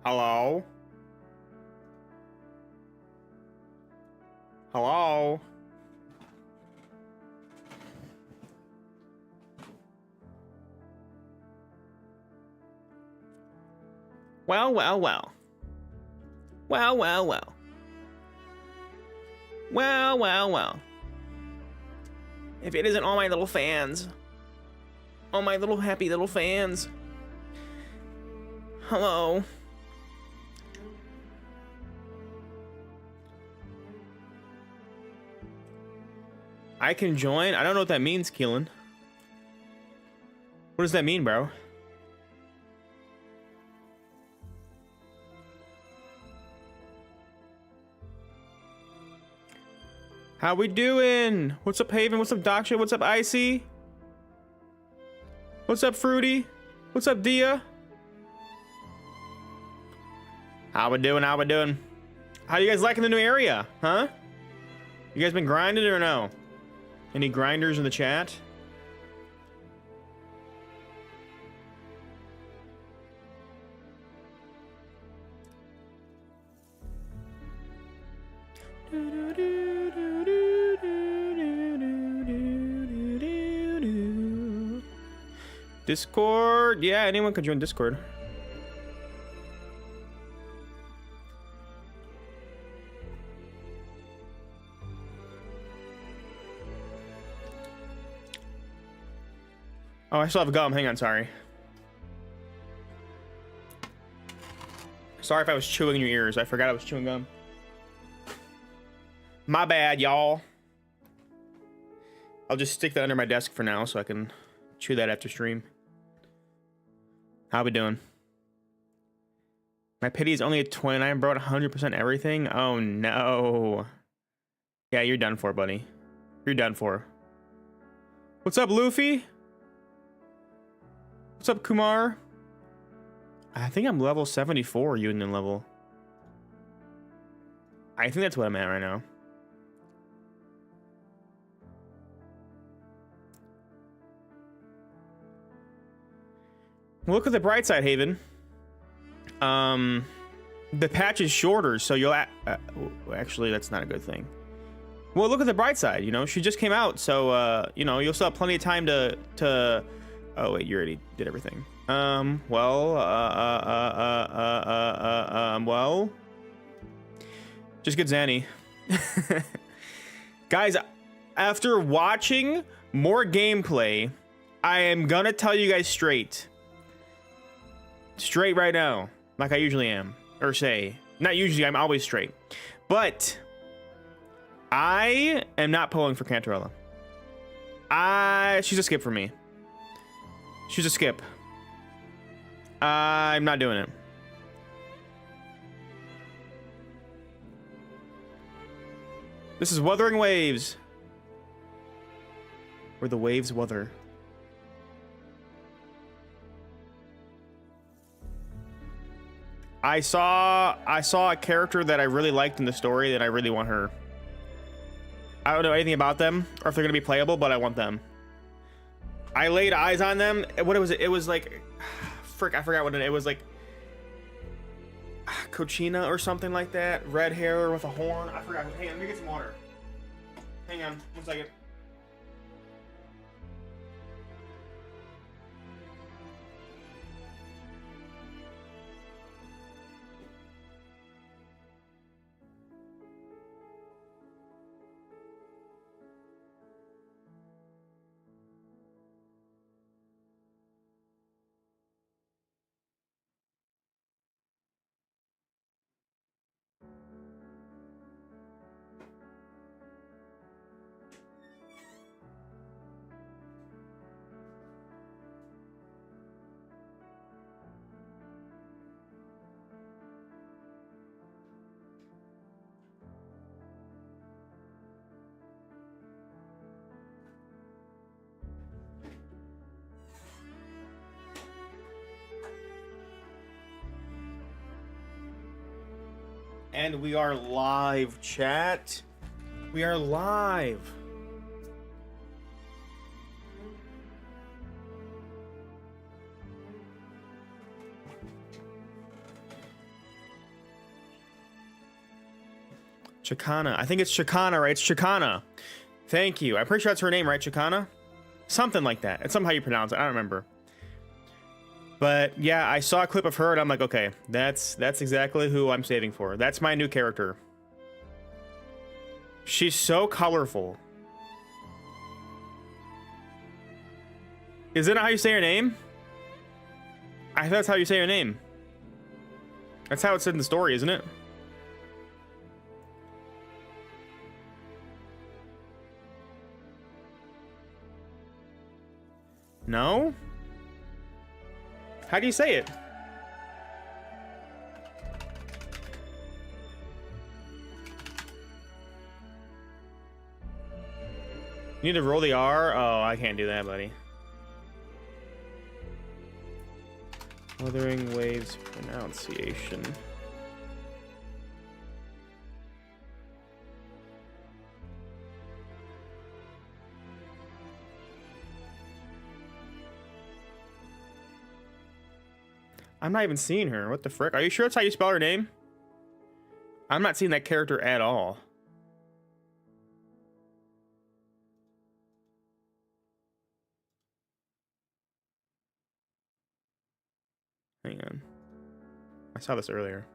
Hello? Hello? Well, well, well. Well, well, well. Well, well, well. If it isn't all my little fans. All my little happy little fans. Hello. I can join? I don't know what that means, Keelan. What does that mean, bro? How we doing? What's up, Haven? What's up, Doctor? What's up, Icy? What's up, Fruity? What's up, Dia? How we doing? How we doing? How you guys liking the new area? Huh? You guys been grinding or no? Any grinders in the chat? Discord? Yeah, anyone can join Discord. Oh, I still have gum. Hang on, sorry. Sorry if I was chewing in your ears. I forgot I was chewing gum. My bad, y'all. I'll just stick that under my desk for now so I can chew that after stream. How we doing? My pity is only at 29, bro. 100% everything? Oh, no. Yeah, you're done for, buddy. You're done for. What's up, Luffy? What's up, Kumar? I think I'm level 74, union level. I think that's what I'm at right now. Look at the bright side, Haven. The patch is shorter, so you'll actually, that's not a good thing. Well, look at the bright side, you know, she just came out, so you know, you'll still have plenty of time to oh wait, you already did everything. Well, just get Zanny. Guys, after watching more gameplay, I am gonna tell you guys straight right now, like I usually am, or say, not usually, I'm always straight, but I am not pulling for Cantarella. She's a skip for me. She's a skip. I'm not doing it. This is Wuthering Waves. Where the waves wuther. I saw a character that I really liked in the story that I really want her. I don't know anything about them or if they're gonna be playable, but I want them. I laid eyes on them. What was it? It was like, frick, I forgot what it was, like Cochina or something like that. Red hair with a horn. I forgot. Hang on, let me get some water. Hang on, 1 second. And we are live, chat. We are live. Chicana. I think it's Chicana, right? It's Chicana. Thank you. I'm pretty sure that's her name, right? Chicana? Something like that. It's somehow you pronounce it. I don't remember. But yeah, I saw a clip of her and I'm like, okay, that's exactly who I'm saving for. That's my new character. She's so colorful. Is that not how you say her name? I thought that's how you say her name. That's how it's in the story, isn't it? No? How do you say it? You need to roll the R? Oh, I can't do that, buddy. Wuthering Waves pronunciation. I'm not even seeing her. What the frick? Are you sure that's how you spell her name? I'm not seeing that character at all. Hang on. I saw this earlier.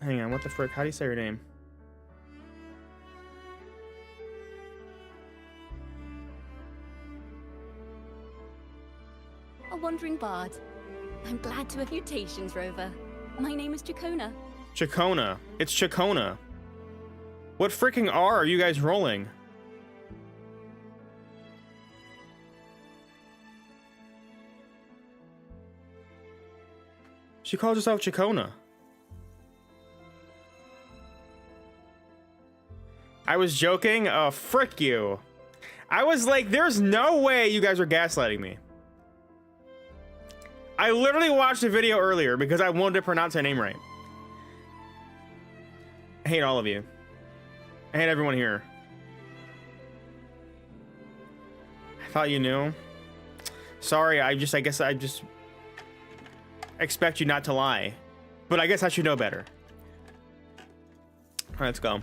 Hang on, what the frick? How do you say her name? A wandering bard. I'm glad to have mutations, Rover. My name is Chacona. Chacona. It's Chacona. What freaking R are you guys rolling? She calls herself Chacona. I was joking. Oh, frick you. I was like, there's no way you guys are gaslighting me. I literally watched a video earlier because I wanted to pronounce her name right. I hate all of you. I hate everyone here. I thought you knew. Sorry, I guess I just expect you not to lie. But I guess I should know better. All right, let's go.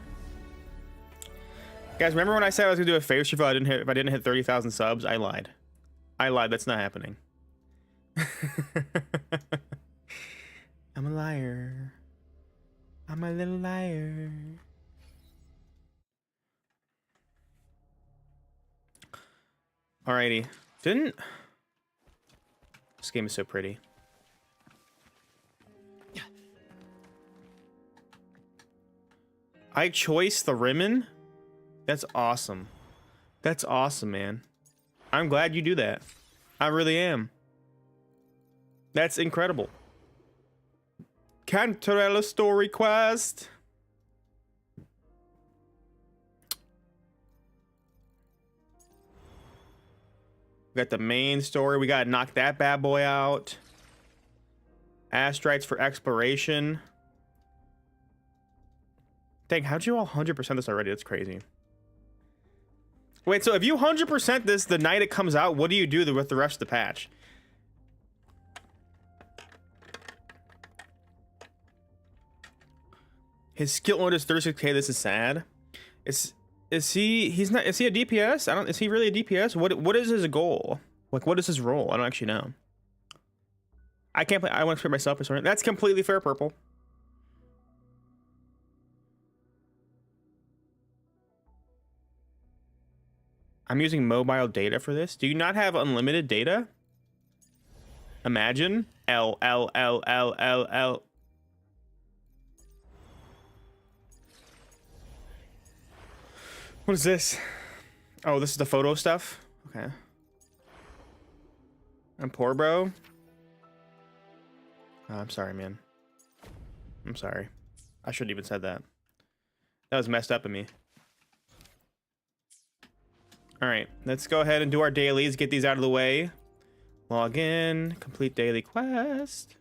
Guys, remember when I said I was gonna do a face reveal if I didn't hit 30,000 subs? I lied. I lied. That's not happening. I'm a liar. I'm a little liar. Alrighty. This game is so pretty. I choice the Rimmon? That's awesome. That's awesome, man. I'm glad you do that. I really am. That's incredible. Cantarella story quest. We got the main story. We gotta knock that bad boy out. Astrites for exploration. Dang, how'd you all 100% this already? That's crazy. Wait, so if you 100% this the night it comes out, what do you do with the rest of the patch? His skill limit is 36k. This is sad. Is he a DPS? Is he really a DPS? What is his goal? Like, what is his role? I don't actually know. I can't play. I want to play myself or something. That's completely fair, Purple. I'm using mobile data for this. Do you not have unlimited data? Imagine. L. What is this? Oh, this is the photo stuff? Okay. I'm poor, bro. Oh, I'm sorry, man. I'm sorry. I shouldn't even said that. That was messed up of me. All right, let's go ahead and do our dailies. Get these out of the way. Log in. Complete daily quest.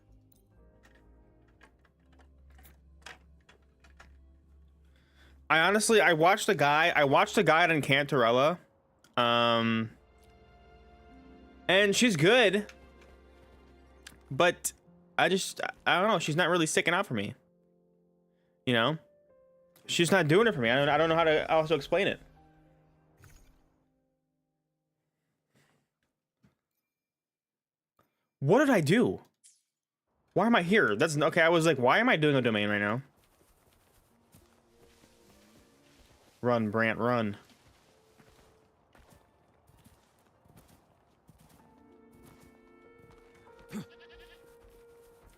I watched a guide on Cantarella. And she's good. But I don't know, she's not really sticking out for me. You know? She's not doing it for me. I don't know how to also explain it. What did I do? Why am I here? That's okay. I was like, why am I doing a domain right now? Run, Brant, run.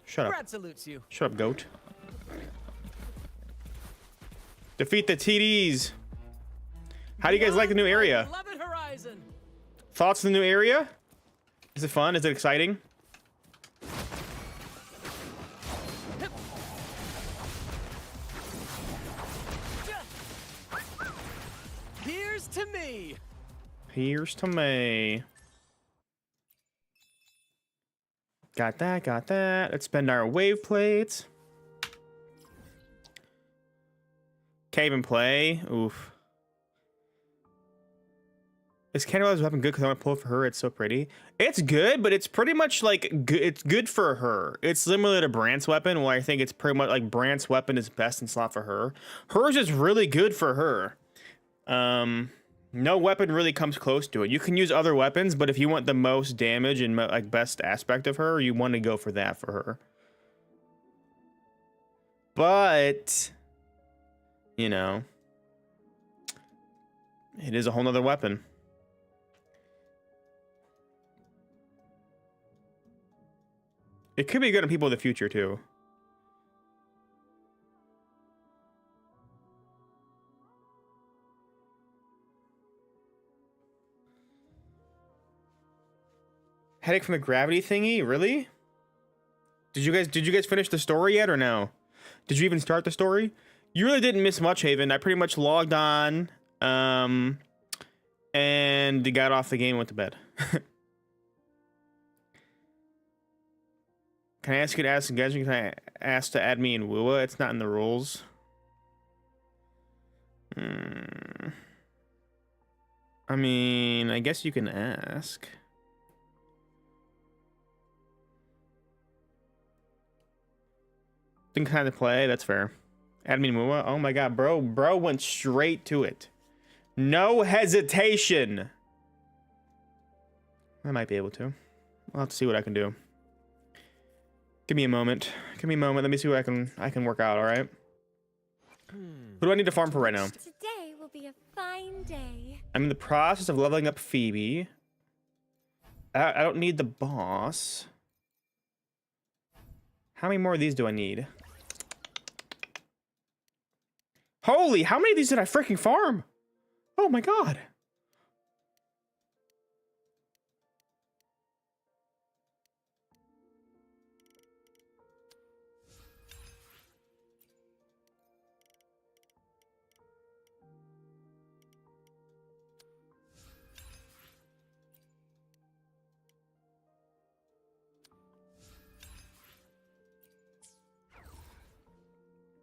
Shut up. Brad salutes you. Shut up, goat. Defeat the TDs. How do you guys like the new area? Beloved Horizon. Thoughts on the new area? Is it fun? Is it exciting? Here's to me. Here's to me. Got that, got that. Let's spend our wave plates. Can't even play. Oof. Is Cantarella's weapon good because I want to pull it for her? It's so pretty. It's good, but it's pretty much like it's good for her. It's similar to Brant's weapon, where I think it's pretty much like Brant's weapon is best in slot for her. Hers is really good for her. No weapon really comes close to it. You can use other weapons, but if you want the most damage and like best aspect of her, you want to go for that for her. But you know, it is a whole nother weapon. It could be good on people in the future too. Headache from the gravity thingy? Really? Did you guys finish the story yet or no? Did you even start the story? You really didn't miss much, Haven. I pretty much logged on and got off the game and went to bed. Can I ask you to ask engagement? Can I ask to add me in Wua? It's not in the rules. I mean, I guess you can ask. Didn't kind of play. That's fair. Add me in Wua. Oh my god, bro went straight to it. No hesitation. I might be able to. I'll have to see what I can do. Give me a moment. Give me a moment. Let me see what I can work out, all right? What do I need to farm for right now? Today will be a fine day. I'm in the process of leveling up Phoebe. I don't need the boss. How many more of these do I need? Holy, how many of these did I freaking farm? Oh my god.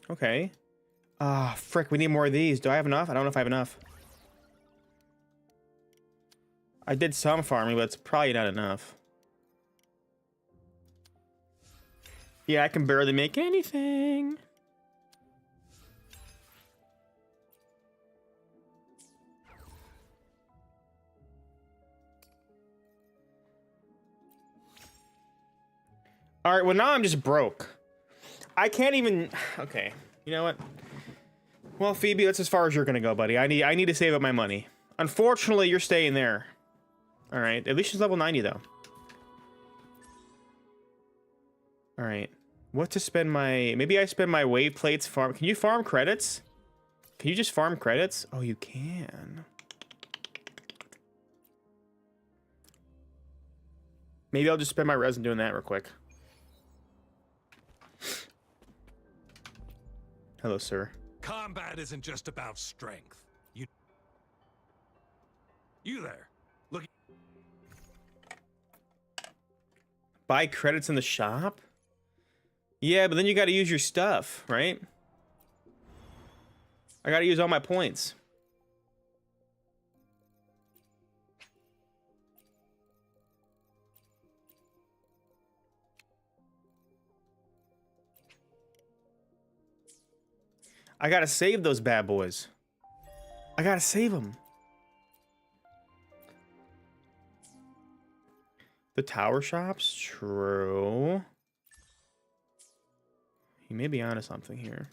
Okay. Ah, frick, we need more of these. Do I have enough? I don't know if I have enough. I did some farming, but it's probably not enough. Yeah, I can barely make anything. All right, well now I'm just broke. I can't even, okay. You know what? Well, Phoebe, that's as far as you're gonna go, buddy. I need to save up my money. Unfortunately, you're staying there. All right, at least she's level 90 though. All right, what to spend my? Maybe I spend my wave plates farm. Can you farm credits? Can you just farm credits? Oh, you can. Maybe I'll just spend my resin doing that real quick. Hello, sir. Combat isn't just about strength. You there. Look. Buy credits in the shop? Yeah, but then you got to use your stuff, right? I gotta use all my points. I gotta save those bad boys. I gotta save them. The tower shops? True. He may be onto something here.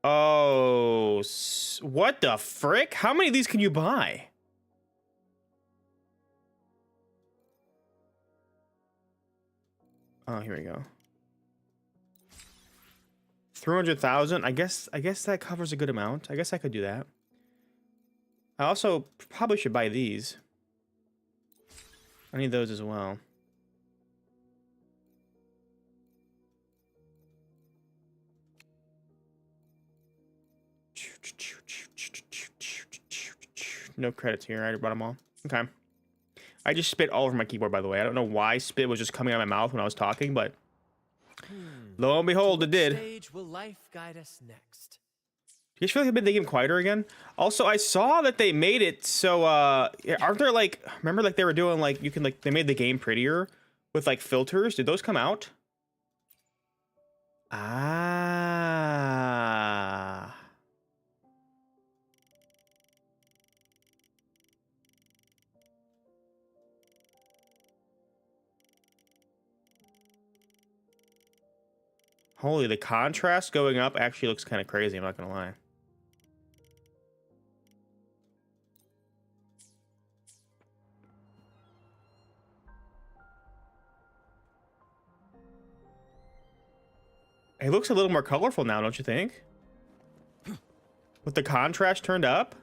Oh, what the frick? How many of these can you buy? Oh, here we go. 300,000. I guess that covers a good amount. I guess I could do that. I also probably should buy these. I need those as well. No credits here. I already bought them all. Okay. I just spit all over my keyboard, by the way. I don't know why spit was just coming out of my mouth when I was talking, but lo and behold, it did. Stage will life guide us next? You guys feel like they get quieter again? Also, I saw that they made it so aren't there like, remember like they were doing like, you can like, they made the game prettier with like filters. Did those come out? Ah. Holy, the contrast going up actually looks kind of crazy, I'm not gonna lie. It looks a little more colorful now, don't you think? With the contrast turned up?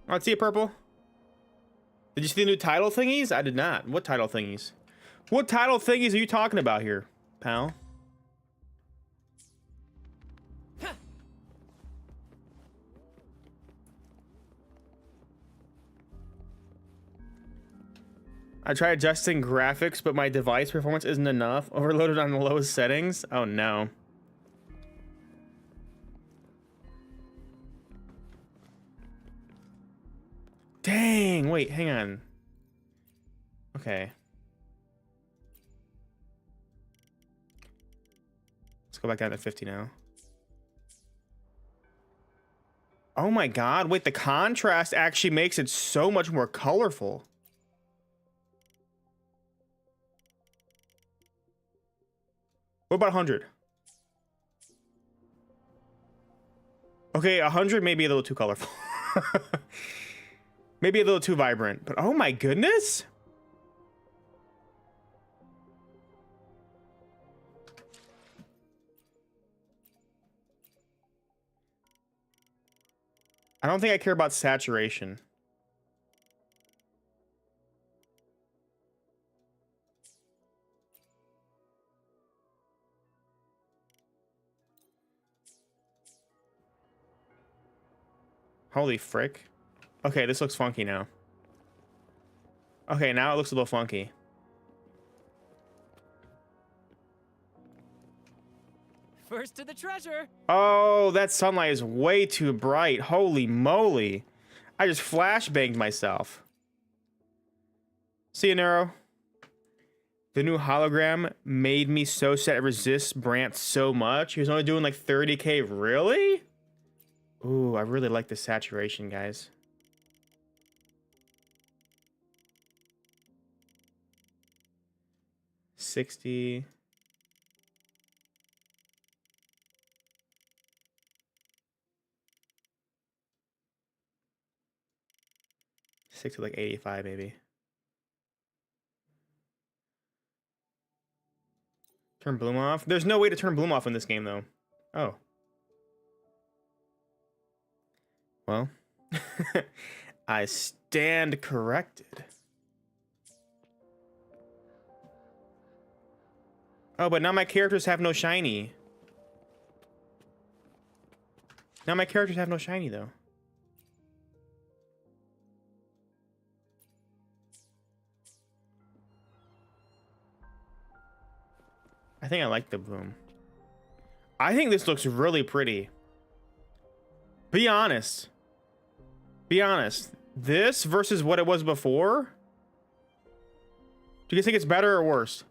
Oh, I see it, purple. Did you see the new title thingies? I did not. What title thingies? What title thingies are you talking about here, pal? I tried adjusting graphics, but my device performance isn't enough. Overloaded on the lowest settings. Oh no. Dang, wait, hang on. Okay. Let's go back down to 50 now. Oh my god, wait, the contrast actually makes it so much more colorful. What about 100? Okay, 100 may be a little too colorful. Maybe a little too vibrant, but oh my goodness. I don't think I care about saturation. Holy frick. Okay, this looks funky now. Okay, now it looks a little funky. First to the treasure. Oh, that sunlight is way too bright. Holy moly. I just flashbanged myself. See you, Nero. The new hologram made me so set it resists Brant so much. He was only doing like 30k. Really? Ooh, I really like the saturation, guys. $60. Stick to like 85 maybe. Turn bloom off. There's no way to turn bloom off in this game though. Oh. Well, I stand corrected. Oh, but now my characters have no shiny. Now my characters have no shiny though. think I like the bloom. I think this looks really pretty. Be honest. Be honest. This versus what it was before? Do you guys think it's better or worse?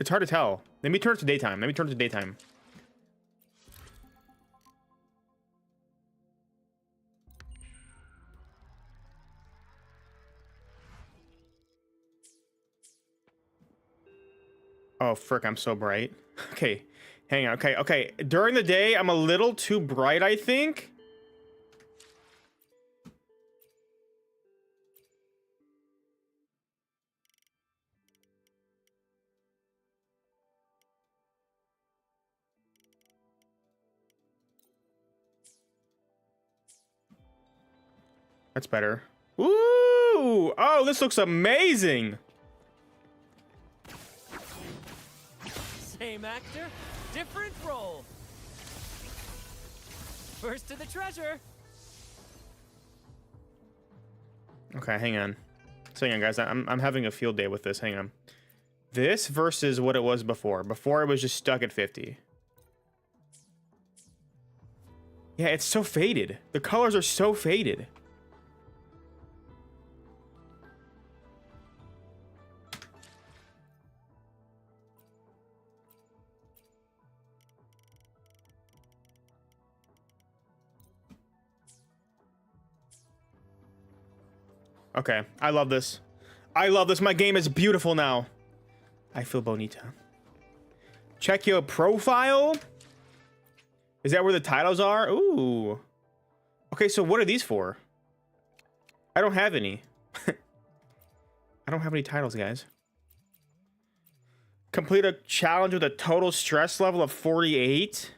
It's hard to tell. Let me turn it to daytime. Let me turn it to daytime. Oh, frick, I'm so bright. Okay, hang on. Okay. During the day, I'm a little too bright, I think. That's better. Ooh! Oh, this looks amazing! Same actor, different role. First to the treasure. Okay, hang on. So hang on, guys. I'm having a field day with this. Hang on. This versus what it was before. Before it was just stuck at 50. Yeah, it's so faded. The colors are so faded. Okay, I love this. I love this. My game is beautiful now. I feel bonita. Check your profile. Is that where the titles are? Ooh. Okay, so what are these for? I don't have any. I don't have any titles, guys. Complete a challenge with a total stress level of 48.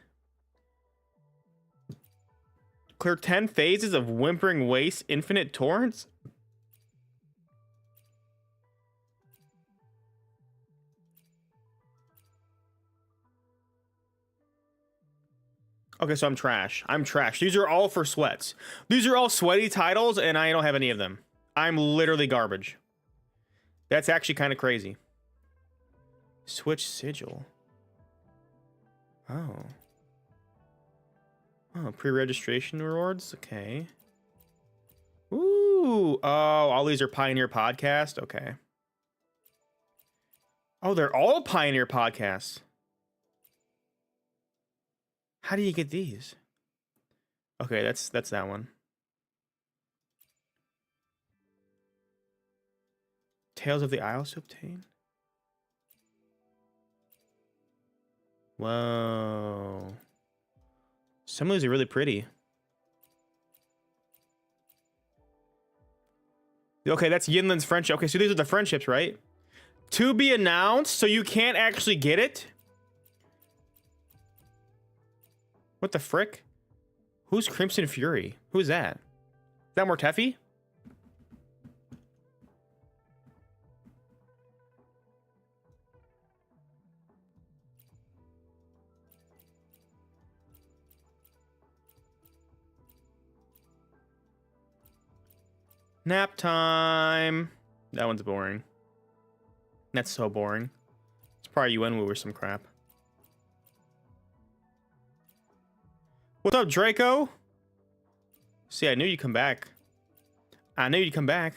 Clear 10 phases of Whimpering Waste Infinite Torrents. Okay, so I'm trash. I'm trash. These are all for sweats. These are all sweaty titles, and I don't have any of them. I'm literally garbage. That's actually kind of crazy. Switch sigil. Oh. Oh, pre-registration rewards? Okay. Ooh. Oh, all these are Pioneer Podcast? Okay. Oh, they're all Pioneer Podcasts. How do you get these? Okay, that's that one. Tales of the Isles to obtain. Whoa. Some of these are really pretty. Okay, that's Yinlin's friendship. Okay, so these are the friendships, right? To be announced, so you can't actually get it? What the frick? Who's Crimson Fury? Who's that? Is that Mortefi? Nap time. That one's boring. That's so boring. It's probably Yuenwu or some crap. What's up, Draco? See, I knew you'd come back. I knew you'd come back.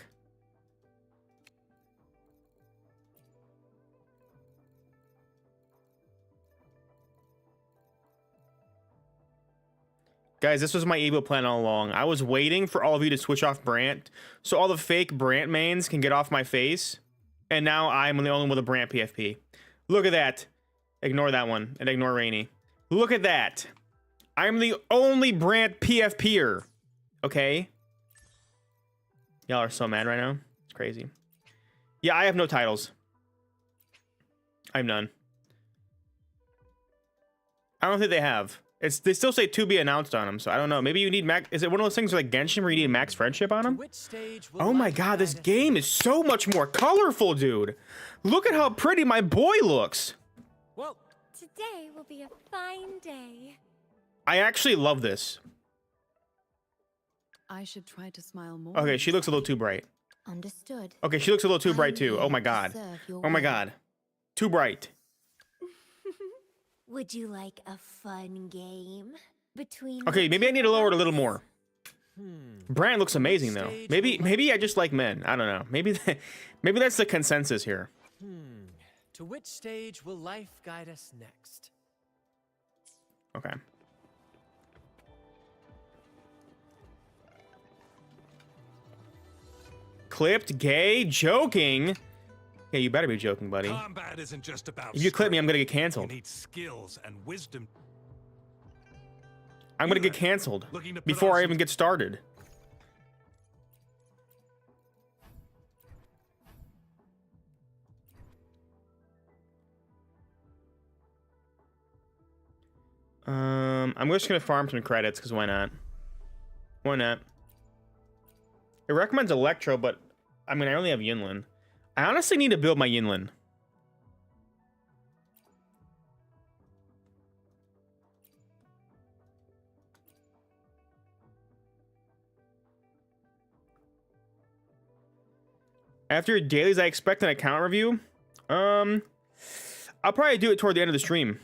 Guys, this was my evil plan all along. I was waiting for all of you to switch off Brant, so all the fake Brant mains can get off my face. And now I'm the only one with a Brant PFP. Look at that. Ignore that one, and ignore Rainy. Look at that. I'm the only Brant PFP'er. Okay? Y'all are so mad right now. It's crazy. Yeah, I have no titles. I'm none. I don't think they have. They still say to be announced on them, so I don't know. Maybe you need max. Is it one of those things like Genshin where you need max friendship on them? Oh my god, this game is so much more colorful, dude. Look at how pretty my boy looks. Well, Today will be a fine day. I actually love this. I should try to smile more. Okay, she looks a little too bright. Understood. Okay, she looks a little too bright too. Oh my I'm here to god. serve your Oh my will. god. Too bright. Would you like a fun game between? Okay, the maybe I two need to lower it a of little us? more. Brand looks amazing though. Stage Maybe I just like men. I don't know. Maybe maybe that's the consensus here. To which stage will life guide us next? Okay. Clipped, gay, joking. Yeah, you better be joking, buddy. Combat isn't just about If you clip me, I'm gonna get strength. You canceled. need skills and wisdom. I'm gonna get canceled Looking to put before on I some- even get started. I'm just gonna farm some credits because why not? Why not? It recommends Electro, but I mean I only have Yinlin. I honestly need to build my Yinlin. After your dailies, I expect an account review. I'll probably do it toward the end of the stream.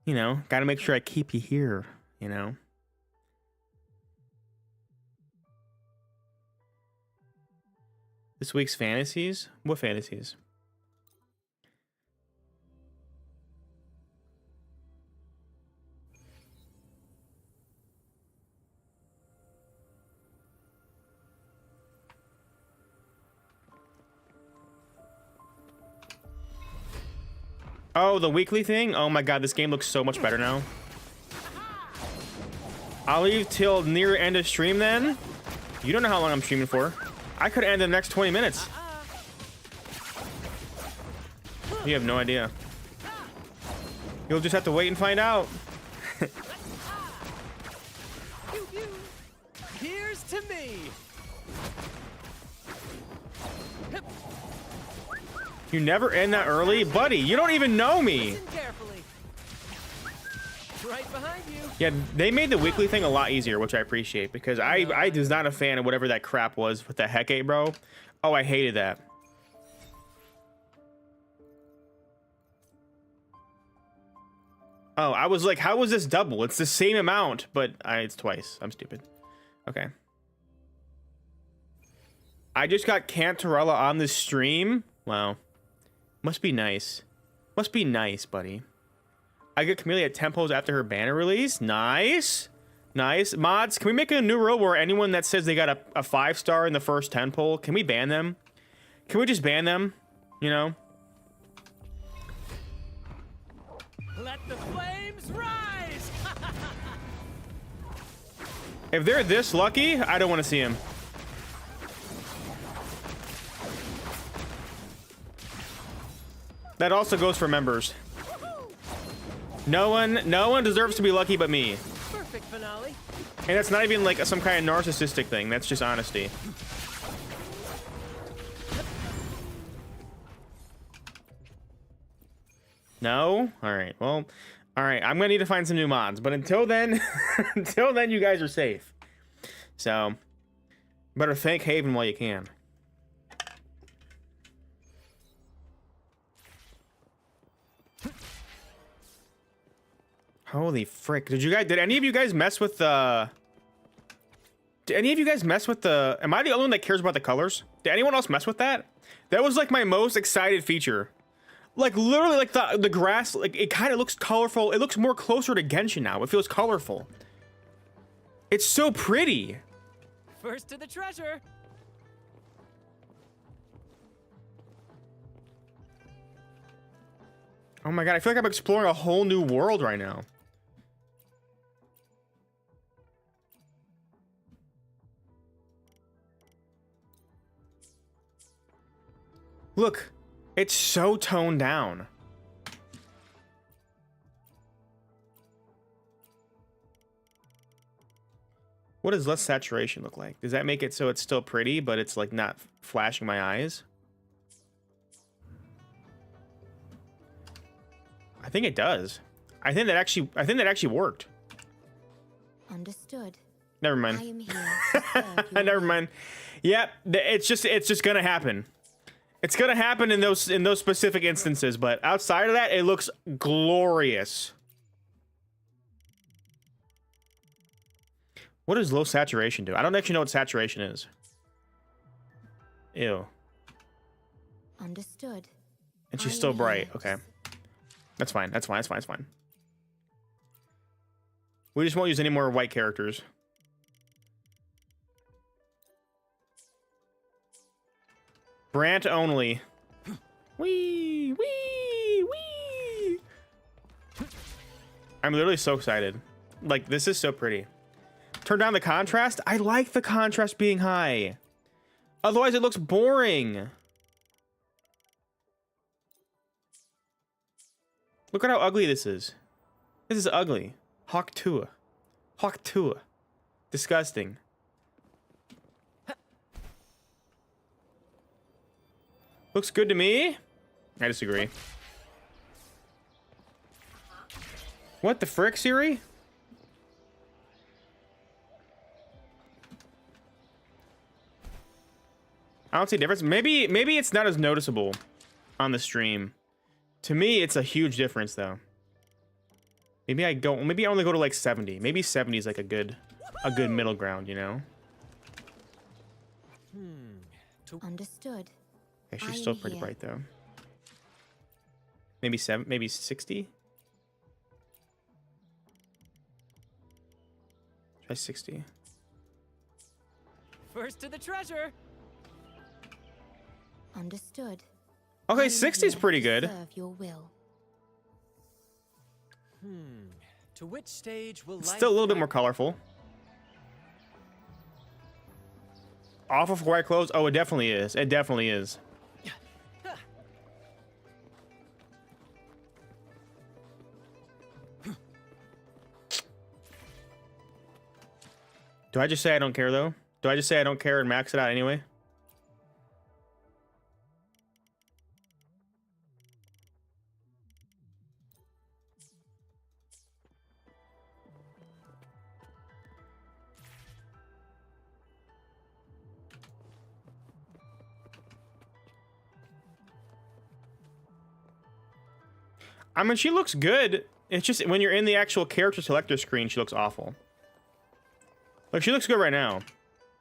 You know, gotta make sure I keep you here, you know? This week's fantasies? What fantasies? Oh, the weekly thing? Oh my god, this game looks so much better now. I'll leave till near end of stream then. You don't know how long I'm streaming for. I could end in the next 20 minutes. You have no idea. You'll just have to wait and find out. Here's to me. You never end that early? Buddy, you don't even know me. Listen carefully. Right behind you. Yeah, they made the weekly thing a lot easier, which I appreciate, because I was not a fan of whatever that crap was with the Hecate, bro. Oh, I hated that. Oh, I was like, how was this double? It's the same amount, but it's twice. I'm stupid. Okay. I just got Cantarella on the stream. Wow. Must be nice. Must be nice, buddy. I get Camellia at tempos after her banner release. Nice. Nice. Mods, can we make a new rule where anyone that says they got a 5-star in the first 10 poll, can we ban them? Can we just ban them? You know? Let the flames rise. If they're this lucky, I don't want to see them. That also goes for members. No one deserves to be lucky but me. Perfect finale. And that's not even like some kind of narcissistic thing. That's just honesty. No? All right. Well, all right. I'm going to need to find some new mods. But until then, until then, you guys are safe. So, better thank Haven while you can. Holy frick. Did any of you guys mess with the... Did any of you guys mess with the... Am I the only one that cares about the colors? Did anyone else mess with that? That was like my most excited feature. Like literally like the grass, like it kind of looks colorful. It looks more closer to Genshin now. It feels colorful. It's so pretty. First to the treasure. Oh my god, I feel like I'm exploring a whole new world right now. Look, it's so toned down. What does less saturation look like? Does that make it so it's still pretty, but it's like not flashing my eyes? think it does. I think that actually worked. Understood. Never I mind. am here to serve your Never will. mind. Yeah, it's just gonna happen. It's gonna happen in those specific instances, but outside of that, it looks glorious. What does low saturation do? I don't actually know what saturation is. Ew. Understood. And she's I still am bright. here. Okay. That's fine. That's fine. That's fine. That's fine. We just won't use any more white characters. Brant only. Wee, wee, wee. I'm literally so excited. Like, this is so pretty. Turn down the contrast. I like the contrast being high. Otherwise, it looks boring. Look at how ugly this is. This is ugly. Hawk Tua. Hawk Tua. Disgusting. Looks good to me. I disagree. What the frick, Siri? I don't see a difference. Maybe it's not as noticeable on the stream. To me, it's a huge difference though. Maybe I only go to like 70. Maybe 70 is like a good middle ground, you know? Understood. Okay, I she's still am pretty here. bright though. Maybe 60? Try 60. First to the treasure. Understood. Okay, I am 60 is here pretty to good. serve your will. To which stage will It's life still a little bit guide- more colorful. Off of white clothes? Oh, it definitely is. It definitely is. Do I just say I don't care though? Do I just say I don't care and max it out anyway? I mean, she looks good. It's just when you're in the actual character selector screen, she looks awful. Like, she looks good right now,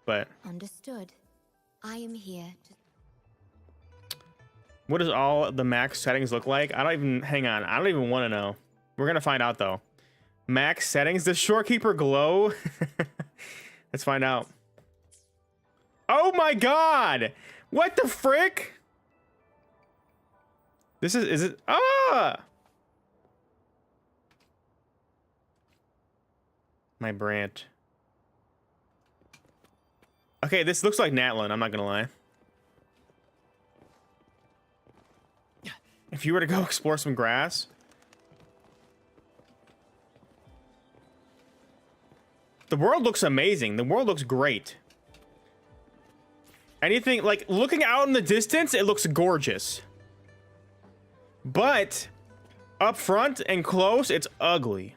but Understood. I am here to... what does all the max settings look like? I don't even want to know. We're gonna find out though. Max settings. Does Shorekeeper glow? Let's find out. Oh my god! What the frick? Is it? Ah! My Brant. Okay, this looks like Natlin, I'm not gonna lie. If you were to go explore some grass. The world looks amazing. The world looks great. Anything, like, looking out in the distance, it looks gorgeous. But, up front and close, it's ugly.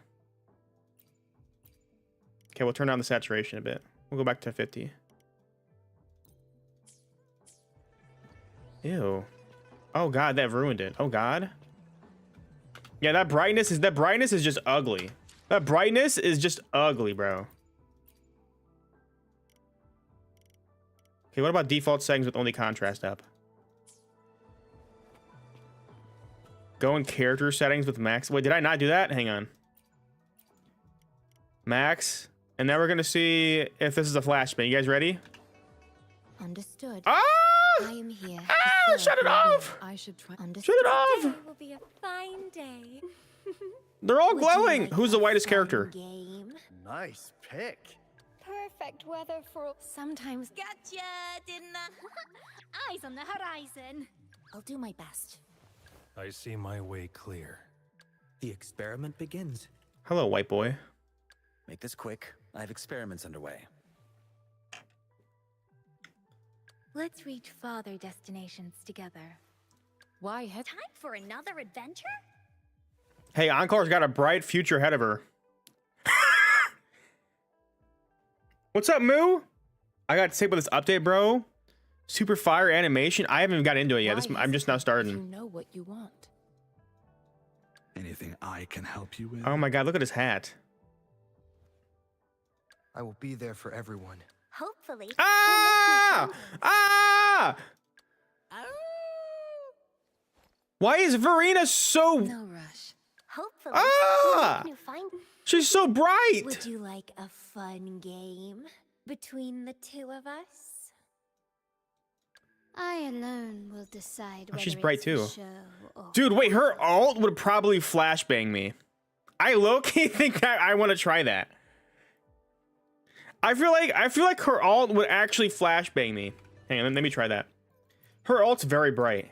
Okay, we'll turn down the saturation a bit. We'll go back to 50. Ew. Oh god, that ruined it. Oh god. Yeah, that brightness is just ugly. That brightness is just ugly, bro. Okay, what about default settings with only contrast up? Go in character settings with max. Wait, did I not do that? Hang on. Max. And now we're gonna see if this is a flashbang. You guys ready? Understood. Ah! I am here to Ah! serve Shut it your off! will. I should try. Shut Understood. it off! Today will be a fine day. They're all Would you glowing. like Who's the a whitest fun character? Game? Nice pick. Perfect weather for sometimes. Gotcha, didn't I? Eyes on the horizon. I'll do my best. I see my way clear. The experiment begins. Hello, white boy. Make this quick. I have experiments underway. Let's reach farther destinations together. Why have... Time for another adventure? Hey, Encore's got a bright future ahead of her. What's up, Moo? I got to say about this update, bro. Super fire animation. I haven't even got into it yet. I'm just now starting. You know what you want. Anything I can help you with? Oh my god, look at his hat. I will be there for everyone. Hopefully. Ah! Ah! Why is Verena so... No rush. Hopefully. Ah! We'll make new find. She's so bright! Would you like a fun game between the two of us? I alone will decide whether she's bright it's too. a show or Dude, wait, her alt would probably flashbang me. I low-key think I want to try that. I feel like her alt would actually flashbang me. Hang on, let me try that. Her alt's very bright.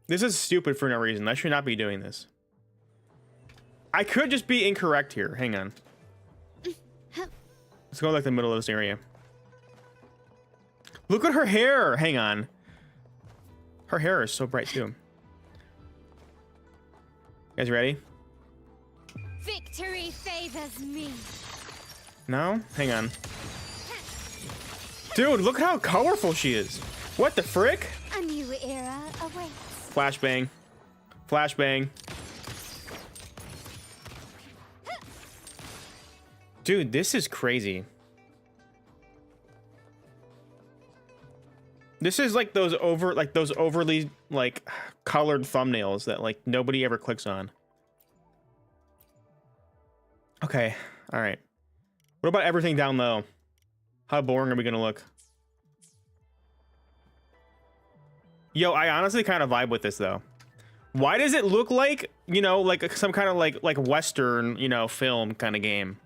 This is stupid for no reason. I should not be doing this. I could just be incorrect here. Hang on. Let's go like the middle of this area. Look at her hair. Hang on. Her hair is so bright too. You guys ready? victory favors me. No? Hang on. Dude, look how colorful she is. What the frick? A new era awaits. Flashbang. Flashbang. Dude, this is crazy. This is like those overly like colored thumbnails that like nobody ever clicks on. Okay, all right. What about everything down low? How boring are we gonna look? Yo, I honestly kind of vibe with this though. Why does it look like, you know, like some kind of like Western, you know, film kind of game?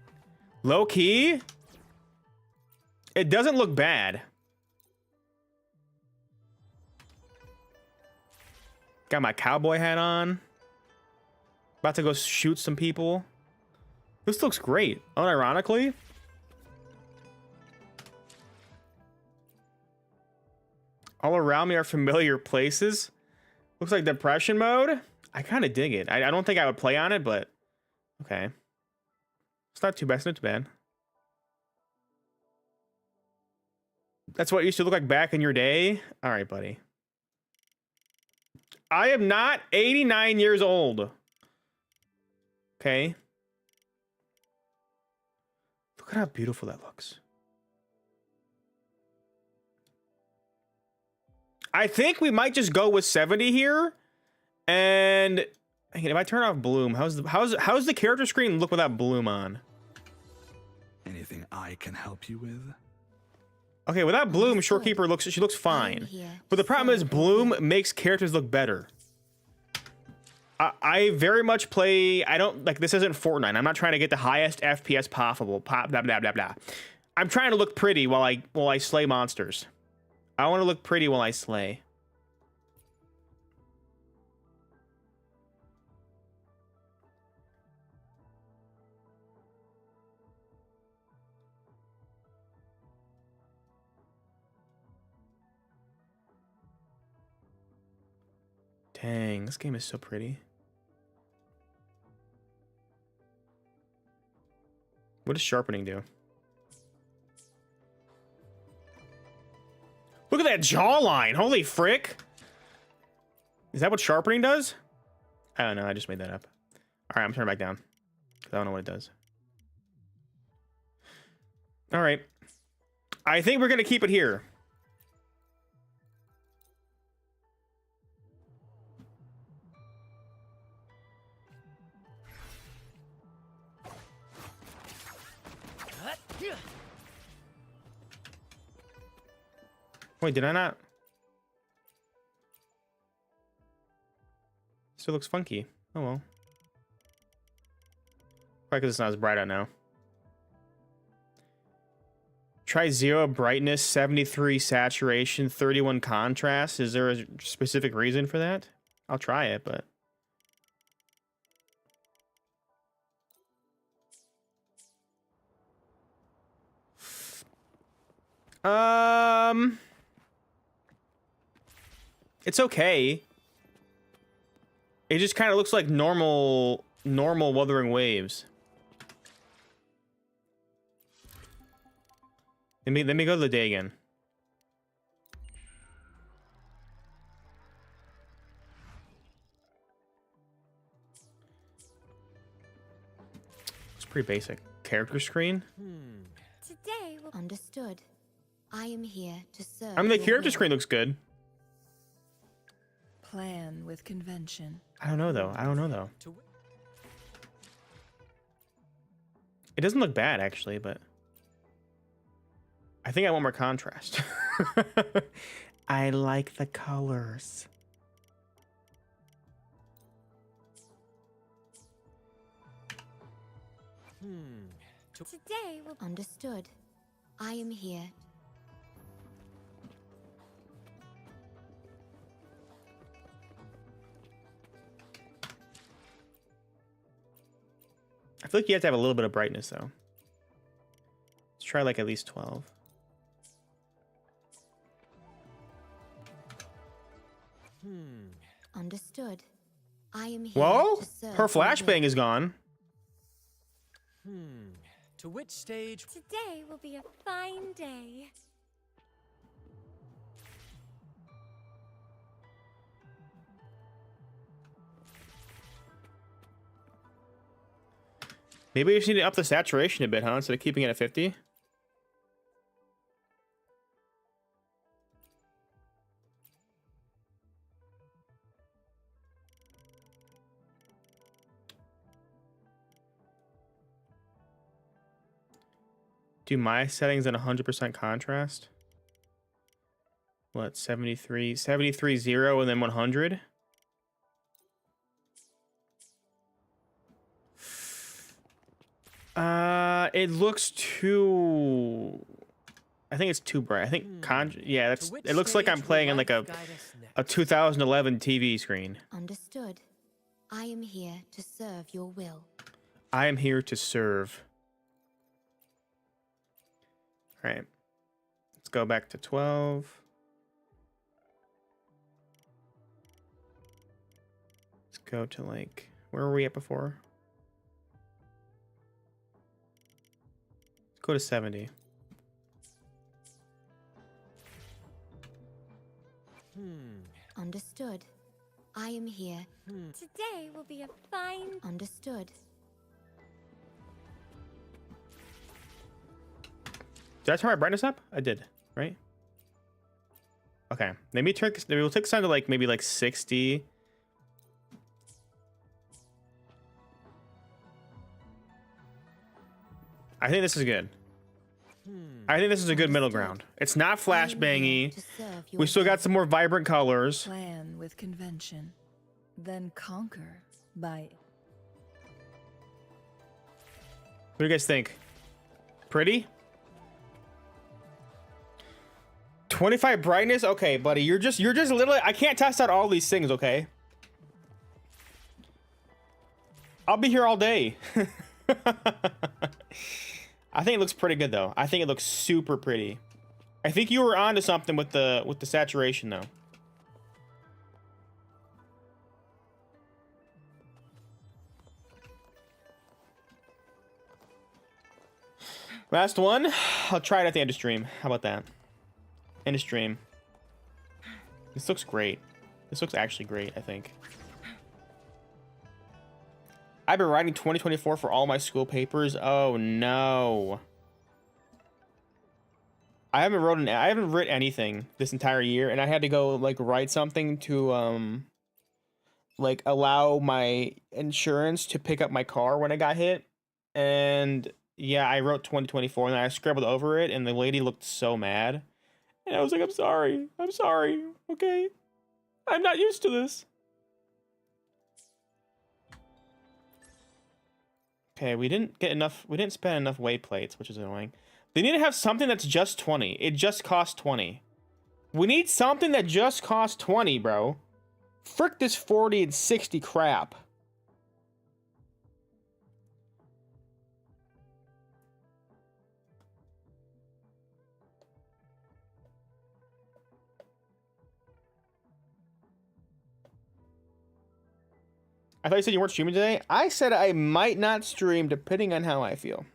Low key, it doesn't look bad. Got my cowboy hat on. About to go shoot some people. This looks great, unironically. All around me are familiar places. Looks like depression mode. I kind of dig it. I don't think I would play on it, but okay. It's not too bad. It's not too bad. That's what it used to look like back in your day. All right, buddy. I am not 89 years old. Okay. Look at how beautiful that looks. I think we might just go with 70 here. And if I turn off Bloom, how's the character screen look without Bloom on? Anything I can help you with? Okay, without Bloom, Shorekeeper looks fine. But the problem is Bloom makes characters look better. I very much play. I don't like this. Isn't Fortnite? I'm not trying to get the highest FPS possible. Blah blah blah blah. I'm trying to look pretty while I slay monsters. I want to look pretty while I slay. Dang, this game is so pretty. What does sharpening do? Look at that jawline. Holy frick. Is that what sharpening does? I don't know. I just made that up. All right, I'm turning back down. I don't know what it does. All right. I think we're going to keep it here. Wait, did I not? Still looks funky. Oh well. Probably because it's not as bright out now. Try 0 brightness, 73 saturation, 31 contrast. Is there a specific reason for that? I'll try it, but... It's okay. It just kind of looks like normal Wuthering Waves. Let me go to the day again. It's pretty basic. Character screen. Today will understood. I am here to serve. I mean, the your character will. screen looks good. Plan with convention. I don't know though. To whi- It doesn't look bad actually, but I think I want more contrast. I like the colors. Today will understood. I am here. I feel like you have to have a little bit of brightness though. Let's try like at least 12. Understood. I am here. Whoa! To serve Her your flashbang will. is gone. To which stage? Today will be a fine day. Maybe we just need to up the saturation a bit, huh? Instead of keeping it at 50. Do my settings at 100% contrast? What, 73, 73, 0, and then 100? It looks too... I think it's too bright. I think yeah, that's. To which It looks like I'm stage will playing on like life guide us a next? 2011 TV screen. Understood. I am here to serve your will. I am here to serve. All right. Let's go back to 12. Let's go to like, where were we at before? Let's go to 70. Understood. I am here. Today will be a fine. Understood. Did I turn my brightness up? I did, right? Okay. Maybe we'll take this down to like maybe like 60. I think this is good. I think this is a good middle ground. It's not flashbangy. To serve your We still will. got some more vibrant colors. Plan with convention. Then conquer by What do you guys think? Pretty? 25 brightness? Okay, buddy. You're just literally, I can't test out all these things, okay? I'll be here all day. I think it looks pretty good though. I think it looks super pretty. I think you were onto something with the saturation though. Last one. I'll try it at the end of stream. How about that? End of stream. This looks great. This looks actually great, I think. I've been writing 2024 for all my school papers. Oh no. I haven't written anything this entire year, and I had to go like write something to like allow my insurance to pick up my car when I got hit. And yeah, I wrote 2024 and then I scribbled over it, and the lady looked so mad. And I was like, I'm sorry, okay? I'm not used to this. Okay, we didn't spend enough weight plates, which is annoying. They need to have something that's just 20. It just costs 20. We need something that just costs 20, bro. Frick this 40 and 60 crap. I thought you said you weren't streaming today. I said I might not stream depending on how I feel.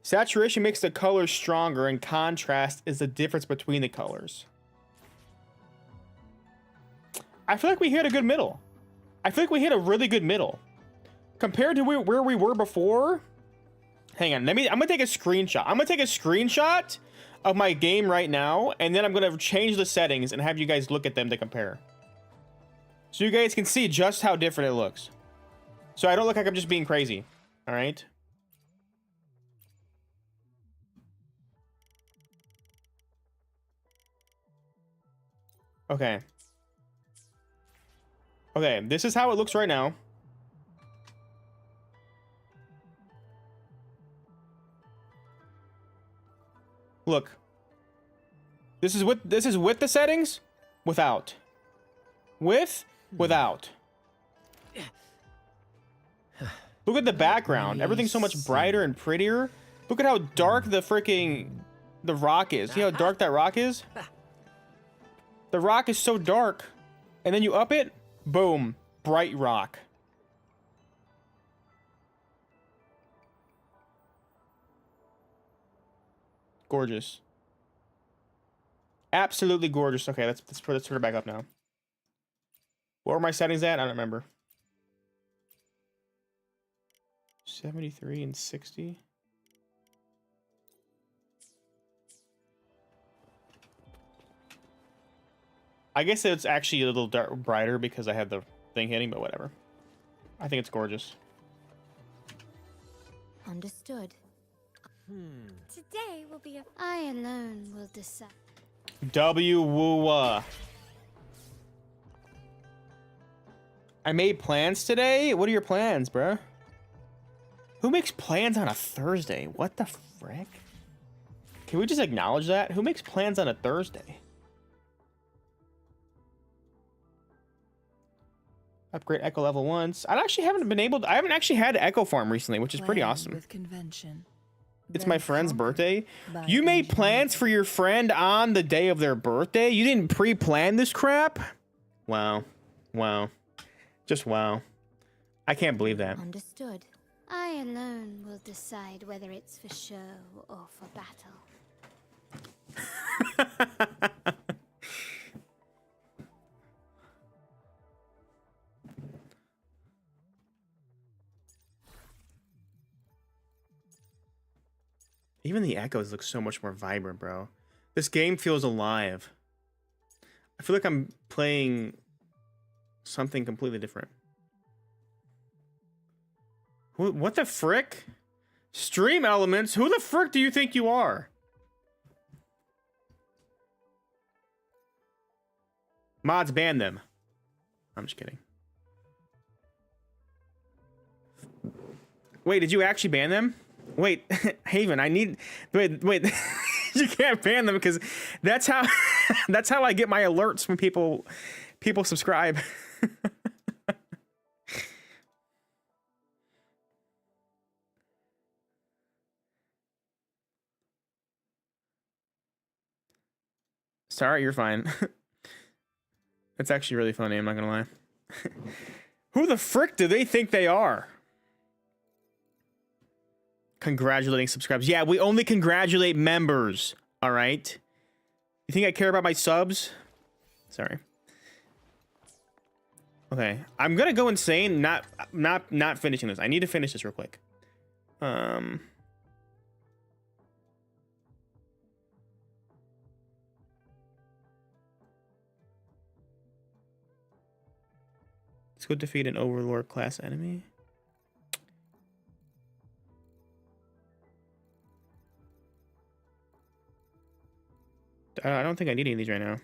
Saturation makes the colors stronger, and contrast is the difference between the colors. I feel like we hit a good middle. I feel like we hit a really good middle. Compared to where we were before. Hang on, I'm gonna take a screenshot. I'm gonna take a screenshot of my game right now, and then I'm gonna change the settings and have you guys look at them to compare. So you guys can see just how different it looks. So I don't look like I'm just being crazy. All right. Okay. Okay, this is how it looks right now. Look. This is with the settings, without. With, without. Look at the background. Everything's so much brighter and prettier. Look at how dark the rock is. See how dark that rock is? The rock is so dark. And then you up it, boom, bright rock. Gorgeous. Absolutely gorgeous. Okay, let's turn it back up now. What were my settings at? I don't remember. 73 and 60. I guess it's actually a little brighter because I have the thing hitting, but whatever. I think it's gorgeous. Understood. Today will be a... I alone will decide. W-woo-wah. I made plans today? What are your plans, bruh? Who makes plans on a Thursday? What the frick? Can we just acknowledge that? Who makes plans on a Thursday? Upgrade Echo level once. I haven't actually had Echo Farm recently, which is pretty awesome. With convention. It's my friend's birthday. You made plans for your friend on the day of their birthday? You didn't pre-plan this crap? Wow. Wow. Just wow. I can't believe that. Understood. I alone will decide whether it's for show or for battle. Even the echoes look so much more vibrant, bro. This game feels alive. I feel like I'm playing something completely different. What the frick? Stream Elements? Who the frick do you think you are? Mods, ban them. I'm just kidding. Wait, did you actually ban them? Wait, Haven, wait, you can't ban them because that's how I get my alerts when people subscribe. Sorry, you're fine. That's actually really funny, I'm not gonna lie. Who the frick do they think they are? Congratulating subscribers. Yeah, we only congratulate members. All right. You think I care about my subs? Sorry. Okay, I'm gonna go insane. Not finishing this. I need to finish this real quick. Let's go defeat an Overlord class enemy. I don't think I need any of these right now.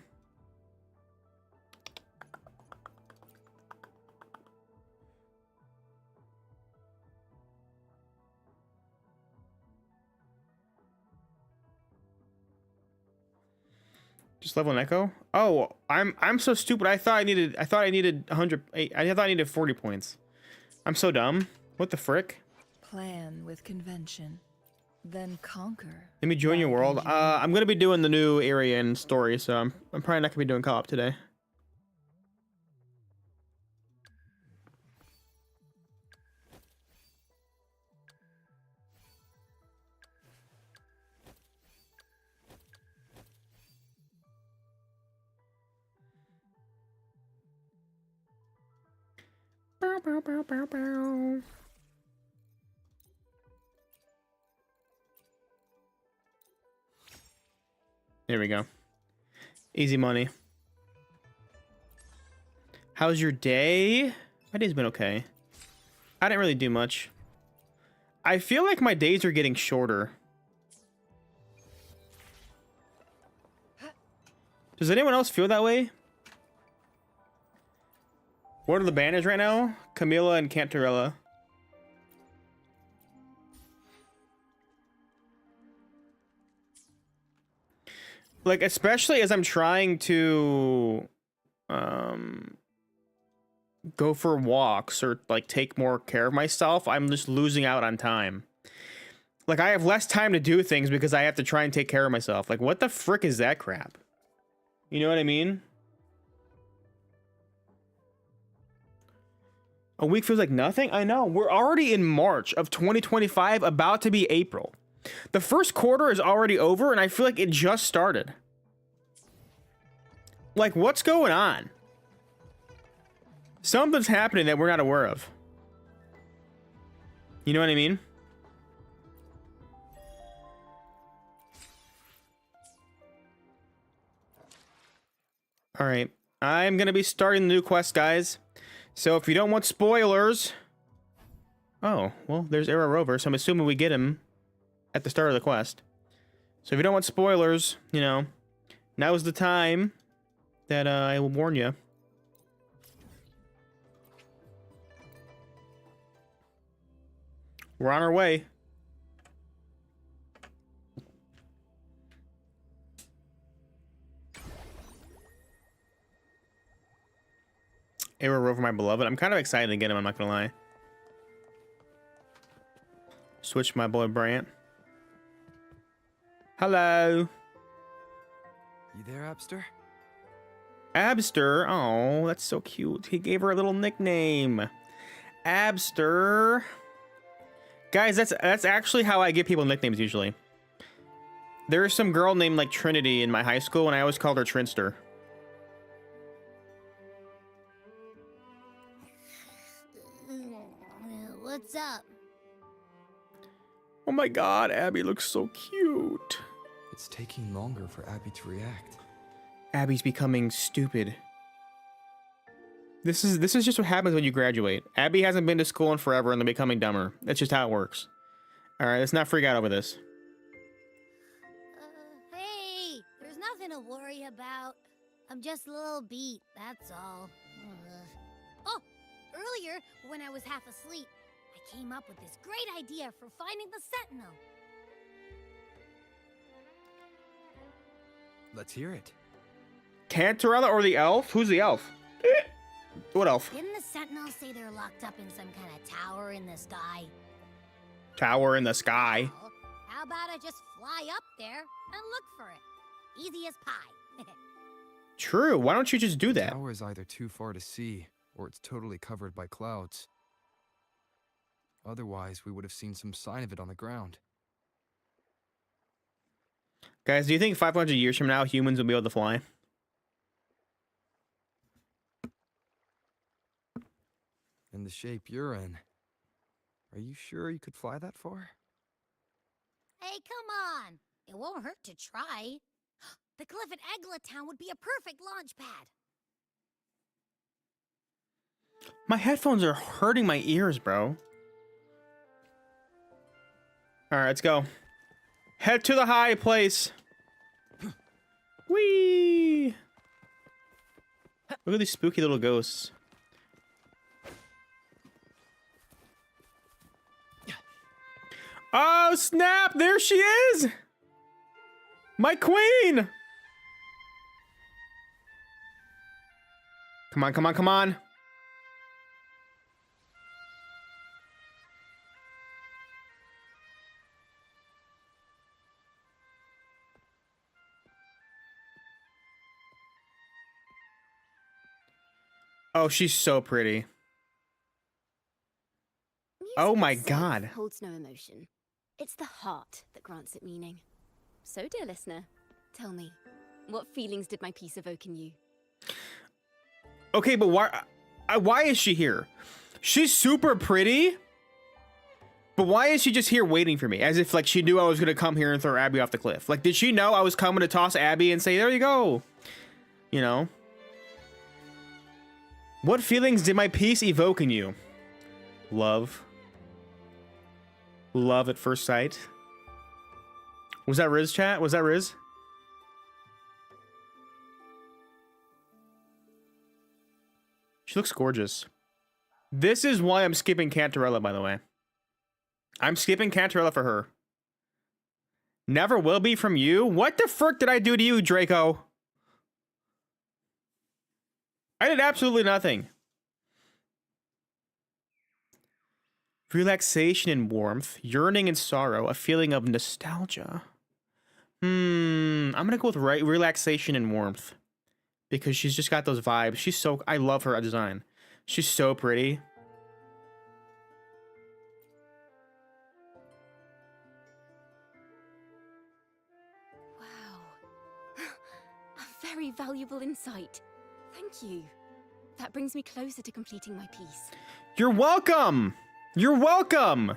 Just level an echo? Oh, I'm so stupid. I thought I needed 100. I thought I needed 40 points. I'm so dumb. What the frick? Plan with convention. Then conquer. Let me join your world. I'm gonna be doing the new area and story, so I'm probably not gonna be doing co-op today. There we go. Easy money. How's your day? My day's been okay. I didn't really do much. I feel like my days are getting shorter. Does anyone else feel that way? What are the banners right now? Camilla and Cantarella. Like, especially as I'm trying to go for walks or like take more care of myself, I'm just losing out on time. Like, I have less time to do things because I have to try and take care of myself. Like, what the frick is that crap? You know what I mean? A week feels like nothing? I know. We're already in March of 2025, about to be April. The first quarter is already over, and I feel like it just started. Like, what's going on? Something's happening that we're not aware of. You know what I mean? All right. I'm going to be starting the new quest, guys. So if you don't want spoilers... Oh, well, there's Era Rover, so I'm assuming we get him at the start of the quest. So if you don't want spoilers, you know, now's the time that I will warn you. We're on our way. Era Rover, my beloved. I'm kind of excited to get him, I'm not gonna lie. Switch my boy Brant. Hello. You there, Abster? Abster? Oh, that's so cute. He gave her a little nickname. Abster. Guys, that's actually how I give people nicknames usually. There's some girl named like Trinity in my high school, and I always called her Trinster. What's up? Oh my god, Abby looks so cute. It's taking longer for Abby to react. Abby's becoming stupid. This is just what happens when you graduate. Abby hasn't been to school in forever and they're becoming dumber. That's just how it works. Alright, let's not freak out over this. Hey, there's nothing to worry about. I'm just a little beat, that's all. Oh, earlier, when I was half asleep, I came up with this great idea for finding the Sentinel. Let's hear it. Cantarella or the elf? Who's the elf? What elf? Didn't the Sentinel say they're locked up in some kind of tower in the sky? Tower in the sky. Well, how about I just fly up there and look for it? Easy as pie. True, why don't you just do The that? tower is either too far to see, or it's totally covered by clouds. Otherwise, we would have seen some sign of it on the ground. Guys, do you think 500 years from now humans will be able to fly? In the shape you're in, are you sure you could fly that far? Hey, come on. It won't hurt to try. The cliff at Egla Town would be a perfect launch pad. My headphones are hurting my ears, bro. Alright, let's go. Head to the high place. Whee! Look at these spooky little ghosts. Oh, snap! There she is! My queen! Come on, come on, come on. Oh, she's so pretty. Oh my God. Holds no emotion. It's the heart that grants it meaning. So, dear listener, tell me, what feelings did my piece evoke in you? Okay, but why is she here? She's super pretty. But why is she just here waiting for me? As if like she knew I was gonna come here and throw Abby off the cliff. Like, did she know I was coming to toss Abby and say, there you go? You know? What feelings did my piece evoke in you? Love. Love at first sight. Was that Riz, chat? Was that Riz? She looks gorgeous. This is why I'm skipping Cantarella, by the way. I'm skipping Cantarella for her. Never will be from you? What the frick did I do to you, Draco? I did absolutely nothing. Relaxation and warmth, yearning and sorrow, a feeling of nostalgia. I'm gonna go with relaxation and warmth. Because she's just got those vibes. She's so... I love her design. She's so pretty. Wow. A very valuable insight. Thank you. That brings me closer to completing my piece. You're welcome! You're welcome!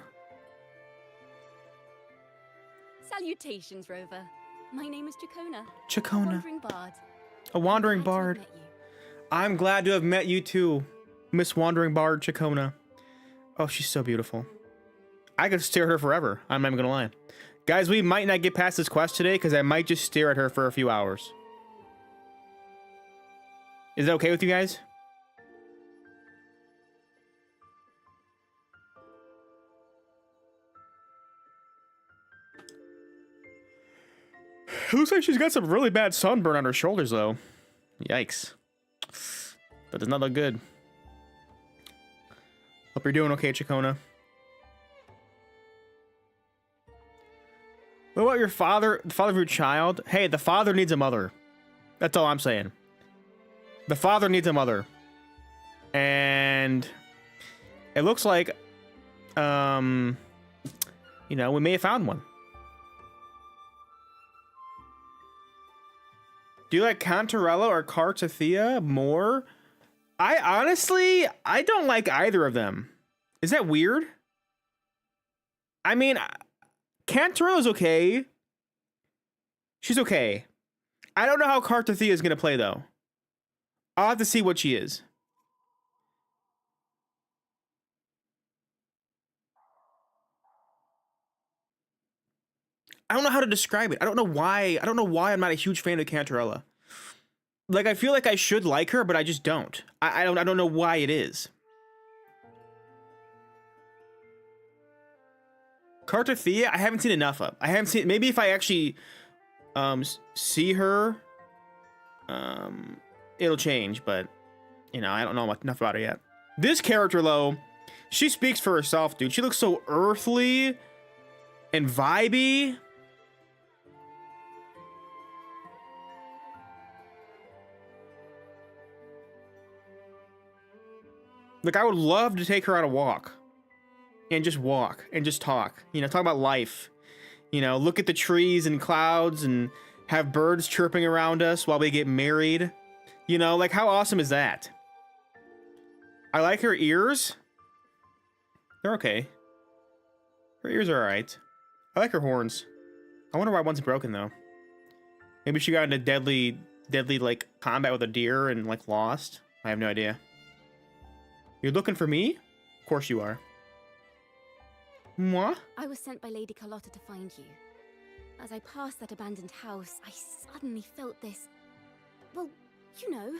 Salutations, Rover. My name is Chacona. Chacona. Wandering bard. A wandering Glad to have bard. met you. I'm glad to have met you too, Miss Wandering Bard Chacona. Oh, she's so beautiful. I could stare at her forever. I'm not even gonna lie. Guys, we might not get past this quest today because I might just stare at her for a few hours. Is that okay with you guys? It looks like she's got some really bad sunburn on her shoulders, though. Yikes. That does not look good. Hope you're doing okay, Chacona. What about your father, the father of your child? Hey, the father needs a mother. That's all I'm saying. The father needs a mother. And it looks like, you know, we may have found one. Do you like Cantarella or Cartathea more? I don't like either of them. Is that weird? I mean, Cantarella's okay. She's okay. I don't know how Cartathea is going to play, though. I'll have to see what she is. I don't know how to describe it. I don't know why I'm not a huge fan of Cantarella. Like, I feel like I should like her, but I just don't. I don't know why it is. Cartathea, I haven't seen enough of. I haven't seen... Maybe if I actually see her, it'll change, but, you know, I don't know enough about her yet. This character, though, she speaks for herself, dude. She looks so earthly and vibey. Like, I would love to take her on a walk. And just walk. And just talk. You know, talk about life. You know, look at the trees and clouds and have birds chirping around us while we get married. You know, like, how awesome is that? I like her ears. They're okay. Her ears are alright. I like her horns. I wonder why one's broken, though. Maybe she got into deadly, like, combat with a deer and, like, lost. I have no idea. You're looking for me? Of course you are. Moi? I was sent by Lady Carlotta to find you. As I passed that abandoned house, I suddenly felt this, well, you know,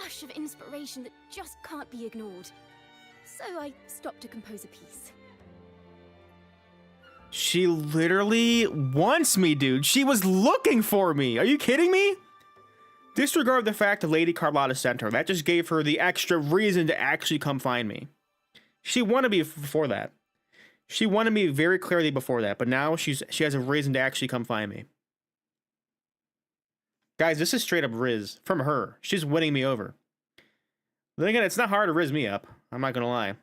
rush of inspiration that just can't be ignored. So I stopped to compose a piece. She literally wants me, dude. She was looking for me. Are you kidding me? Disregard the fact that Lady Carlotta sent her. That just gave her the extra reason to actually come find me. She wanted me before that. She wanted me very clearly before that, but now she has a reason to actually come find me. Guys, this is straight up Riz from her. She's winning me over. Then again, it's not hard to Riz me up. I'm not gonna lie. As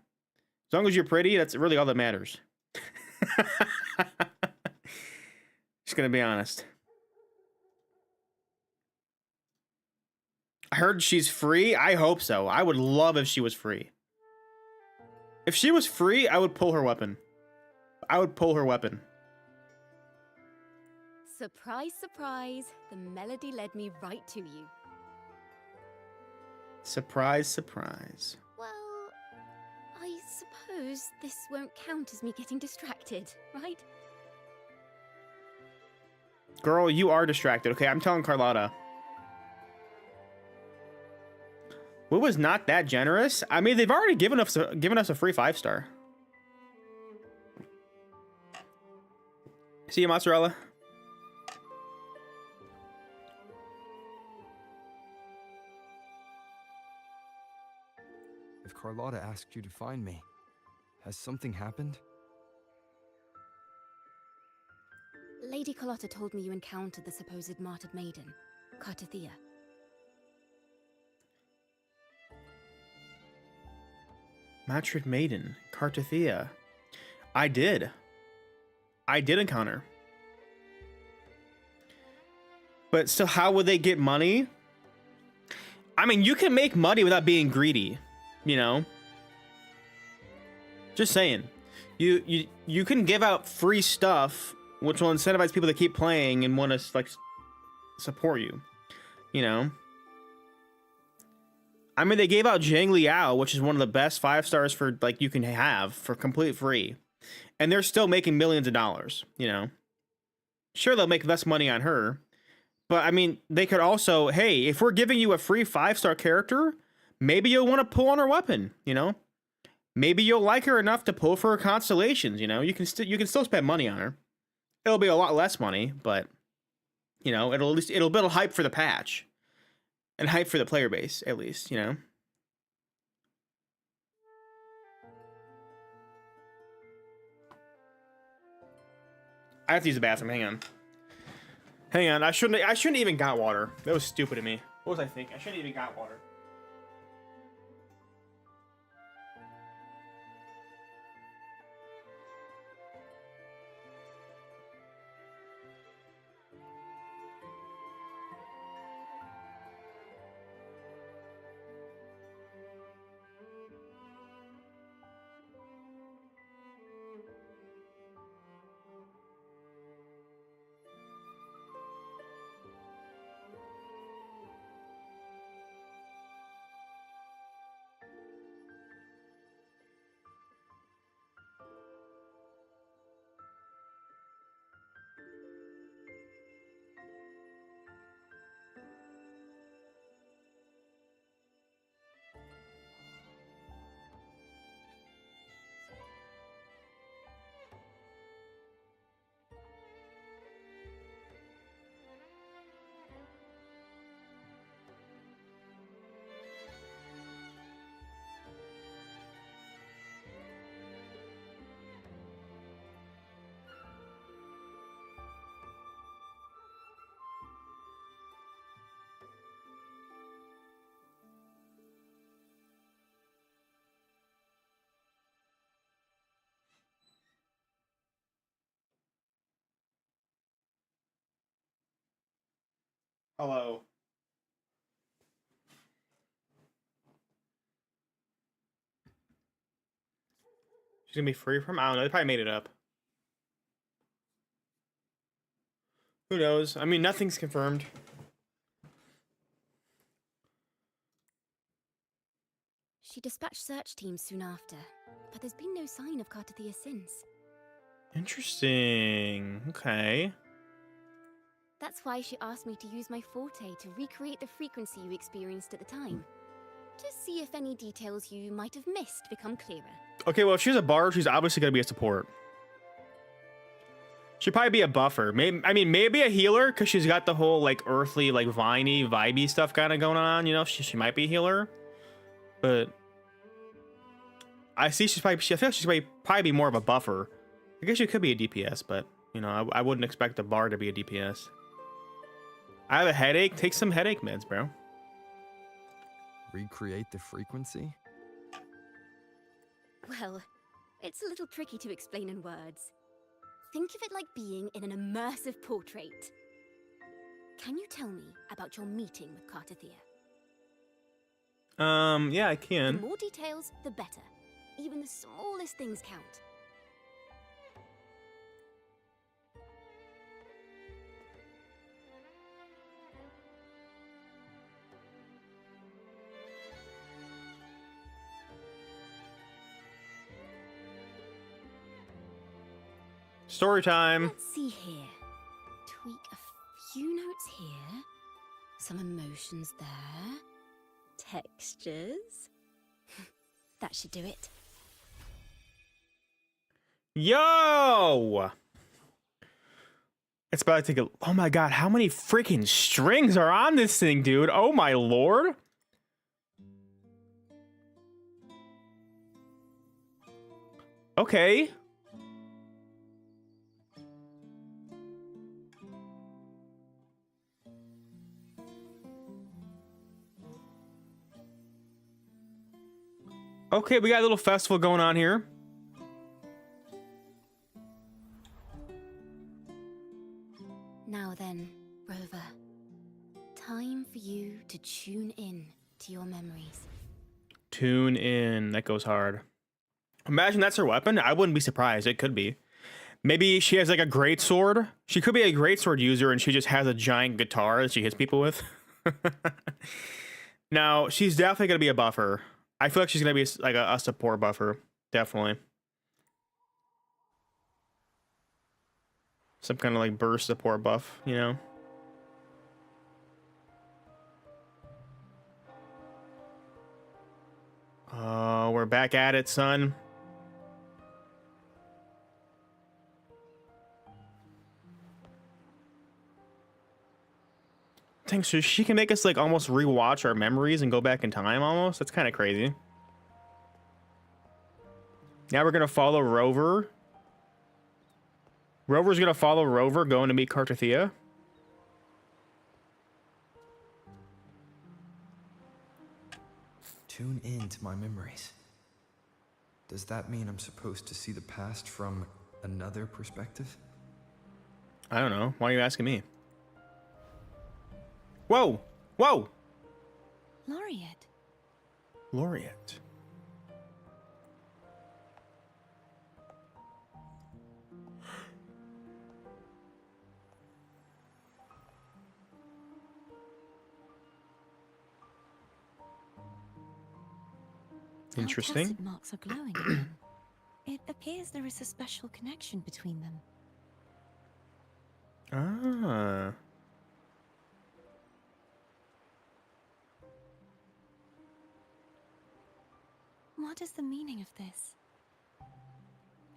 long as you're pretty, that's really all that matters. Just gonna be honest. I heard she's free. I hope so. I would love if she was free. If she was free, I would pull her weapon. I would pull her weapon. Surprise, surprise. The melody led me right to you. Surprise, surprise. Well, I suppose this won't count as me getting distracted, right? Girl, you are distracted. Okay, I'm telling Carlotta. What was not that generous? I mean, they've already given us a free 5-star. See you, mozzarella. If Carlotta asked you to find me, has something happened? Lady Carlotta told me you encountered the supposed martyred maiden, Cartathea. Martyred maiden, Cartathea. I did encounter. But so how would they get money? I mean, you can make money without being greedy, you know? Just saying. You can give out free stuff, which will incentivize people to keep playing and want to like support you, you know? I mean, they gave out Zhang Liao, which is one of the best 5-stars for like you can have for complete free. And they're still making millions of dollars, you know? Sure, they'll make less money on her. But I mean, they could also, hey, if we're giving you a free 5-star character, maybe you'll want to pull on her weapon, you know? Maybe you'll like her enough to pull for her constellations, you know? You can still spend money on her. It'll be a lot less money, but you know, it'll build hype for the patch. And hype for the player base, at least, you know? I have to use the bathroom. Hang on. I shouldn't even got water. That was stupid of me. What was I thinking? I shouldn't even got water. Hello. She's gonna be free from? I don't know. They probably made it up. Who knows? I mean, nothing's confirmed. She dispatched search teams soon after, but there's been no sign of Cartathea since. Interesting. Okay. That's why she asked me to use my forte to recreate the frequency you experienced at the time. To see if any details you might have missed become clearer. Okay, well, if she's a bard, she's obviously going to be a support. She'd probably be a buffer. Maybe a healer, because she's got the whole, like, earthly, like, viney, vibey stuff kind of going on, you know? She might be a healer. But I feel like she's probably be more of a buffer. I guess she could be a DPS, but, you know, I wouldn't expect a bard to be a DPS. I have a headache. Take some headache meds, bro. Recreate the frequency? Well, it's a little tricky to explain in words. Think of it like being in an immersive portrait. Can you tell me about your meeting with Cartathea? Yeah, I The can. more details, the better. even the smallest things count. Story time. Let's see here. Tweak a few notes here. Some emotions there. Textures. That should do it. Yo! It's about to take a... Oh my god, how many freaking strings are on this thing, dude? Oh my lord. Okay. Okay, we got a little festival going on here. Now then, Rover. Time for you to tune in to your memories. Tune in. That goes hard. Imagine that's her weapon. I wouldn't be surprised. It could be. Maybe she has like a great sword. She could be a great sword user and she just has a giant guitar that she hits people with. Now, she's definitely going to be a buffer. I feel like she's going to be like a support buffer. Definitely. Some kind of like burst support buff, you know? Oh, we're back at it, son. Dang, so she can make us like almost rewatch our memories and go back in time almost? That's kind of crazy. Now we're gonna follow Rover. Rover's gonna follow Rover going to meet Cartathea. Tune in to my memories. Does that mean I'm supposed to see the past from another perspective? I don't know. Why are you asking me? Whoa! Whoa! Laureate. Laureate. Interesting. Our tacit marks are glowing again. It appears there is a special connection between them. Ah. What is the meaning of this?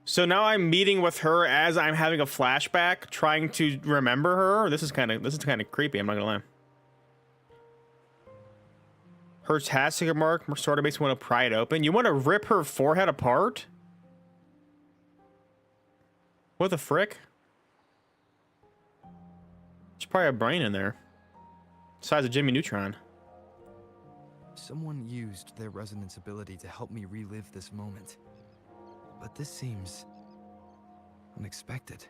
So now I'm meeting with her as I'm having a flashback, trying to remember her. This is kind of creepy. I'm not gonna lie. Her tactic mark sort of makes me want to pry it open. You want to rip her forehead apart? What the frick? There's probably a brain in there. Size of Jimmy Neutron. Someone used their resonance ability to help me relive this moment. But this seems unexpected.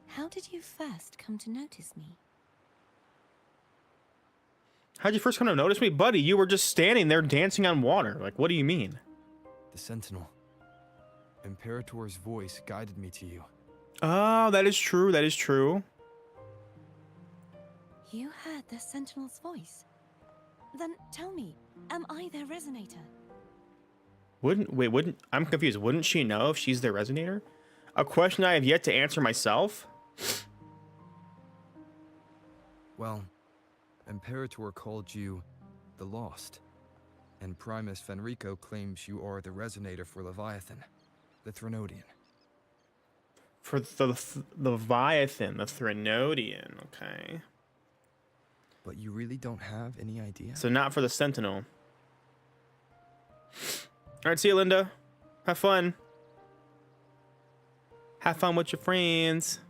How did you first come to notice me? How'd you first come to notice me? Buddy, you were just standing there dancing on water. Like, what do you mean? The Sentinel. Imperator's voice guided me to you. Oh, that is true. That is true. You heard the Sentinel's voice? Then tell me, am I their resonator? I'm confused. Wouldn't she know if she's their resonator? A question I have yet to answer myself. Well, Imperator called you the Lost, and Primus Fenrico claims you are the resonator for Leviathan, the Threnodian. For the Leviathan, the Threnodian, okay. But you really don't have any idea? So not for the Sentinel. Alright, see you, Linda. Have fun. Have fun with your friends.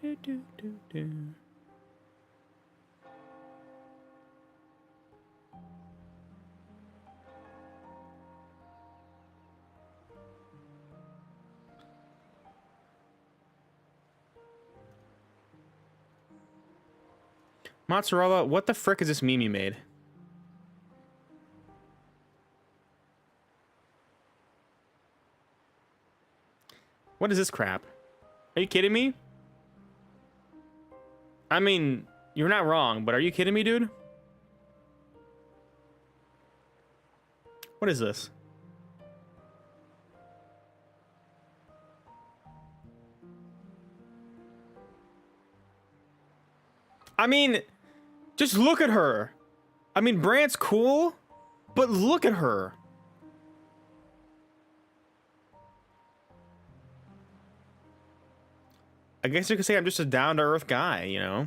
Do, do, do, do. Mozzarella, what the frick is this meme you made? What is this crap? Are you kidding me? I mean, you're not wrong, but are you kidding me, dude? What is this? I mean, just look at her. I mean, Brant's cool, but look at her. I guess you could say I'm just a down-to-earth guy, you know?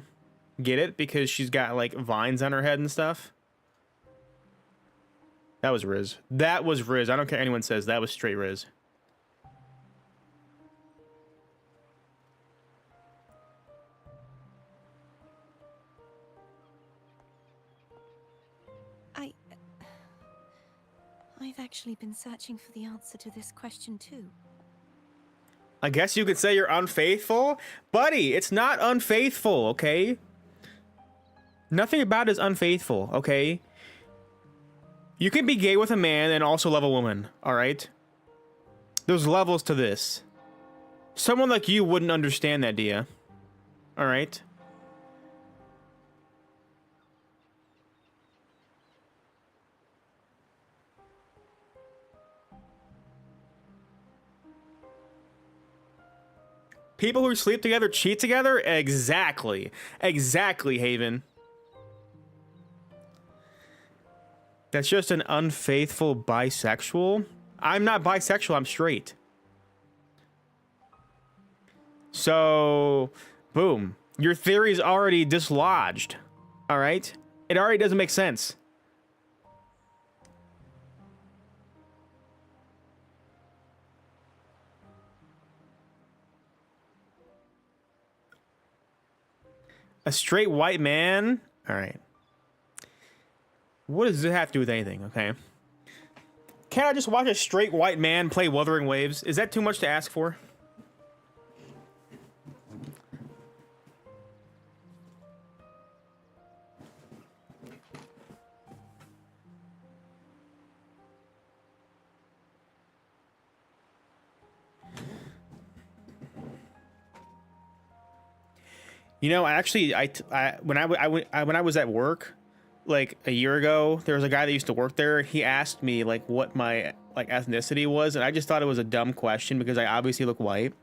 Get it? Because she's got, like, vines on her head and stuff. That was Riz. That was Riz. I don't care anyone says. That was straight Riz. I've actually been searching for the answer to this question too. I guess you could say you're unfaithful? Buddy, it's not unfaithful, okay? Nothing about it is unfaithful, okay? You can be gay with a man and also love a woman, alright? There's levels to this. Someone like you wouldn't understand that, Dia. Alright? People who sleep together cheat together? Exactly. Exactly, Haven. That's just an unfaithful bisexual. I'm not bisexual, I'm straight. So, boom. Your theory's already dislodged. All right? It already doesn't make sense. A straight white man? All right. What does this have to do with anything, okay? Can't I just watch a straight white man play Wuthering Waves? Is that too much to ask for? You know, when I was at work, like a year ago, there was a guy that used to work there. He asked me like what my like ethnicity was, and I just thought it was a dumb question because I obviously look white.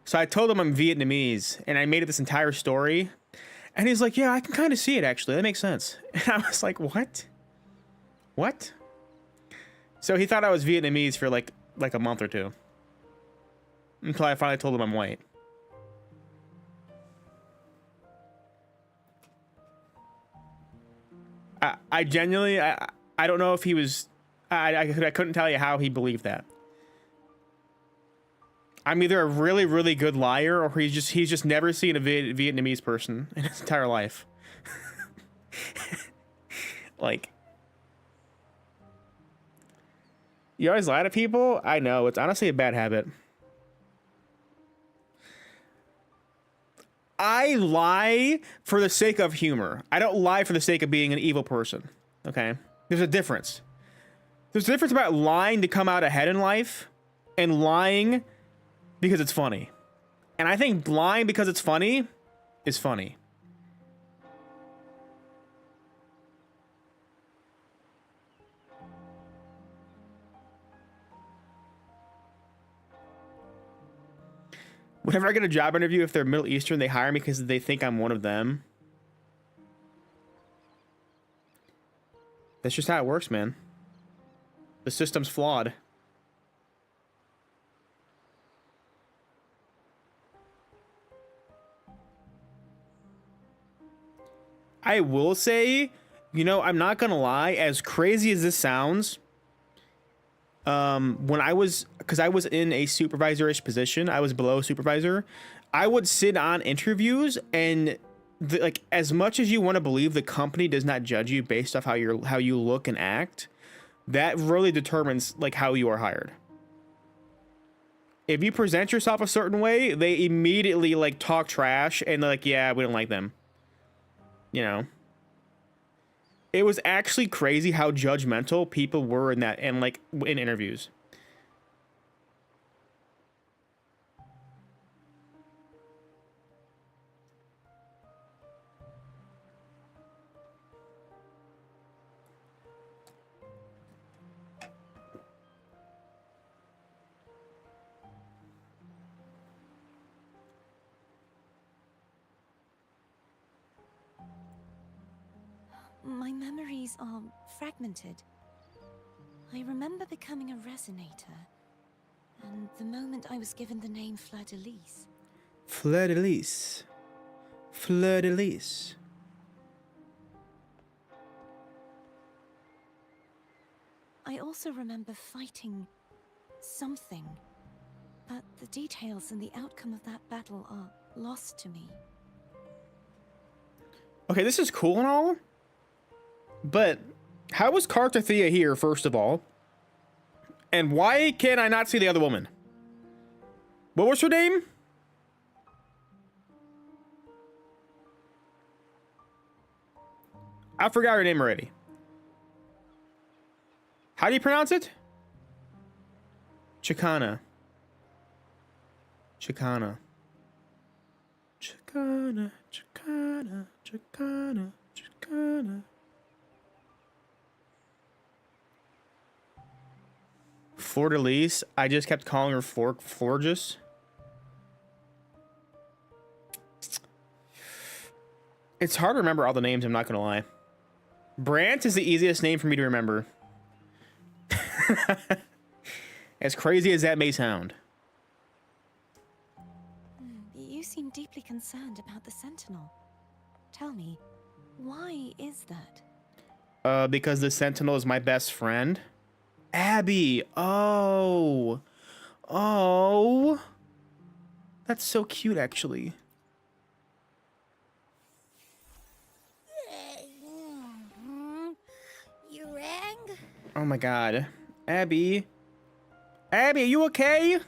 So I told him I'm Vietnamese, and I made it this entire story. And he's like, "Yeah, I can kind of see it actually. That makes sense." And I was like, "What? What?" So he thought I was Vietnamese for like a month or two, until I finally told him I'm white. I genuinely, I don't know if he was, I couldn't tell you how he believed that. I'm either a really, really good liar, or he's just never seen a Vietnamese person in his entire life. Like, you always lie to people? I know, it's honestly a bad habit. I lie for the sake of humor. I don't lie for the sake of being an evil person. Okay? There's a difference. There's a difference about lying to come out ahead in life and lying because it's funny. And I think lying because it's funny is funny. Whenever I get a job interview, if they're Middle Eastern, they hire me because they think I'm one of them. That's just how it works, man. The system's flawed. I will say, you know, I'm not gonna lie, as crazy as this sounds, when I was in a supervisor-ish position, I was below supervisor, I would sit on interviews, and like, as much as you want to believe the company does not judge you based off how you look and act, that really determines like how you are hired. If you present yourself a certain way, they immediately like talk trash and they're like, yeah, we don't like them. You know? It was actually crazy how judgmental people were in that, and like in interviews. My memories are fragmented. I remember becoming a resonator, and the moment I was given the name Fleur-de-Lis. Fleur-de-Lis. Fleur-de-Lis. I also remember fighting something, but the details and the outcome of that battle are lost to me. Okay, this is cool and all, but how was Cantarella here, first of all? And why can I not see the other woman? What was her name? I forgot her name already. How do you pronounce it? Chicana. Chicana. Chicana. Chicana. Chicana. Chicana. Fleur-de-Lis. I just kept calling her Florges. It's hard to remember all the names, I'm not gonna lie. Brant is the easiest name for me to remember. As crazy as that may sound. You seem deeply concerned about the Sentinel. Tell me, why is that? Because the Sentinel is my best friend. Abby. Oh. Oh. That's so cute, actually. You rang? Oh my god. Abby. Abby, are you okay?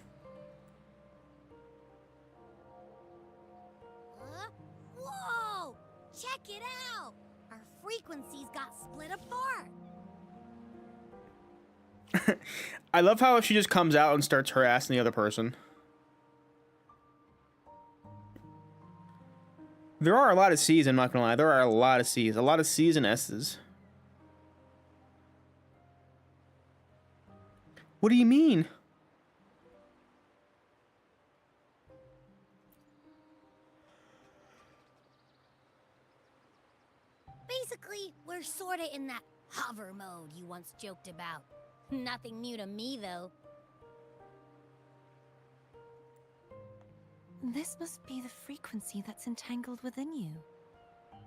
Whoa! Check it out! Our frequencies got split apart. I love how she just comes out and starts harassing the other person. There are a lot of C's, I'm not gonna lie. There are a lot of C's. A lot of C's and S's. What do you mean? Basically, we're sorta in that hover mode you once joked about. Nothing new to me, though. This must be the frequency that's entangled within you.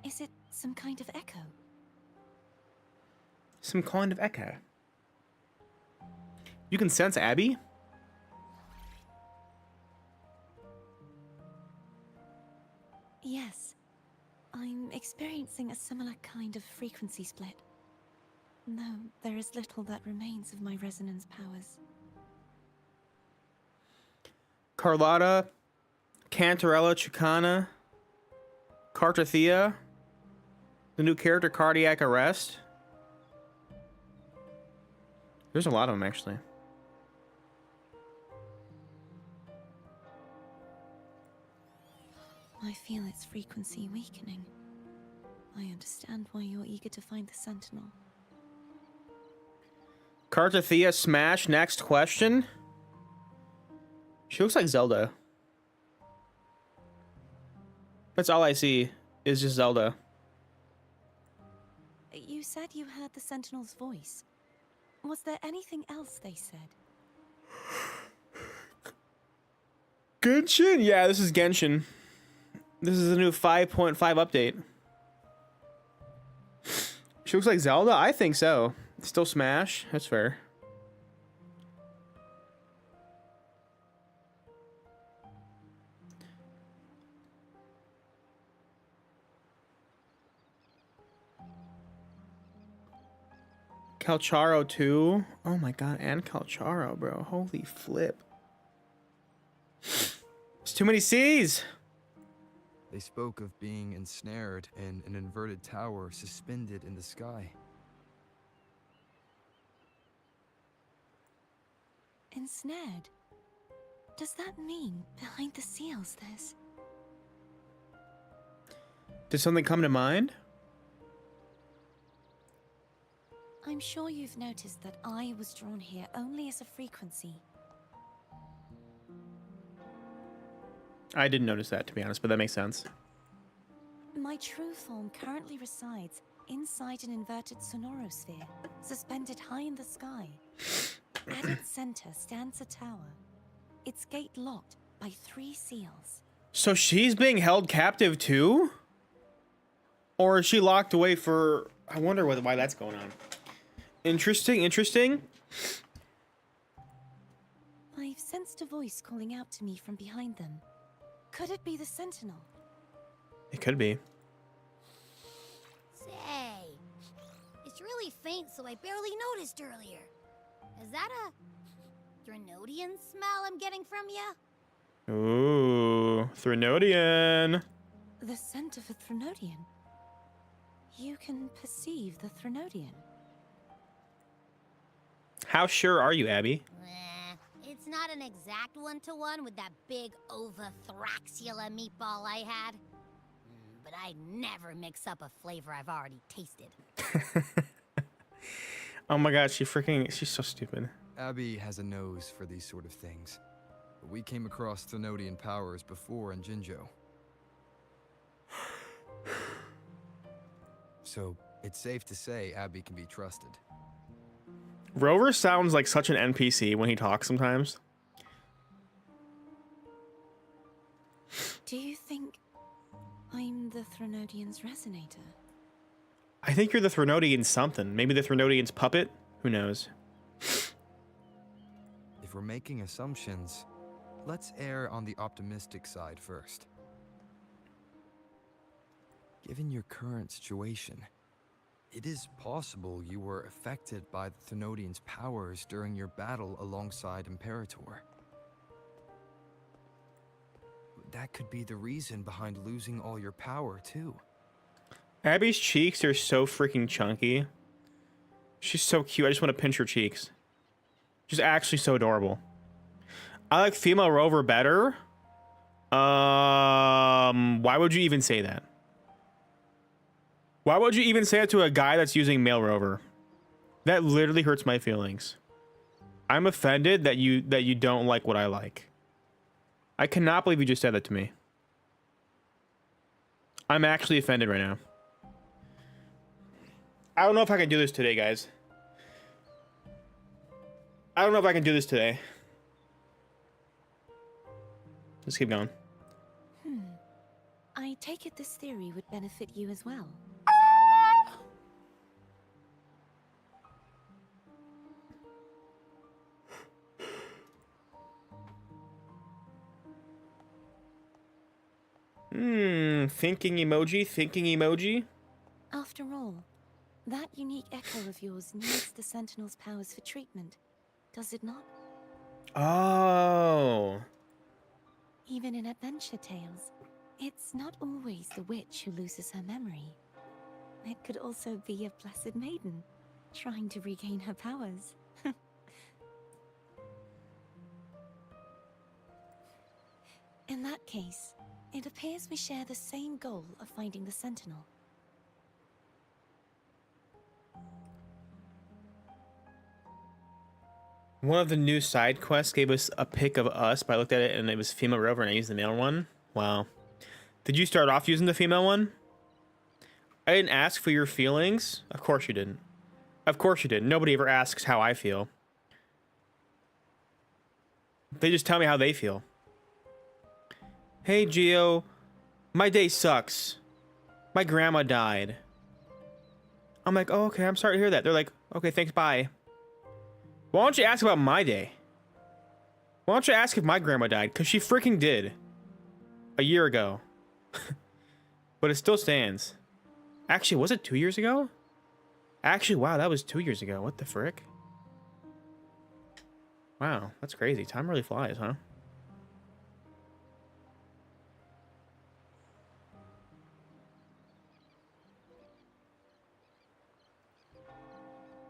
Is it some kind of echo? Some kind of echo. You can sense Abby? Yes. I'm experiencing a similar kind of frequency split. No, there is little that remains of my resonance powers. Carlotta, Cantarella, Chicana, Cantarella, the new character Cardiac Arrest. There's a lot of them, actually. I feel its frequency weakening. I understand why you're eager to find the Sentinel. Cantarella smash. Next question. She looks like Zelda. That's all I see is just Zelda. You said you heard the Sentinel's voice. Was there anything else they said? Genshin? Yeah, this is Genshin. This is a new 5.5 update. She looks like Zelda? I think so. Still Smash? That's fair. Calcharo too? Oh my god, and Calcharo, bro. Holy flip. It's too many C's! They spoke of being ensnared in an inverted tower suspended in the sky. Ensnared? Does that mean behind the seals there's... Did something come to mind? I'm sure you've noticed that I was drawn here only as a frequency. I didn't notice that, to be honest, but that makes sense. My true form currently resides inside an inverted sonorosphere, suspended high in the sky. At its center stands a tower. Its gate locked by 3 seals. So she's being held captive too? Or is she locked away for... I wonder why that's going on. Interesting, interesting. I've sensed a voice calling out to me from behind them. Could it be the Sentinel? It could be. Say, it's really faint, so I barely noticed earlier. Is that a Threnodian smell I'm getting from you? Ooh, Threnodian. The scent of a Threnodian. You can perceive the Threnodian. How sure are you, Abby? It's not an exact one-to-one with that big Ovathraxula meatball I had. But I'd never mix up a flavor I've already tasted. Oh my god, she's so stupid. Abby has a nose for these sort of things. But we came across Threnodian powers before in Jinjo. So, it's safe to say Abby can be trusted. Rover sounds like such an NPC when he talks sometimes. Do you think I'm the Threnodian's resonator? I think you're the Threnodian something. Maybe the Threnodian's puppet? Who knows? If we're making assumptions, let's err on the optimistic side first. Given your current situation, it is possible you were affected by the Threnodian's powers during your battle alongside Imperator. That could be the reason behind losing all your power, too. Abby's cheeks are so freaking chunky. She's so cute. I just want to pinch her cheeks. She's actually so adorable. I like female Rover better. Why would you even say that? Why would you even say it to a guy that's using male Rover? That literally hurts my feelings. I'm offended that you don't like what I like. I cannot believe you just said that to me. I'm actually offended right now. I don't know if I can do this today, guys. I don't know if I can do this today. Let's keep going. I take it this theory would benefit you as well. Thinking emoji, thinking emoji. After all, that unique echo of yours needs the Sentinel's powers for treatment, does it not? Oh. Even in adventure tales, it's not always the witch who loses her memory. It could also be a blessed maiden, trying to regain her powers. In that case, it appears we share the same goal of finding the Sentinel. One of the new side quests gave us a pic of us, but I looked at it and it was female Rover and I used the male one. Wow. Did you start off using the female one? I didn't ask for your feelings. Of course you didn't. Of course you didn't. Nobody ever asks how I feel. They just tell me how they feel. Hey, Gio. My day sucks. My grandma died. I'm like, oh, okay, I'm sorry to hear that. They're like, okay, thanks, bye. Why don't you ask about my day? Why don't you ask if my grandma died? Because she freaking did. A year ago. But it still stands. Actually, was it 2 years ago? Actually, wow, that was 2 years ago. What the frick? Wow, that's crazy. Time really flies, huh?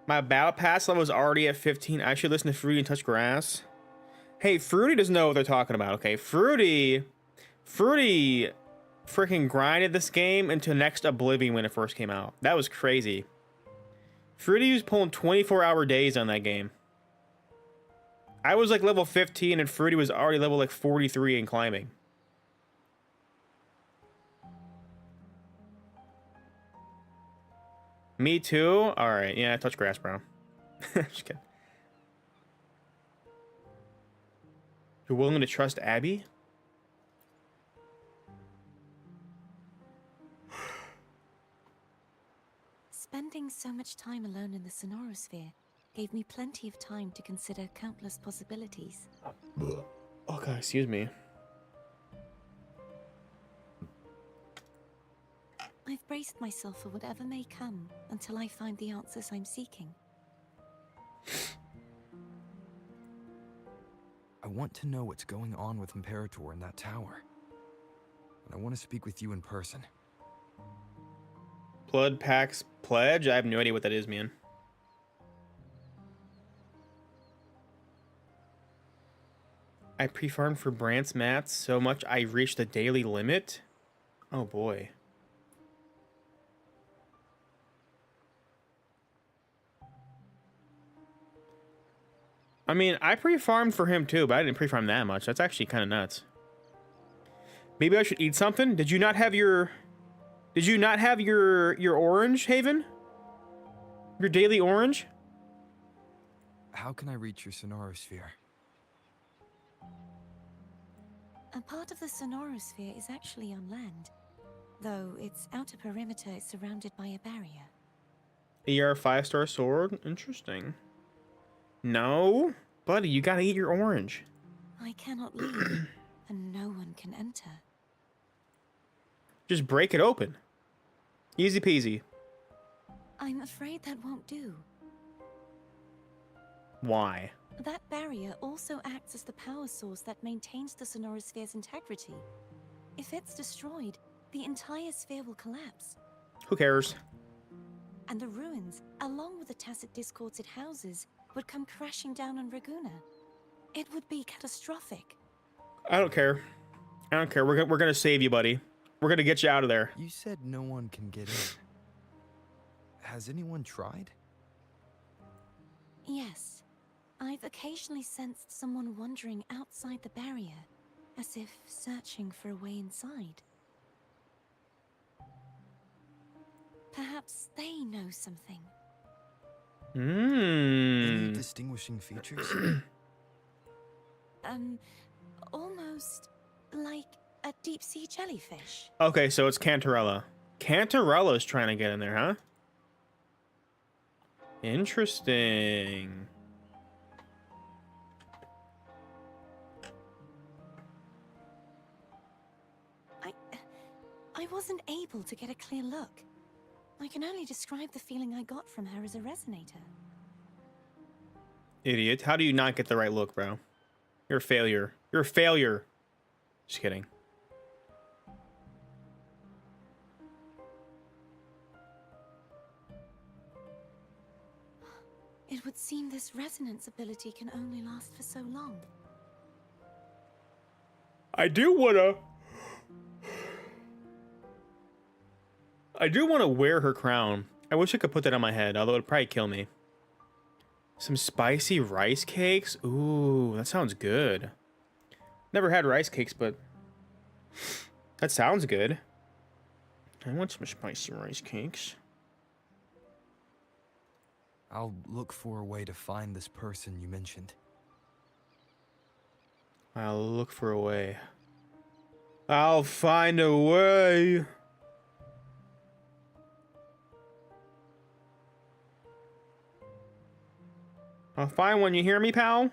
My battle pass level is already at 15. I should listen to Fruity and touch grass. Hey, Fruity doesn't know what they're talking about, okay? Fruity freaking grinded this game into next oblivion when it first came out. That was crazy. Fruity was pulling 24-hour days on that game. I was like level 15 and Fruity was already level like 43 and climbing. Me too? Alright, yeah, touch grass, bro. Just kidding. You're willing to trust Abby? Spending so much time alone in the Sonorosphere gave me plenty of time to consider countless possibilities. Okay, excuse me. I've braced myself for whatever may come until I find the answers I'm seeking. I want to know what's going on with Imperator in that tower. And I want to speak with you in person. Blood Pax Pledge? I have no idea what that is, man. I pre-farmed for Brant's mats so much I reached the daily limit? Oh boy. I mean, I pre-farmed for him too, but I didn't pre-farm that much. That's actually kind of nuts. Maybe I should eat something? Did you not have your orange, Haven? Your daily orange? How can I reach your Sonorosphere? A part of the Sonorosphere is actually on land, though its outer perimeter is surrounded by a barrier. ER 5-star sword? Interesting. No? Buddy, you gotta eat your orange. I cannot leave, and no one can enter. Just break it open. Easy peasy. I'm afraid that won't do. Why? That barrier also acts as the power source that maintains the Sonorosphere's integrity. If it's destroyed, the entire sphere will collapse. Who cares? And the ruins, along with the tacit discords it houses, would come crashing down on Raguna. It would be catastrophic. I don't care. I don't care. We're gonna save you, buddy. We're gonna get you out of there. You said no one can get in. Has anyone tried? Yes. I've occasionally sensed someone wandering outside the barrier, as if searching for a way inside. Perhaps they know something. Any distinguishing features? Almost like a deep-sea jellyfish. Okay, so it's Cantarella. Cantarella's trying to get in there, huh? Interesting. I wasn't able to get a clear look. I can only describe the feeling I got from her as a resonator. Idiot. How do you not get the right look, bro? You're a failure. You're a failure. Just kidding. It would seem this resonance ability can only last for so long. I do wanna wear her crown. I wish I could put that on my head, although it'd probably kill me. Some spicy rice cakes? Ooh, that sounds good. Never had rice cakes, but that sounds good. I want some spicy rice cakes. I'll look for a way to find this person you mentioned. I'll look for a way. I'll find a way. I'll find one, you hear me, pal?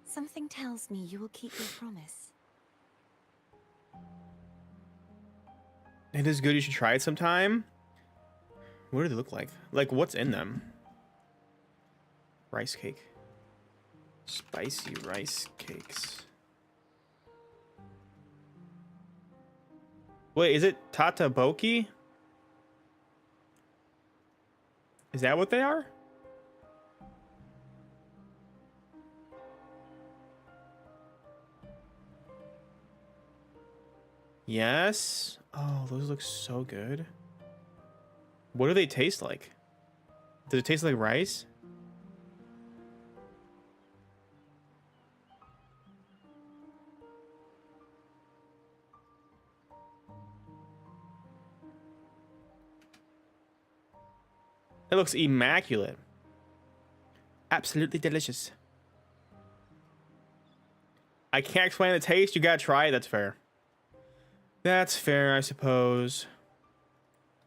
Something tells me you will keep your promise. It is good, you should try it sometime. What do they look like? Like, what's in them? Rice cake. Spicy rice cakes. Wait, is it tataboki? Is that what they are? Yes. Oh, those look so good. What do they taste like? Does it taste like rice? It looks immaculate. Absolutely delicious. I can't explain the taste. You gotta try it. That's fair. That's fair, I suppose.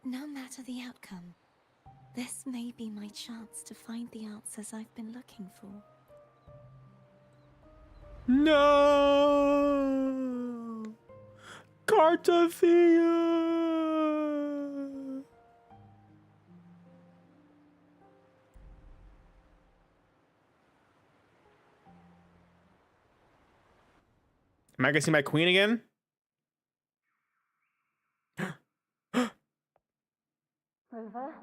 No matter the outcome, this may be my chance to find the answers I've been looking for. No! Cartafia! Am I gonna see my queen again? Rover?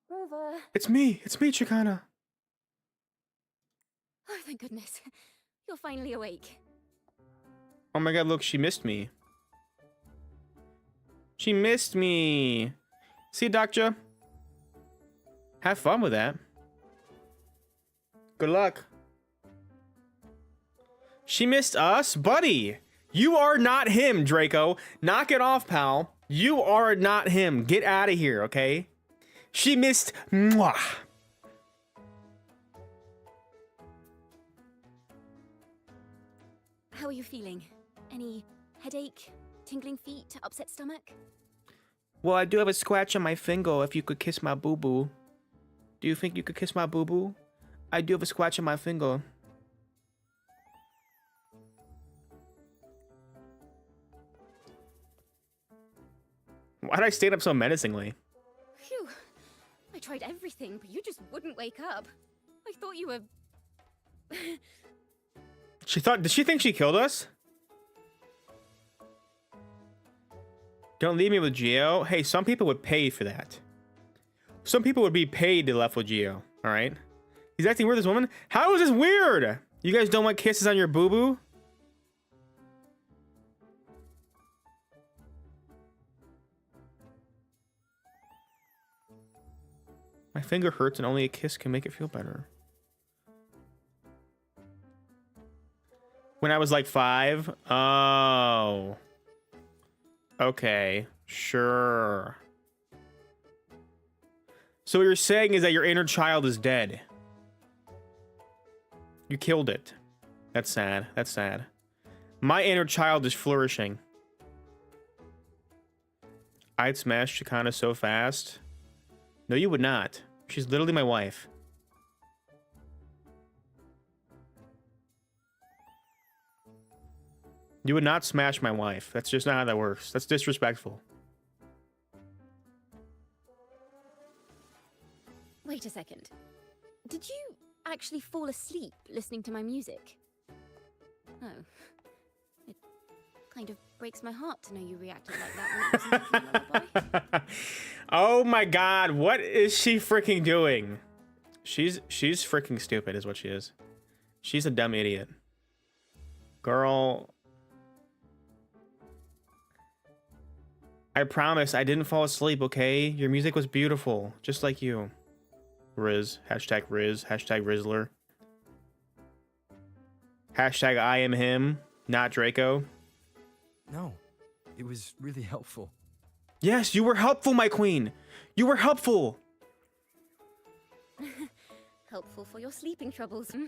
Rover? It's me, Chicana. Oh, thank goodness. You're finally awake. Oh my god, look, she missed me. She missed me. See, Doctor? Have fun with that. Good luck. She missed us? Buddy! You are not him, Draco. Knock it off, pal. You are not him. Get out of here, okay? She missed... Mwah. How are you feeling? Any headache, tingling feet, upset stomach? Well, I do have a scratch on my finger if you could kiss my boo-boo. Do you think you could kiss my boo-boo? I do have a scratch on my finger. Why did I stand up so menacingly? Phew. I tried everything, but you just wouldn't wake up. I thought you were... Did she think she killed us? Don't leave me with Geo. Hey, some people would pay for that. Some people would be paid to left with Geo, alright? He's acting weird, this woman. How is this weird? You guys don't want kisses on your boo-boo? My finger hurts and only a kiss can make it feel better. When I was like 5? Oh. Okay. Sure. So what you're saying is that your inner child is dead. You killed it. That's sad. That's sad. My inner child is flourishing. I'd smash Chicana so fast. No, you would not. She's literally my wife. You would not smash my wife. That's just not how that works. That's disrespectful. Wait a second. Did you actually fall asleep listening to my music? Oh. It kind of breaks my heart to know you reacted like that when it wasn't a lullaby. Oh my god, what is she freaking doing? She's freaking stupid is what she is. She's a dumb idiot. Girl. I promise I didn't fall asleep, okay? Your music was beautiful, just like you. Riz. Hashtag Riz. Hashtag Rizzler. Hashtag I am him, not Draco. No, it was really helpful. Yes, you were helpful, my queen. You were helpful. Helpful for your sleeping troubles. Hmm?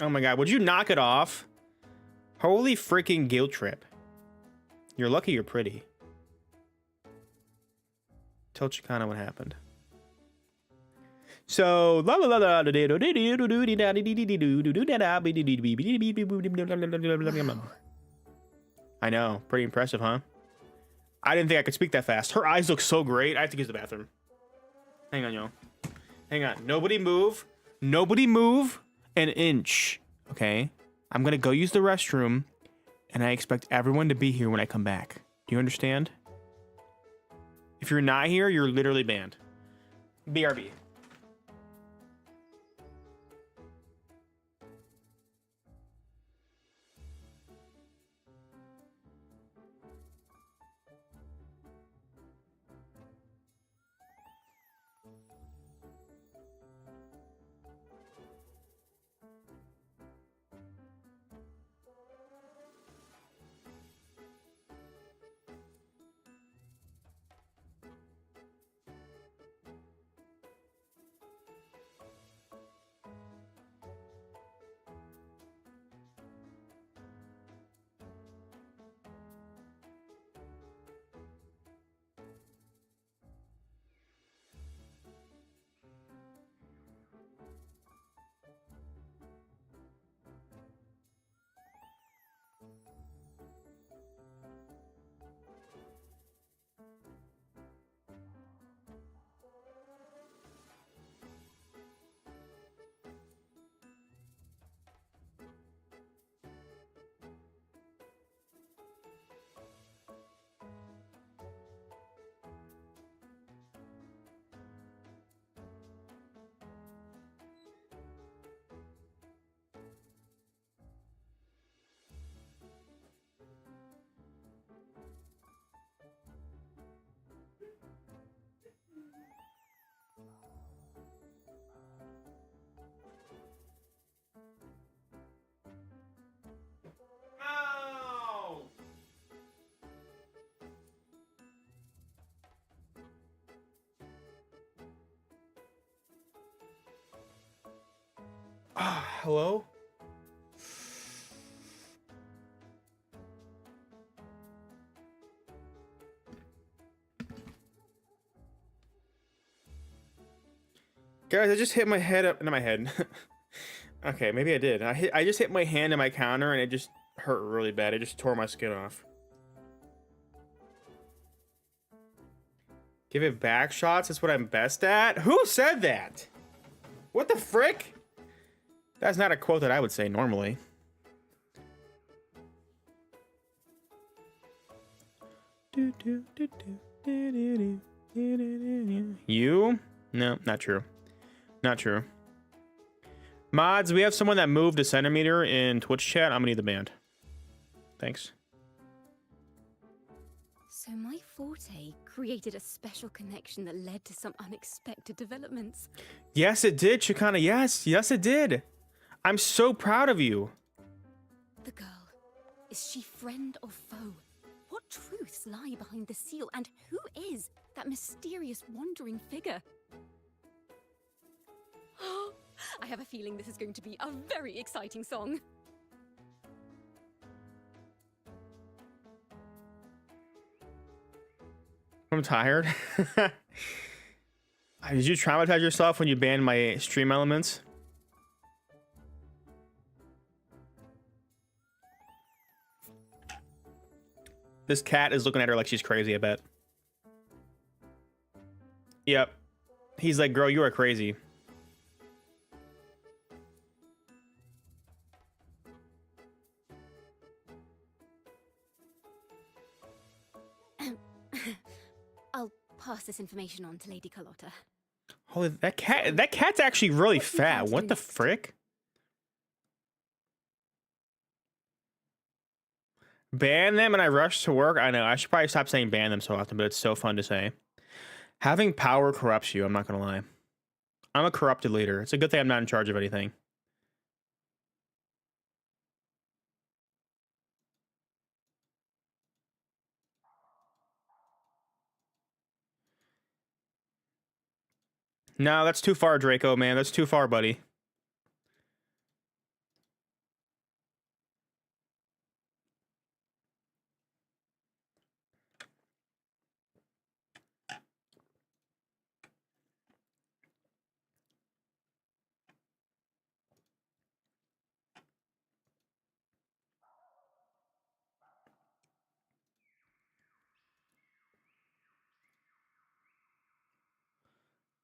Oh my god, would you knock it off? Holy freaking guilt trip. You're lucky you're pretty. Tell Chicana what happened. So, I know, pretty impressive, huh? I didn't think I could speak that fast. Her eyes look so great. I have to use the bathroom. Hang on, y'all. Hang on. Nobody move. Nobody move an inch. Okay? I'm gonna go use the restroom, and I expect everyone to be here when I come back. Do you understand? If you're not here, you're literally banned. BRB. Hello? Guys, I just hit my head up into my head. Okay, maybe I did. I just hit my hand in my counter and it just hurt really bad. It just tore my skin off. Give it back shots. That's what I'm best at. Who said that? What the frick? That's not a quote that I would say normally. You? No, not true. Not true. Mods, we have someone that moved a centimeter in Twitch chat. I'm gonna need the band. Thanks. So my forte created a special connection that led to some unexpected developments. Yes, it did, Chicana. Yes, yes, it did. I'm so proud of you. The girl, is she friend or foe? What truths lie behind the seal, and who is that mysterious wandering figure? I have a feeling this is going to be a very exciting song. I'm tired. Did you traumatize yourself when you banned my stream elements? This cat is looking at her like she's crazy, I bet. Yep. He's like, girl, you are crazy. I'll pass this information on to Lady Carlotta. Holy, that cat's actually really fat. What the frick? Ban them and I rush to work. I know. I should probably stop saying ban them so often, but it's so fun to say. Having power corrupts you. I'm not going to lie. I'm a corrupted leader. It's a good thing I'm not in charge of anything. No, that's too far, Draco, man. That's too far, buddy.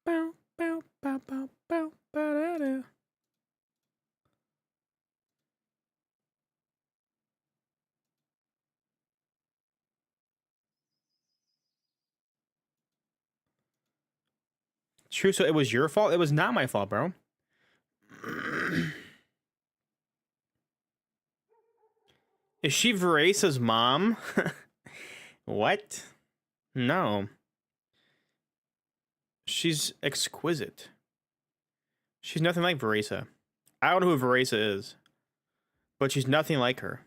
Bow, bow, bow, bow, bow, ba-da-da. True, so it was your fault? It was not my fault, bro. Is she Verace's mom? What? No. She's exquisite. She's nothing like Veresa. I don't know who Veresa is, but she's nothing like her.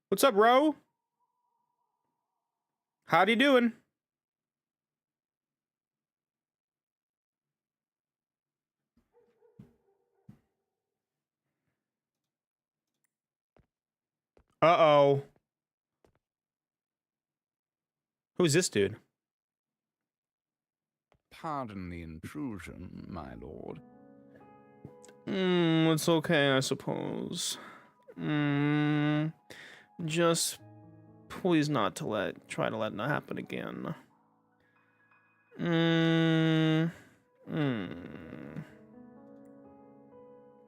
What's up, Ro? How you doing? Uh-oh. Who's this dude? Pardon the intrusion, my lord. It's okay, I suppose. Just please not to try to let that happen again.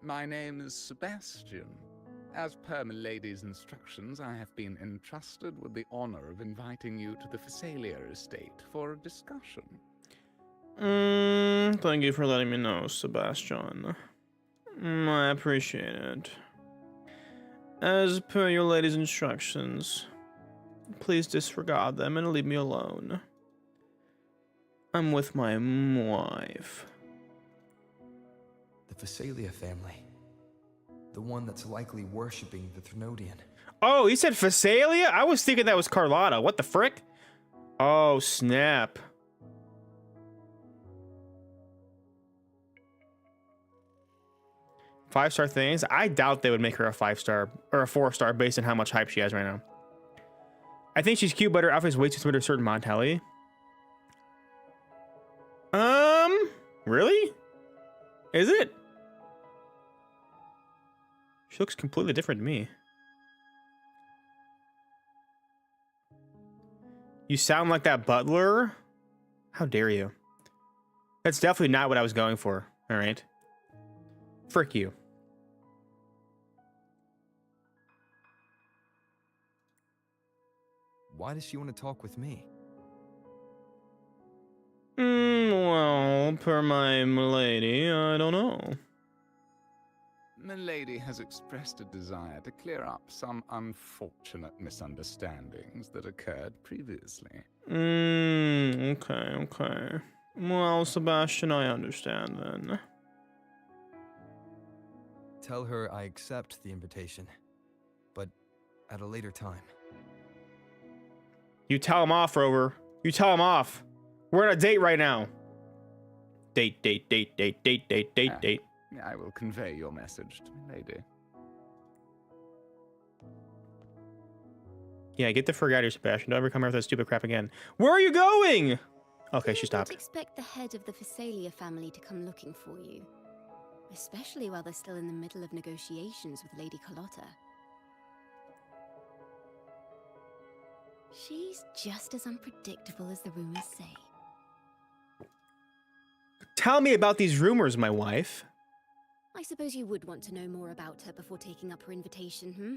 My name is Sebastian. As per my lady's instructions, I have been entrusted with the honor of inviting you to the Phasalia estate for a discussion. Thank you for letting me know, Sebastian. I appreciate it. As per your lady's instructions, please disregard them and leave me alone. I'm with my wife. Phasalia family. The one that's likely worshipping the Threnodian. Oh, he said Phasalia? I was thinking that was Carlotta. What the frick? Oh, snap. Five-star things? I doubt they would make her a 5-star or a 4-star based on how much hype she has right now. I think she's cute, but her outfit is way too similar to certain Montelli. Really? Is it? She looks completely different to me. You sound like that butler? How dare you? That's definitely not what I was going for. All right. Frick you. Why does she want to talk with me? Well, per my milady, I don't know. Milady has expressed a desire to clear up some unfortunate misunderstandings that occurred previously. Okay. Well, Sebastian, I understand then. Tell her I accept the invitation, but at a later time. You tell him off, Rover. You tell him off. We're on a date right now. Date. I will convey your message to Milady. Yeah, get the frig out of here, Sebastian. Don't ever come here with that stupid crap again. Where are you going? Okay, she You stopped. don't expect the head of the Phasalia family to come looking for you. Especially while they're still in the middle of negotiations with Lady Carlotta. She's just as unpredictable as the rumors say. Tell me about these rumors, my wife. I suppose you would want to know more about her before taking up her invitation, hmm?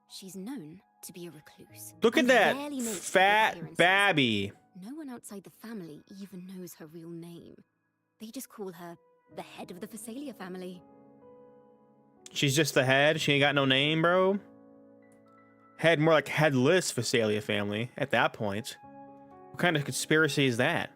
She's known to be a recluse. Look at and that rarely makes public fat appearances. babby. No one outside the family even knows her real name. They just call her the head of the Phasalia family. She's just the head. She ain't got no name, bro. Head more like headless Phasalia family at that point. What kind of conspiracy is that?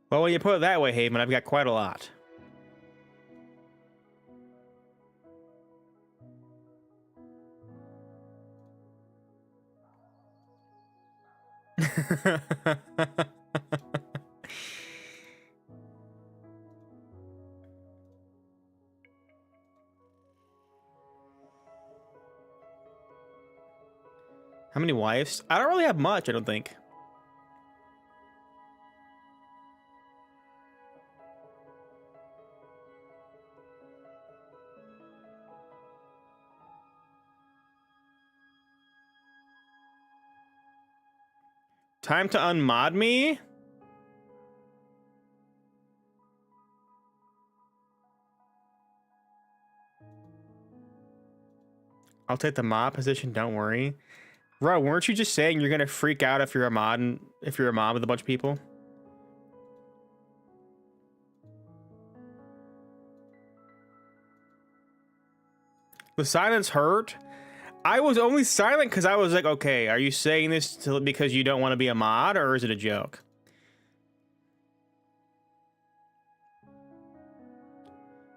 Well, when you put it that way, Haven, I've got quite a lot. How many wives? I don't really have much, I don't think. Time to unmod me? I'll take the mod position, don't worry. Bro, weren't you just saying you're gonna freak out if you're a mod and if you're a mod with a bunch of people? The silence hurt. I was only silent because I was like, okay, are you saying this because you don't want to be a mod, or is it a joke?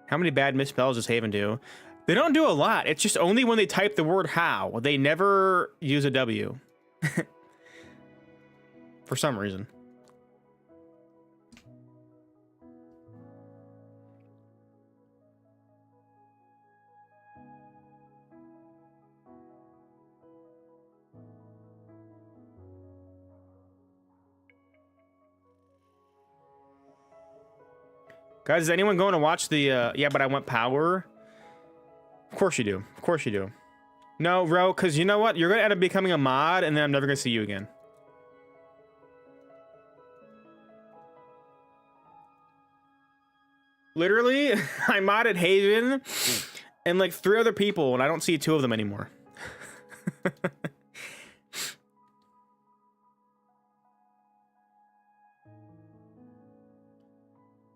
How many bad misspells does Haven do? They don't do a lot. It's just only when they type the word how. They never use a W. For some reason. Guys, is anyone going to watch the, yeah, but I want power? Of course you do. Of course you do. No, Ro, because you know what? You're going to end up becoming a mod, and then I'm never going to see you again. Literally, I modded Haven and like 3 other people, and I don't see 2 of them anymore.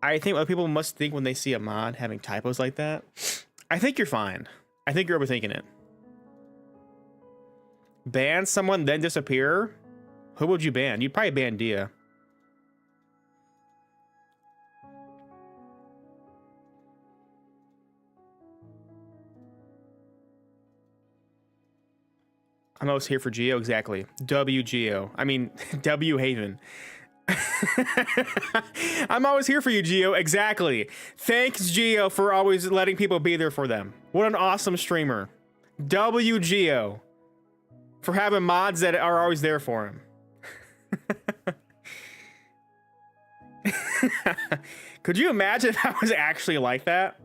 I think what people must think when they see a mod having typos like that. I think you're fine. I think you're overthinking it. Ban someone, then disappear? Who would you ban? You'd probably ban Dia. I'm always here for Geo, exactly. W Geo. I mean, W Haven. I'm always here for you, Geo. Exactly. Thanks, Geo, for always letting people be there for them. What an awesome streamer. W Geo. For having mods that are always there for him. Could you imagine if I was actually like that?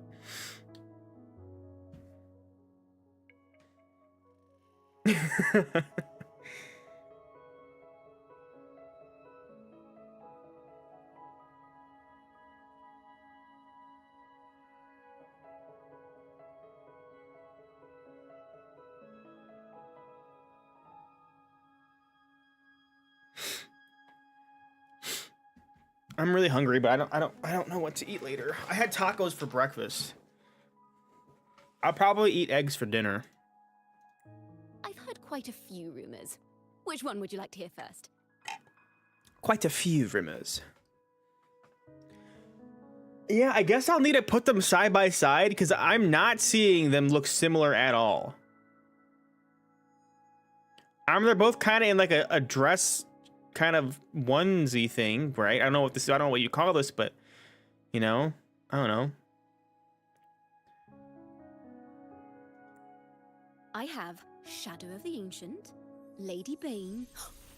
I'm really hungry, but I don't know what to eat later. I had tacos for breakfast. I'll probably eat eggs for dinner. I've heard quite a few rumors. Which one would you like to hear first? Quite a few rumors. Yeah, I guess I'll need to put them side by side because I'm not seeing them look similar at all. They're both kind of in like a dress kind of onesie thing, right? I don't know what this is. I don't know what you call this, but you know, I don't know. I have Shadow of the Ancient, Lady Bane,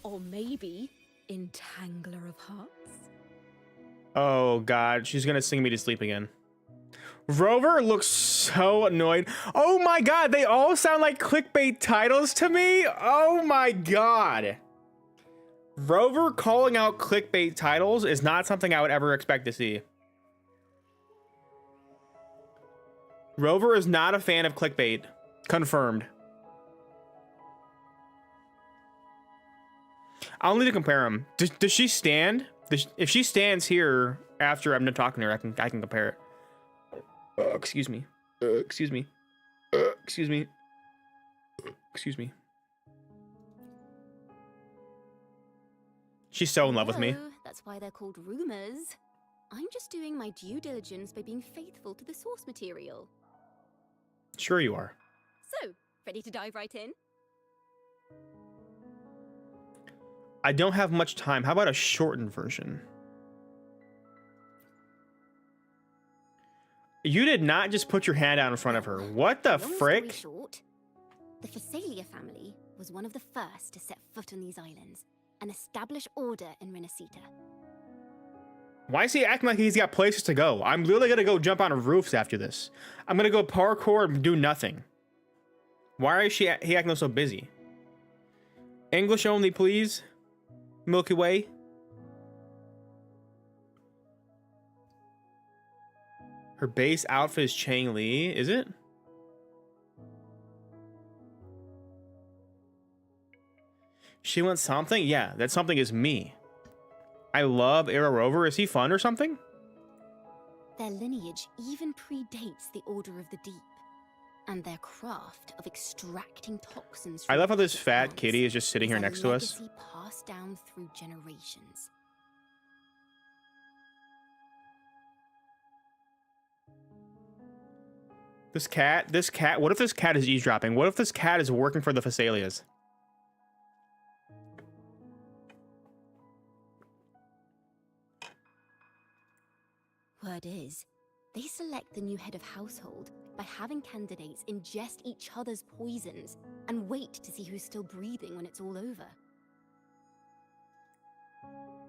or maybe Entangler of Hearts. Oh God, she's gonna sing me to sleep again. Rover looks so annoyed. Oh my God, they all sound like clickbait titles to me. Oh my God. Rover calling out clickbait titles is not something I would ever expect to see. Rover is not a fan of clickbait. Confirmed. I'll need to compare them. Does she stand? If she stands here after I'm done talking to her, I can compare it. Excuse me. Excuse me. Excuse me. Excuse me. She's so in love with me. Hello, that's why they're called rumors. I'm just doing my due diligence by being faithful to the source material. Sure you are. So, ready to dive right in? I don't have much time. How about a shortened version? You did not just put your hand out in front of her. What the Long frick? story short, the Phasalia family was one of the first to set foot on these islands and establish order in Renacita. Why is he acting like he's got places to go? I'm literally gonna go jump on roofs after this. I'm gonna go parkour and do nothing. Why is he acting so busy? English only, please. Milky Way. Her base outfit is Chang Li, is it? She wants something? Yeah, that something is me. I love Arrow Rover. Is he fun or something? Their lineage even predates the Order of the Deep, and their craft of extracting toxins. I love how this from fat plants kitty is just sitting here is a next to us. legacy passed down through generations. This cat, what if this cat is eavesdropping? What if this cat is working for the Phasalias? Word is, they select the new head of household by having candidates ingest each other's poisons and wait to see who's still breathing when it's all over.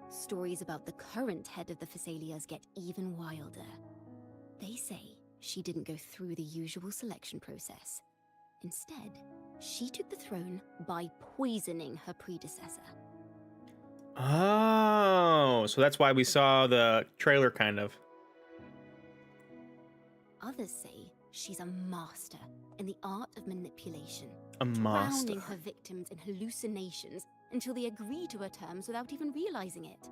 Stories about the current head of the Phasalias get even wilder. They say she didn't go through the usual selection process. Instead, she took the throne by poisoning her predecessor. Oh, so that's why we saw the trailer, kind of. Others say she's a master in the art of manipulation. A master. Drowning her victims in hallucinations until they agree to her terms without even realizing it.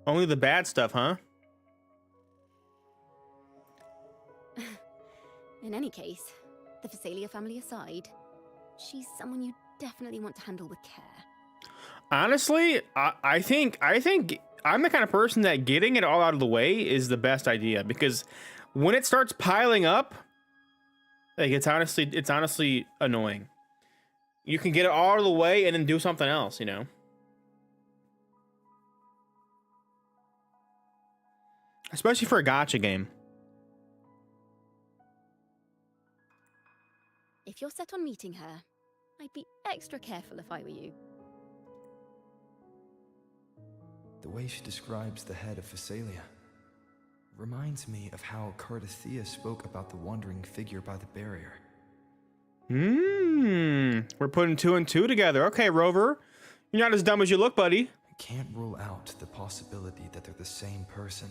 Only the bad stuff, huh? In any case, the Phasalia family aside, she's someone you definitely want to handle with care. Honestly, I think I'm the kind of person that getting it all out of the way is the best idea, because when it starts piling up, like it's honestly annoying. You can get it all out of the way and then do something else, you know? Especially for a gacha game. If you're set on meeting her, I'd be extra careful if I were you. The way she describes the head of Phasalia reminds me of how Cardathea spoke about the wandering figure by the barrier. We're putting 2 and 2 together. Okay, Rover. You're not as dumb as you look, buddy. I can't rule out the possibility that they're the same person.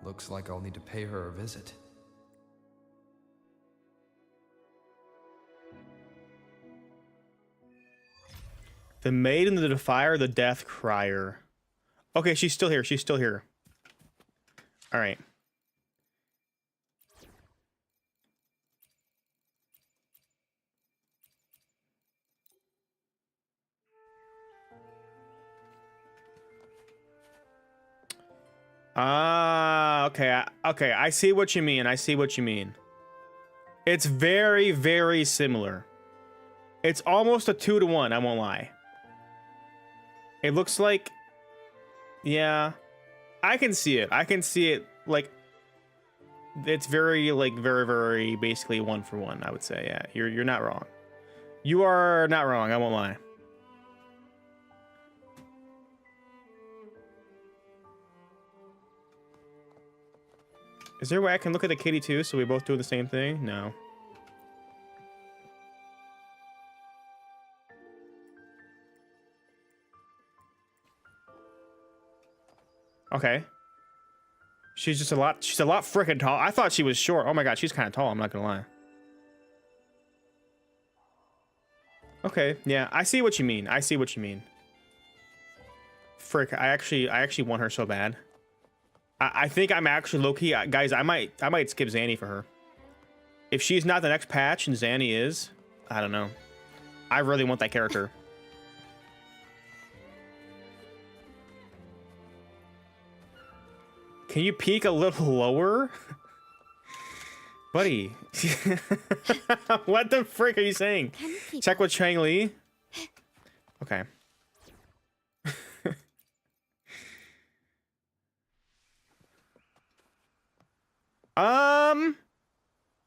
Looks like I'll need to pay her a visit. The Maiden, the Defier, the Death Crier. Okay, she's still here. She's still here. All right. Okay, I see what you mean. I see what you mean. It's very, very similar. It's almost a 2-to-1, I won't lie. It looks like... Yeah. I can see it. I can see it, like... It's very, very basically 1-for-1, I would say. Yeah, you're not wrong. You are not wrong, I won't lie. Is there a way I can look at the kitty too, so we both do the same thing? No. Okay. She's a lot freaking tall. I thought she was short. Oh my god, she's kind of tall, I'm not gonna lie. Okay, yeah, I see what you mean. I see what you mean. Frick, I actually want her so bad. I think I'm actually low-key, guys, I might skip Zanny for her. If she's not the next patch and Zanny is, I don't know. I really want that character. Can you peek a little lower? Buddy. What the frick are you saying? Check with Chang Li. Okay.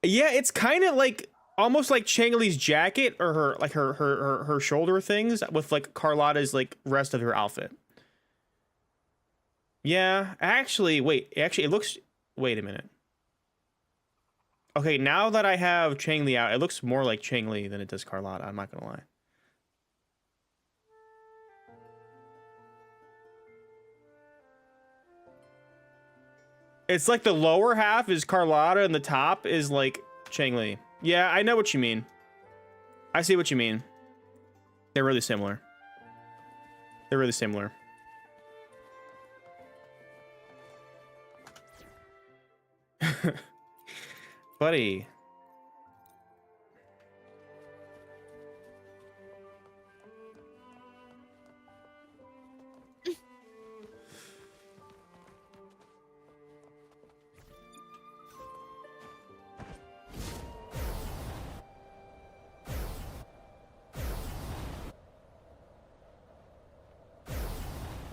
Yeah, it's kind of like almost like Chang Li's jacket or her shoulder things with like Carlotta's like rest of her outfit. Yeah, actually, it looks, wait a minute. Okay, now that I have Chang Li out, it looks more like Chang Li than it does Carlotta, I'm not gonna lie. It's like the lower half is Carlotta and the top is like Chang Li. Yeah, I know what you mean. I see what you mean. They're really similar. They're really similar. Buddy.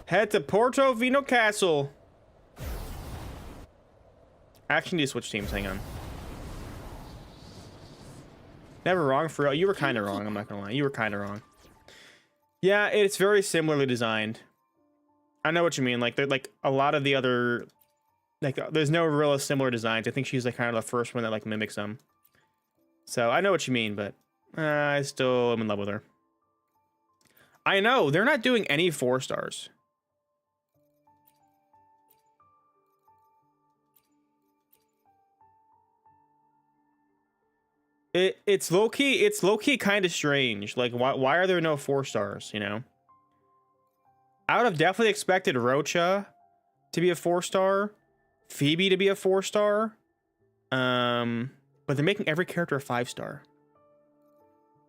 Head to Porto Vino Castle. I actually need to switch teams, hang on. Never wrong for real. You were kind of wrong, I'm not gonna lie. You were kind of wrong. Yeah, it's very similarly designed. I know what you mean. Like, like a lot of the other, like, there's no real similar designs. I think she's like kind of the first one that like mimics them. So I know what you mean, but I still am in love with her. I know they're not doing any 4 stars. It's low-key kind of strange. Like, why are there no 4 stars, you know? I would have definitely expected Rocha to be a 4-star, Phoebe to be a 4-star. But they're making every character a 5-star.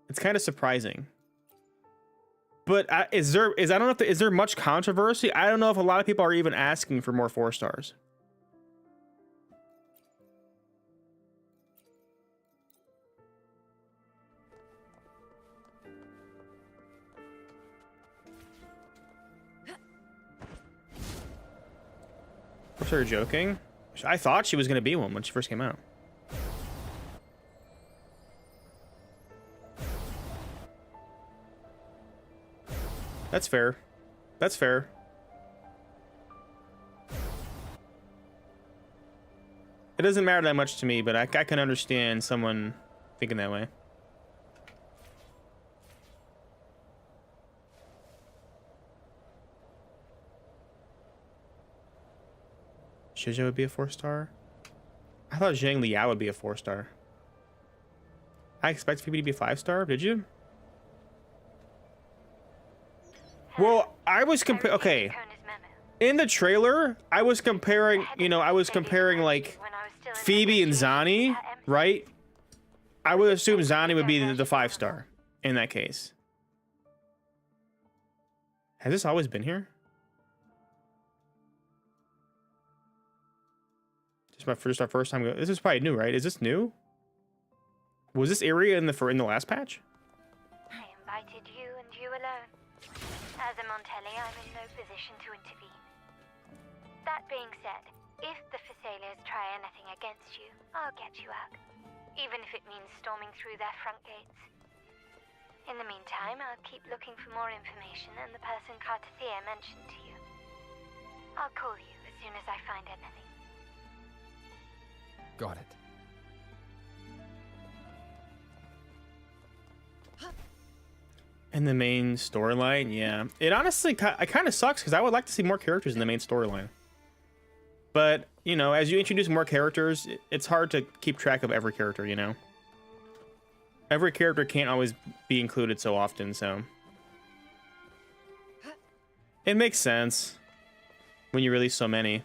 It's kind of surprising. But I don't know if is there much controversy? I don't know if a lot of people are even asking for more 4-stars. Was her joking? I thought she was gonna be one when she first came out. That's fair. That's fair. It doesn't matter that much to me, but I can understand someone thinking that way. Shizha would be a 4-star? I thought Zhang Liao would be a 4-star. I expect Phoebe to be a 5-star, did you? Well, I was okay. In the trailer, I was comparing, like Phoebe and Zani, right? I would assume Zani would be the 5-star in that case. Has this always been here? Just our first time. This is probably new, right? Is this new? Was this area in the last patch? I invited you and you alone. As a Montelli, I'm in no position to intervene. That being said, if the Thessalians try anything against you, I'll get you out. Even if it means storming through their front gates. In the meantime, I'll keep looking for more information and the person Cartathea mentioned to you. I'll call you as soon as I find anything. Got it. In the main storyline, yeah. It honestly kind of sucks because I would like to see more characters in the main storyline. But, as you introduce more characters, it's hard to keep track of every character, Every character can't always be included so often, so. It makes sense when you release so many.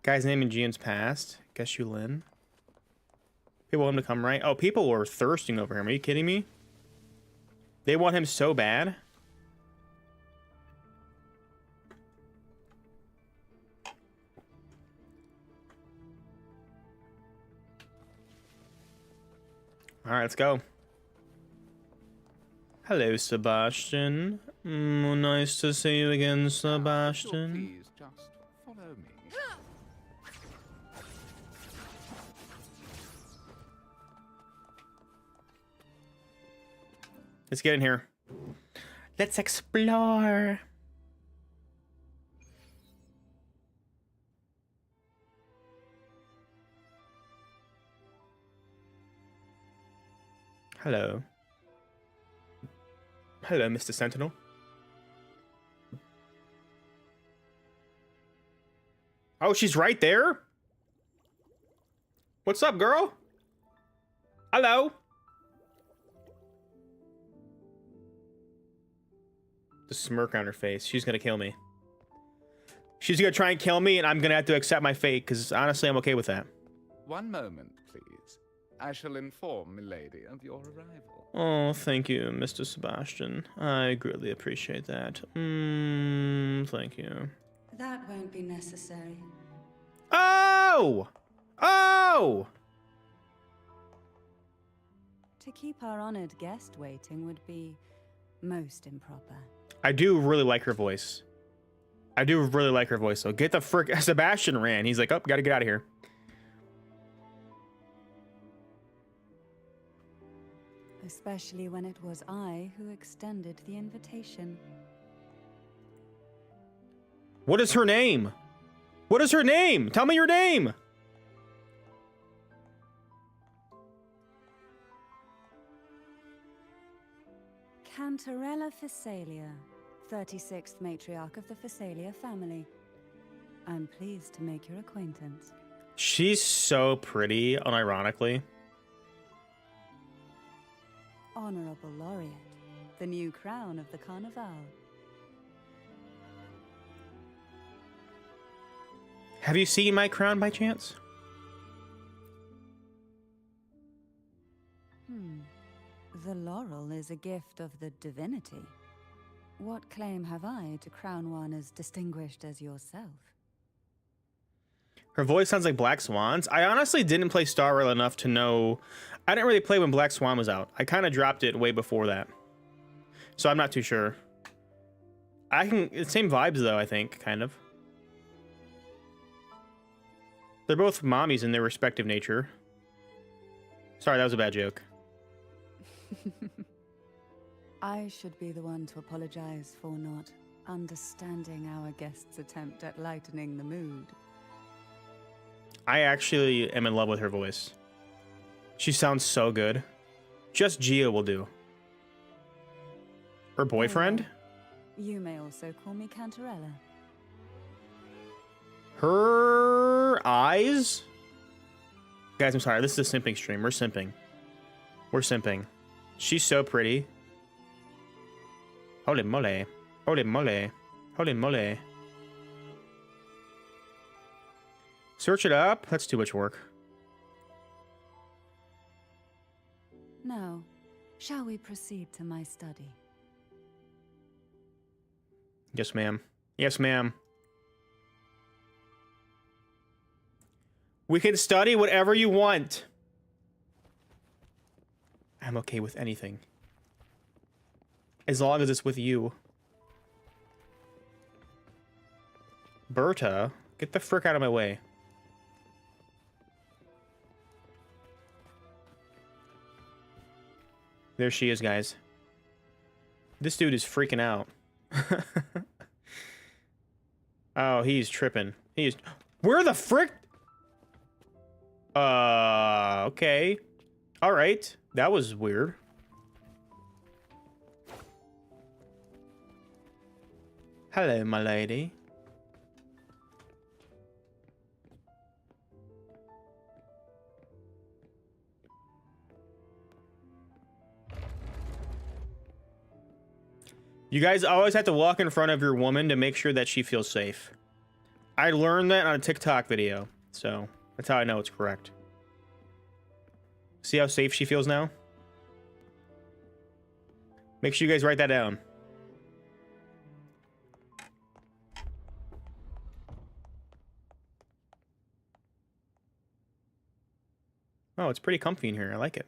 Guy's name in GM's past. Guess you Lin. People want him to come, right? Oh, people were thirsting over him. Are you kidding me? They want him so bad. All right, let's go. Hello, Sebastian. Nice to see you again, Sebastian. Please, just follow me. Let's get in here. Let's explore. Hello. Hello, Mr. Sentinel. Oh, she's right there? What's up, girl? Hello? The smirk on her face. She's gonna kill me. She's gonna try and kill me, and I'm gonna have to accept my fate, because honestly, I'm okay with that. One moment, please. I shall inform milady of your arrival. Oh, thank you, Mr. Sebastian. I greatly appreciate that. Thank you. That won't be necessary. Oh! Oh! To keep our honored guest waiting would be most improper. I do really like her voice. I do really like her voice, so get the frick. Sebastian ran. He's like, oh, gotta get out of here. Especially when it was I who extended the invitation. What is her name? What is her name? Tell me your name. Cantarella Thessalia, 36th matriarch of the Phasalia family. I'm pleased to make your acquaintance. She's so pretty, unironically. Honorable Laureate, the new crown of the Carnival. Have you seen my crown by chance? The laurel is a gift of the divinity. What claim have I to crown one as distinguished as yourself? Her voice sounds like Black Swan's. I honestly didn't play Star Rail enough to know. I didn't really play when Black Swan was out. I kind of dropped it way before that. So I'm not too sure. It's same vibes though, I think, kind of. They're both mommies in their respective nature. Sorry, that was a bad joke. I should be the one to apologize for not understanding our guest's attempt at lightening the mood. I actually am in love with her voice. She sounds so good. Just Gia will do. Her boyfriend? You may also call me Cantarella. Her eyes? Guys, I'm sorry. This is a simping stream. We're simping. We're simping. She's so pretty. Holy moly. Holy moly. Holy moly. Search it up. That's too much work. Now, shall we proceed to my study? Yes, ma'am. Yes, ma'am. We can study whatever you want. I'm okay with anything. As long as it's with you. Berta, get the frick out of my way. There she is, guys. This dude is freaking out. Oh, he's tripping. He's... Where the frick? Okay. All right. That was weird. Hello, my lady. You guys always have to walk in front of your woman to make sure that she feels safe. I learned that on a TikTok video, so that's how I know it's correct. See how safe she feels now? Make sure you guys write that down. Oh, it's pretty comfy in here. I like it.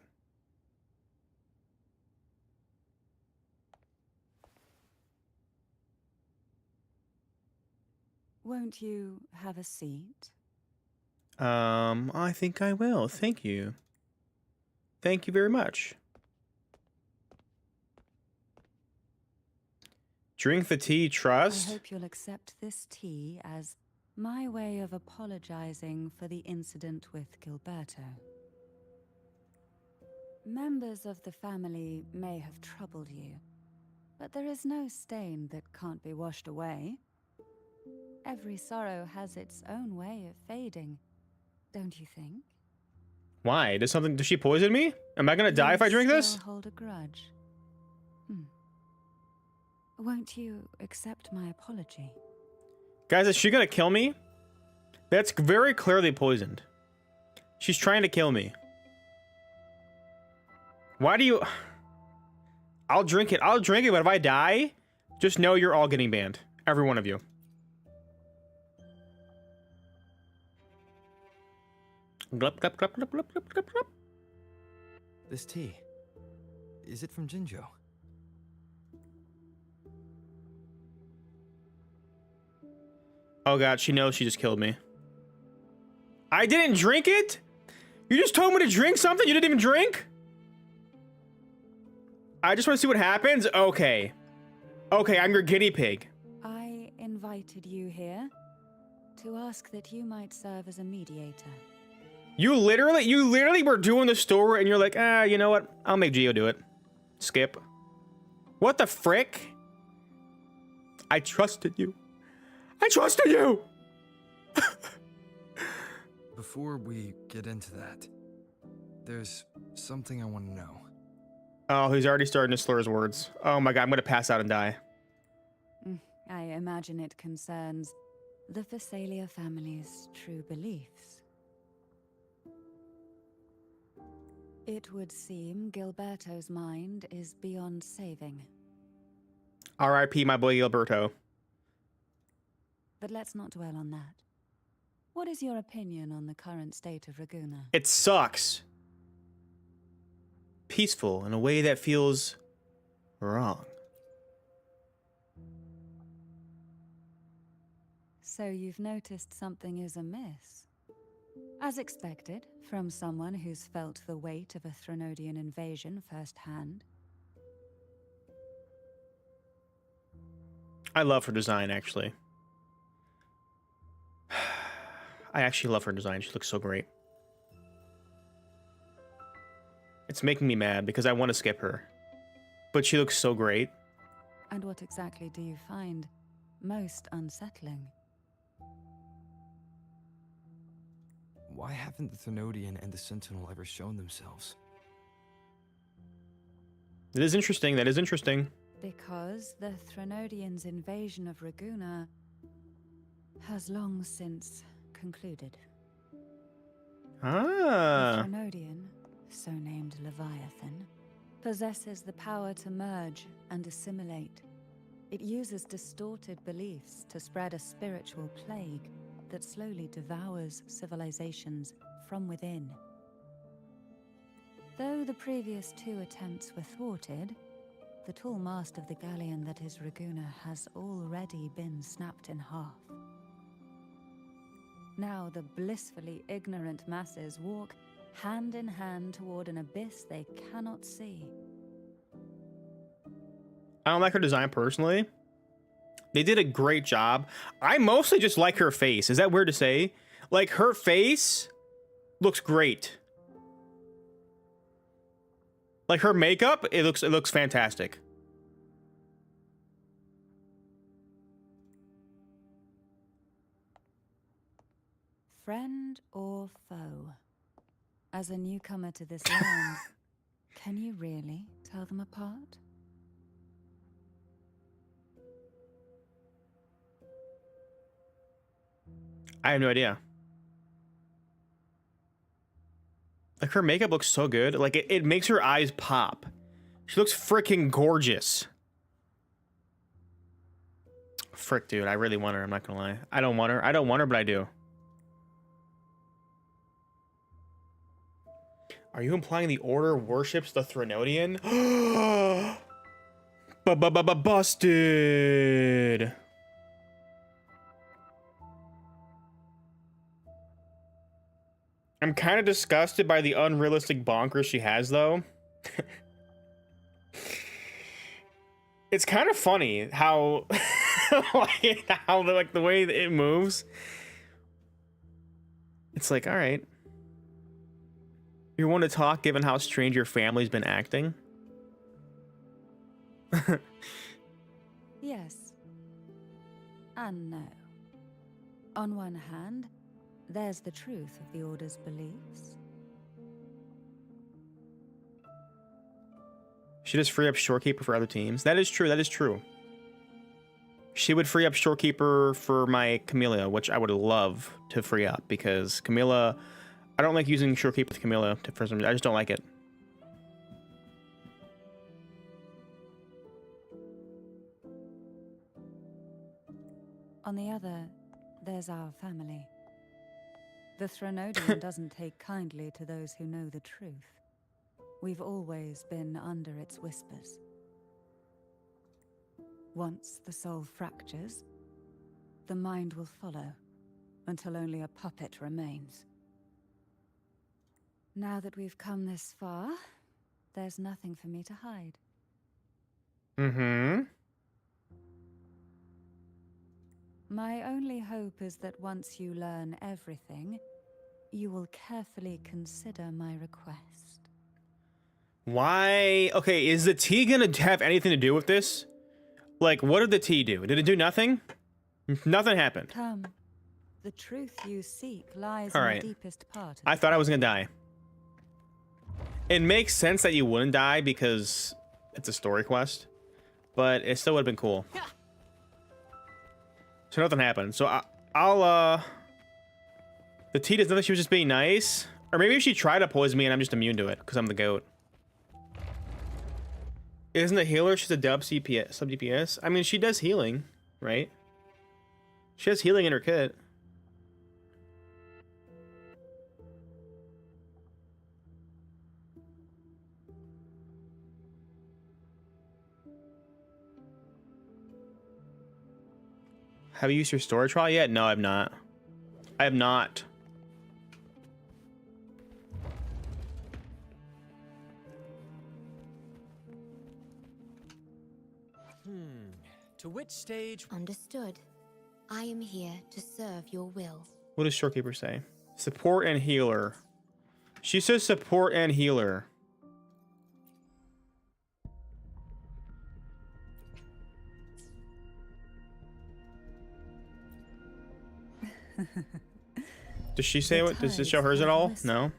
Won't you have a seat? I think I will. Thank you. Thank you very much. Drink the tea, trust. I hope you'll accept this tea as my way of apologizing for the incident with Gilberto. Members of the family may have troubled you, but there is no stain that can't be washed away. Every sorrow has its own way of fading, don't you think? Why? Does she poison me? Am I gonna die if I drink this? Hold a grudge. Won't you accept my apology? Guys, is she gonna kill me? That's very clearly poisoned. She's trying to kill me. Why do you... I'll drink it, but if I die, just know you're all getting banned. Every one of you. Glup, glup, glup, glup, glup, glup, glup, glup. This tea, is it from Jinjo? Oh god, she knows she just killed me. I didn't drink it? You just told me to drink something you didn't even drink? I just want to see what happens? Okay. Okay, I'm your guinea pig. I invited you here to ask that you might serve as a mediator. You literally were doing the story and you're like, you know what? I'll make Gio do it. Skip. What the frick? I trusted you. I trusted you! Before we get into that, there's something I want to know. Oh, he's already starting to slur his words. Oh my god, I'm gonna pass out and die. I imagine it concerns the Phasalia family's true beliefs. It would seem Gilberto's mind is beyond saving. R.I.P. my boy Gilberto. But let's not dwell on that. What is your opinion on the current state of Raguna? It sucks. Peaceful in a way that feels wrong. So you've noticed something is amiss. As expected, from someone who's felt the weight of a Threnodian invasion firsthand. I love her design, actually. I actually love her design. She looks so great. It's making me mad because I want to skip her. But she looks so great. And what exactly do you find most unsettling? Why haven't the Threnodian and the Sentinel ever shown themselves? It is interesting. That is interesting. Because the Threnodians' invasion of Raguna has long since concluded. Ah. The Threnodian, so named Leviathan, possesses the power to merge and assimilate. It uses distorted beliefs to spread a spiritual plague that slowly devours civilizations from within. Though the previous two attempts were thwarted, the tall mast of the galleon that is Raguna has already been snapped in half. Now the blissfully ignorant masses walk hand in hand toward an abyss they cannot see. I don't like her design personally. They did a great job. I mostly just like her face. Is that weird to say? Like, her face looks great. Like, her makeup, it looks fantastic. Friend or foe? As a newcomer to this land, can you really tell them apart? I have no idea. Like, her makeup looks so good. Like, it makes her eyes pop. She looks freaking gorgeous. Frick, dude. I really want her. I'm not gonna lie. I don't want her. I don't want her, but I do. Are you implying the Order worships the Threnodian? Busted. I'm kind of disgusted by the unrealistic bonkers she has, though. It's kind of funny how, like the way that it moves. It's like, all right. You want to talk, given how strange your family's been acting? Yes. And no. On one hand, there's the truth of the Order's beliefs. She does free up Shorekeeper for other teams. That is true. That is true. She would free up Shorekeeper for my Camilla, which I would love to free up because Camilla, I don't like using Shorekeeper with Camilla for some reason. I just don't like it. On the other, there's our family. The Threnodian doesn't take kindly to those who know the truth. We've always been under its whispers. Once the soul fractures, the mind will follow, until only a puppet remains. Now that we've come this far, there's nothing for me to hide. Mm-hmm. My only hope is that once you learn everything, you will carefully consider my request. Why? Okay, is the tea gonna have anything to do with this? Like, what did the tea do? Did it do nothing? Nothing happened. Come. The truth you seek lies All in right. the deepest part of I thought I was gonna die. It makes sense that you wouldn't die because it's a story quest, but it still would have been cool. So nothing happened. So the tea does nothing. She was just being nice, or maybe she tried to poison me and I'm just immune to it because I'm the goat. Isn't a healer? She's a sub DPS. I mean, she does healing, right? She has healing in her kit. Have you used your story trial yet? No, I've not. I have not. To which stage? Understood. I am here to serve your will. What does Shorekeeper say? Support and healer. She says support and healer. Does she say what? Does this show hers at all? No.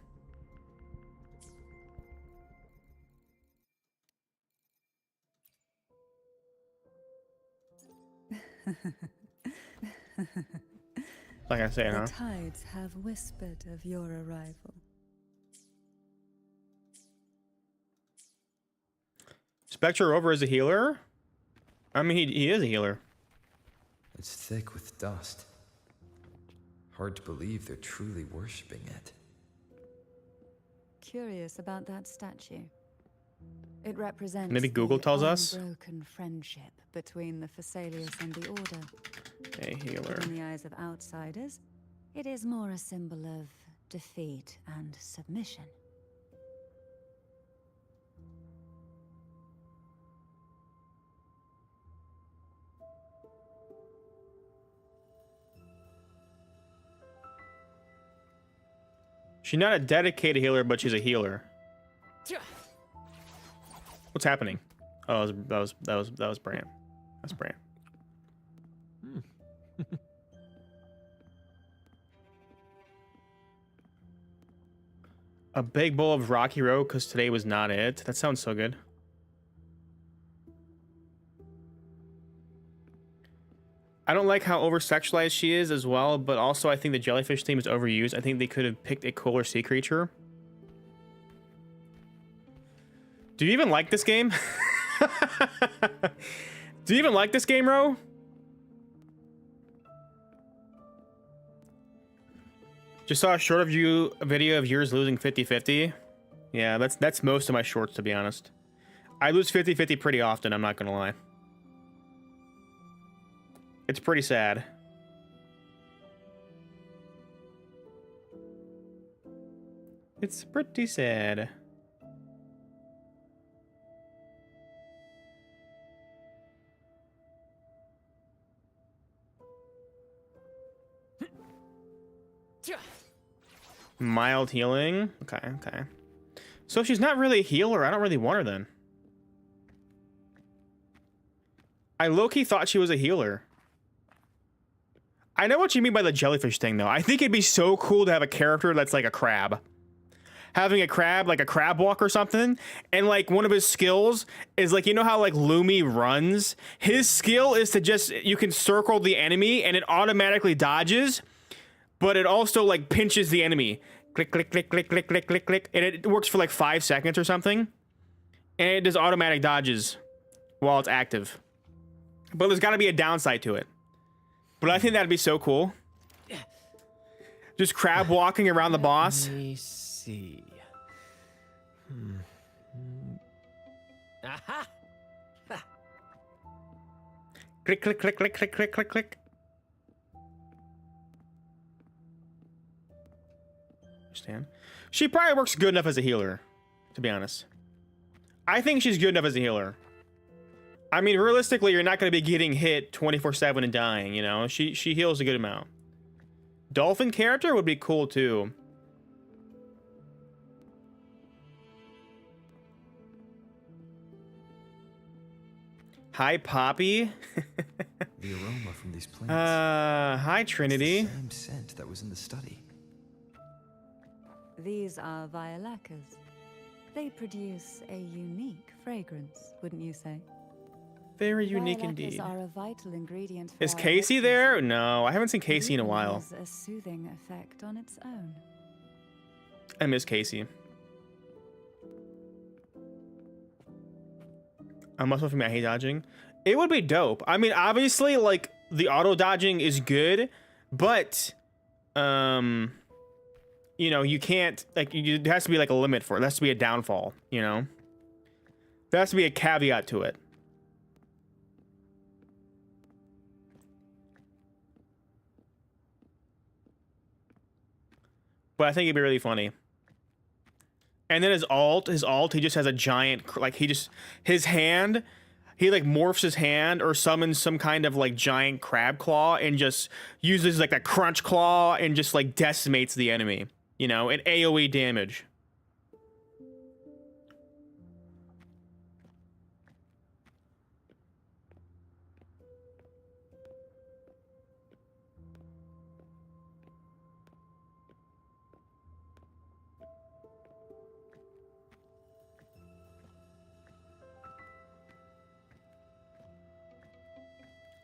Like I say, huh? The tides have whispered of your arrival. Spectre Rover is a healer? I mean, he is a healer. It's thick with dust. Hard to believe they're truly worshipping it. Curious about that statue. It represents Maybe Google the tells us? unbroken friendship between the Phasaelius and the Order. A healer. In the eyes of outsiders, it is more a symbol of defeat and submission. She's not a dedicated healer, but she's a healer. What's happening? Oh, that was Bran. That's Bran. A big bowl of Rocky Road because today was not it. That sounds so good. I don't like how over-sexualized she is as well, but also I think the jellyfish theme is overused. I think they could have picked a cooler sea creature. Do you even like this game? Do you even like this game, Ro? Just saw a short video of yours losing 50-50. Yeah, that's most of my shorts, to be honest. I lose 50-50 pretty often, I'm not gonna lie. It's pretty sad. It's pretty sad. Mild healing. Okay, okay. So if she's not really a healer, I don't really want her then. I low-key thought she was a healer. I know what you mean by the jellyfish thing, though. I think it'd be so cool to have a character that's like a crab. Having a crab, like a crab walk or something, and like one of his skills is like, you know how like Lumi runs? His skill is to just, you can circle the enemy and it automatically dodges, but it also like pinches the enemy. Click, click, click, click, click, click, click, click. And it works for like 5 seconds or something. And it does automatic dodges while it's active. But there's gotta be a downside to it. But I think that'd be so cool. Just crab walking around the boss. Let me see. Aha! Click, click, click, click, click, click, click, click. Understand? She probably works good enough as a healer, to be honest. I think she's good enough as a healer. I mean, realistically, you're not going to be getting hit 24/7 and dying, you know? She heals a good amount. Dolphin character would be cool, too. Hi, Poppy. The aroma from these plants. Hi, Trinity. It's the same scent that was in the study. These are violacas. They produce a unique fragrance, wouldn't you say? Very unique Violacas indeed. are a vital ingredient for Is our Casey elixir. there? No, I haven't seen It Casey in a even while. has a soothing effect on its own. I miss Casey. I'm also from I hate dodging. It would be dope. I mean, obviously, like the auto dodging is good, but you know, you can't like there has to be like a limit for it. There has to be a downfall. You know, there has to be a caveat to it. But I think it'd be really funny. And then his alt, he just has a giant, like his hand, he like morphs his hand or summons some kind of like giant crab claw and just uses like a crunch claw and just like decimates the enemy, you know, and AoE damage.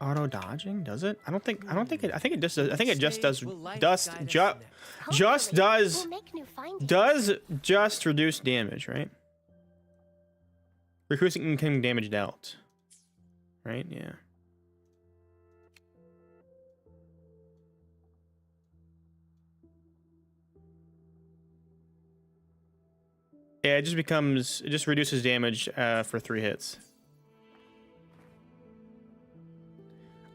Auto dodging, does it? I think it. I think it just does. I think it just does. Just reduce damage, right? Reducing incoming damage dealt. Right? Yeah. Yeah, it just reduces damage for 3 hits.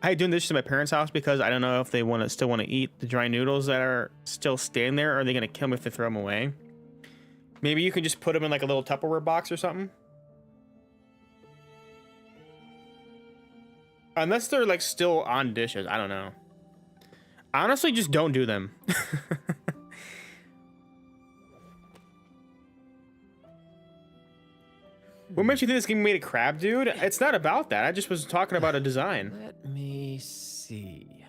I hate doing this to my parents' house because I don't know if they still want to eat the dry noodles that are still standing there, or are they gonna kill me if they throw them away? Maybe you can just put them in like a little Tupperware box or something. Unless they're like still on dishes, I don't know. Honestly, just don't do them. What makes you think this game made a crab, dude? It's not about that. I just was talking about a design. Let me see.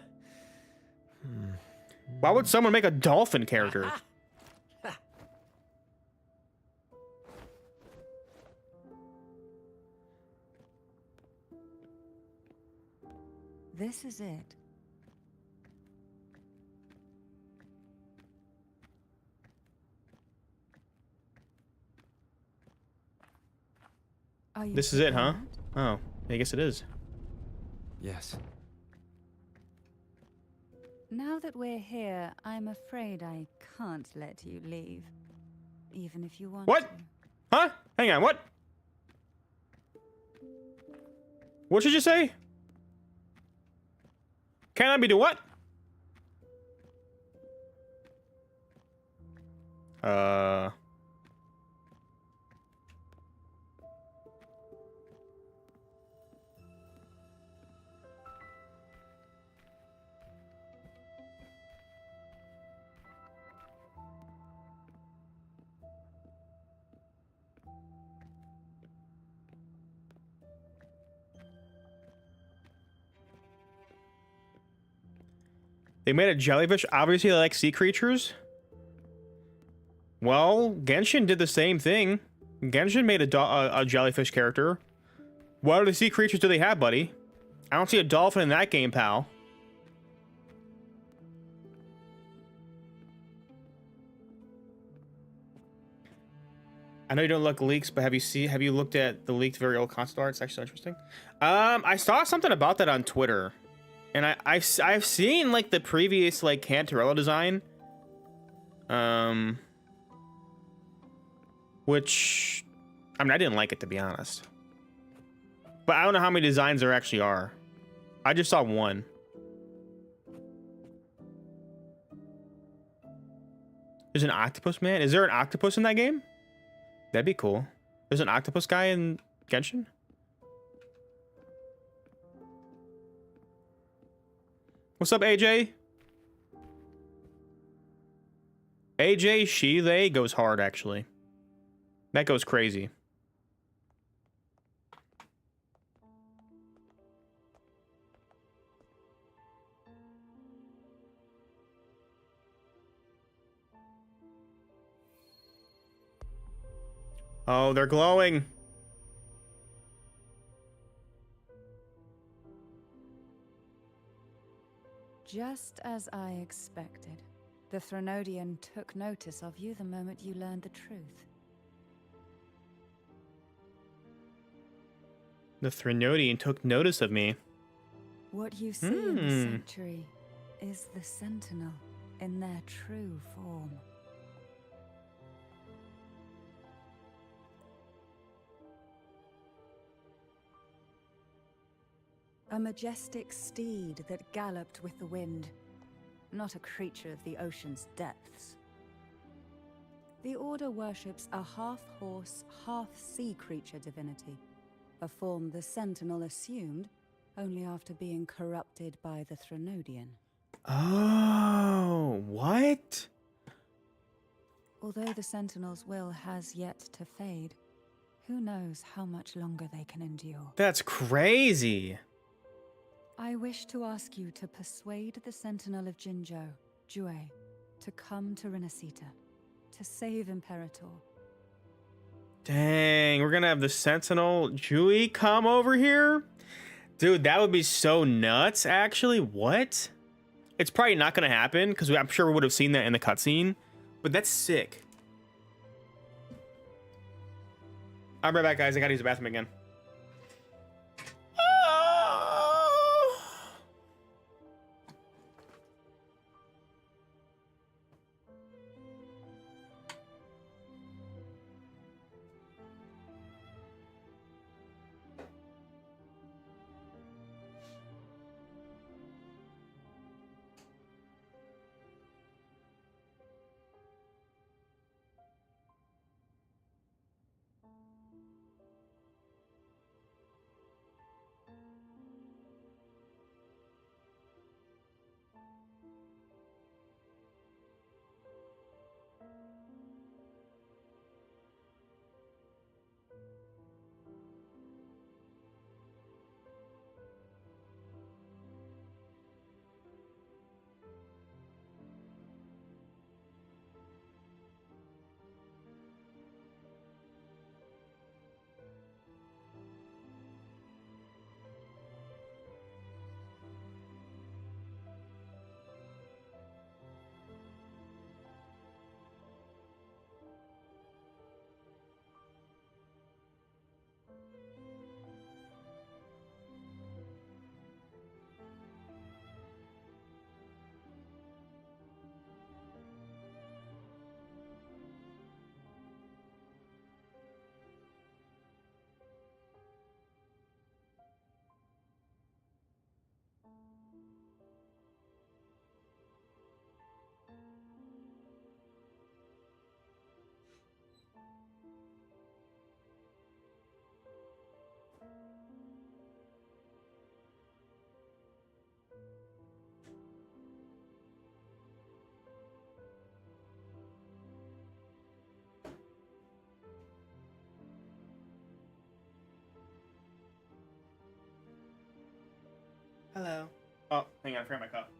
Why would someone make a dolphin character? This is it. Are you This is it, huh? prepared? Oh, I guess it is. Yes. Now that we're here, I'm afraid I can't let you leave. Even if you want What? to. Huh? Hang on, what? What should you say? Can I be do what? They made a jellyfish. Obviously, they like sea creatures. Well, Genshin did the same thing. Genshin made a jellyfish character. What other sea creatures do they have, buddy? I don't see a dolphin in that game, pal. I know you don't look leaks, but have you looked at the leaked very old concept art? It's actually interesting. I saw something about that on Twitter. And I've seen like the previous like Cantarella design, which I mean I didn't like it, to be honest. But I don't know how many designs there actually are. I just saw one. There's an octopus man. Is there an octopus in that game? That'd be cool. There's an octopus guy in Genshin. What's up, AJ? AJ She goes hard, actually. That goes crazy. Oh, they're glowing. Just as I expected. The Threnodian took notice of you the moment you learned the truth. The Threnodian took notice of me. What you see in the sanctuary is the Sentinel in their true form. A majestic steed that galloped with the wind, not a creature of the ocean's depths. The Order worships a half-horse, half-sea creature divinity, a form the Sentinel assumed only after being corrupted by the Threnodian. Oh, what? Although the Sentinel's will has yet to fade, who knows how much longer they can endure. That's crazy. I wish to ask you to persuade the Sentinel of Jinzhou, Jue, to come to Renacita, to save Imperator. Dang, we're gonna have the Sentinel Jui come over here? Dude, that would be so nuts, actually. What? It's probably not gonna happen, because I'm sure we would have seen that in the cutscene, but that's sick. I'm right back, guys. I gotta use the bathroom again. Hello. Oh, hang on, I forgot my cup.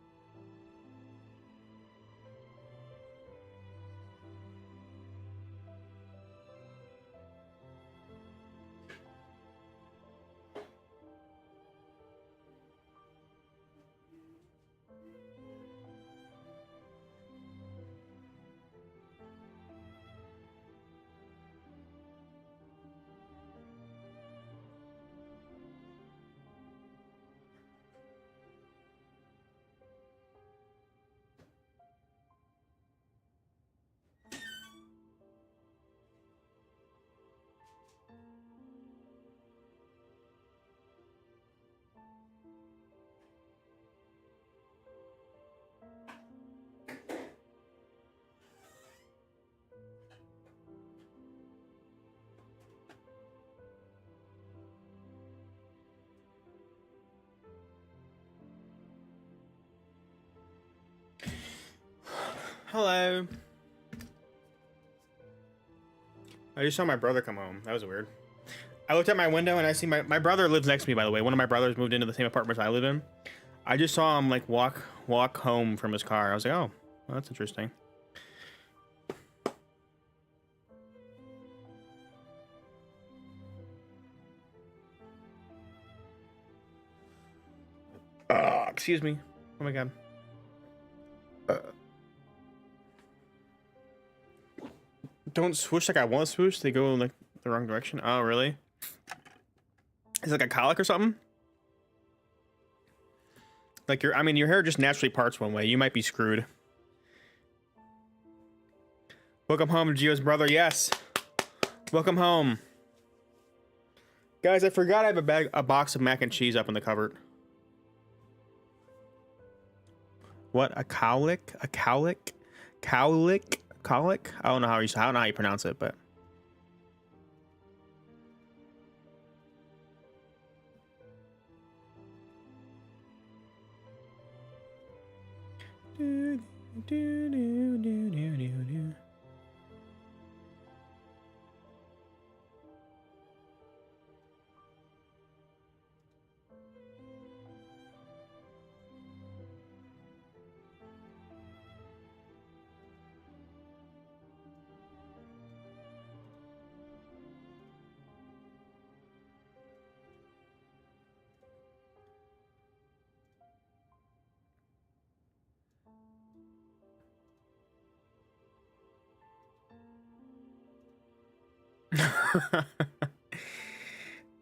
Hello. I just saw my brother come home. That was weird. I looked out my window and I see my brother lives next to me, by the way. One of my brothers moved into the same apartment I live in. I just saw him like walk home from his car. I was like, oh, well, that's interesting. Excuse me. Oh my god. Don't swoosh like I want to swoosh. They go in like the wrong direction. Oh, really? Is it like a colic or something? Like your hair just naturally parts one way. You might be screwed. Welcome home, Gio's brother. Yes. Welcome home. Guys, I forgot I have a box of mac and cheese up in the cupboard. What? A cowlick? A cowlick? Cowlick? Colic? I don't know how you pronounce it, but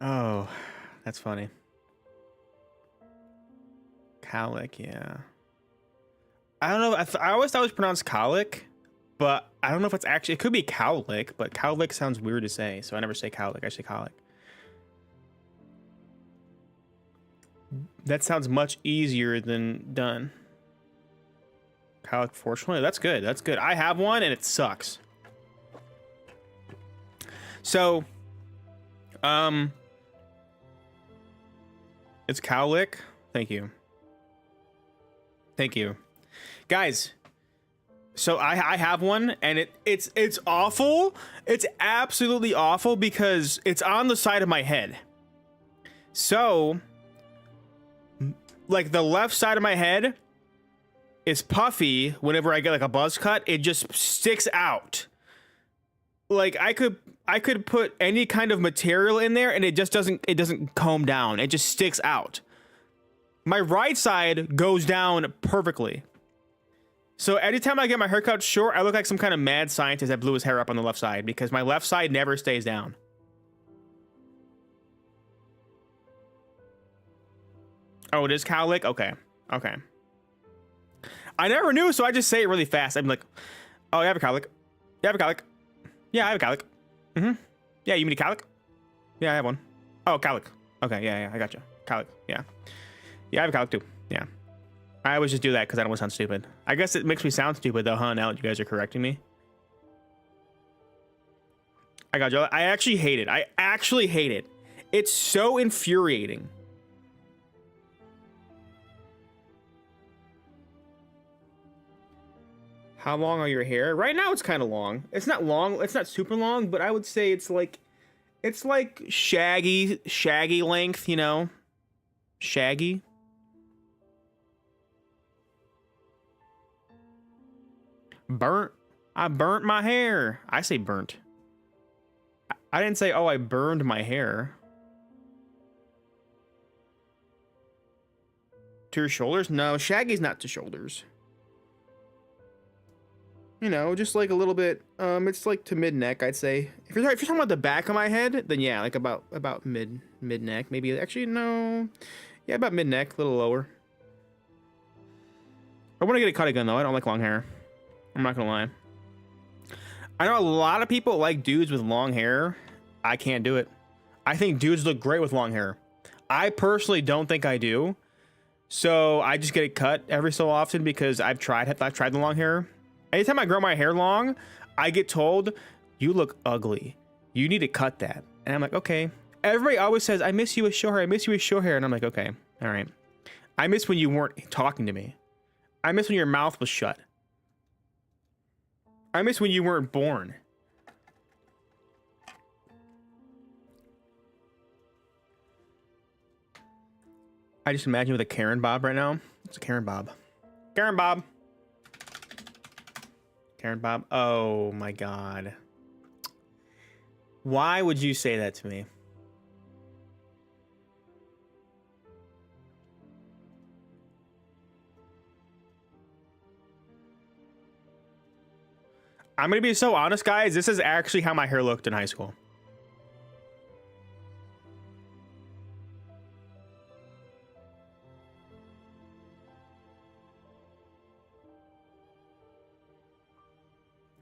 oh, that's funny. Colic, yeah. I don't know. I always thought it was pronounced colic, but I don't know if it's actually. It could be cowlick, but cowlick sounds weird to say, so I never say cowlick. I say colic. That sounds much easier than done. Colic, fortunately, that's good. That's good. I have one, and it sucks. So, it's cowlick. Thank you. Thank you, guys. So I have one, and it's awful. It's absolutely awful because it's on the side of my head. So, like the left side of my head is puffy. Whenever I get like a buzz cut, it just sticks out. Like I could put any kind of material in there and it doesn't comb down. It just sticks out. My right side goes down perfectly. So anytime I get my haircut short, I look like some kind of mad scientist that blew his hair up on the left side because my left side never stays down. Oh, it is cowlick? Okay. Okay. I never knew, so I just say it really fast. I'm like, oh, you have a cowlick? You have a cowlick? Yeah, I have a cowlick. Mm-hmm. Yeah, you mean a cowlick? Yeah, I have one. Oh, cowlick. Okay, yeah, I got you. Cowlick, yeah. Yeah, I have a cowlick too. Yeah. I always just do that because I don't want to sound stupid. I guess it makes me sound stupid though, huh? Now that you guys are correcting me. I got you. I actually hate it. I actually hate it. It's so infuriating. How long are your hair? Right now it's kind of long. It's not long. It's not super long, but I would say it's like shaggy length, you know? Shaggy. Burnt. I burnt my hair. I say burnt. I didn't say, oh, I burned my hair. To your shoulders? No, shaggy's not to shoulders. You know, just like a little bit. It's like to mid neck, I'd say. If you're talking about the back of my head, then yeah, like about mid neck. Maybe actually no, yeah, about mid neck, a little lower. I want to get it cut again though. I don't like long hair. I'm not gonna lie. I know a lot of people like dudes with long hair. I can't do it. I think dudes look great with long hair. I personally don't think I do. So I just get it cut every so often because I've tried the long hair. Anytime I grow my hair long, I get told, you look ugly. You need to cut that. And I'm like, okay. Everybody always says, I miss you with short hair. I miss you with short hair. And I'm like, okay, all right. I miss when you weren't talking to me. I miss when your mouth was shut. I miss when you weren't born. I just imagine with a Karen Bob right now. It's a Karen Bob. Karen Bob. Karen Bob. Oh my God. Why would you say that to me? I'm gonna be so honest, guys. This is actually how my hair looked in high school.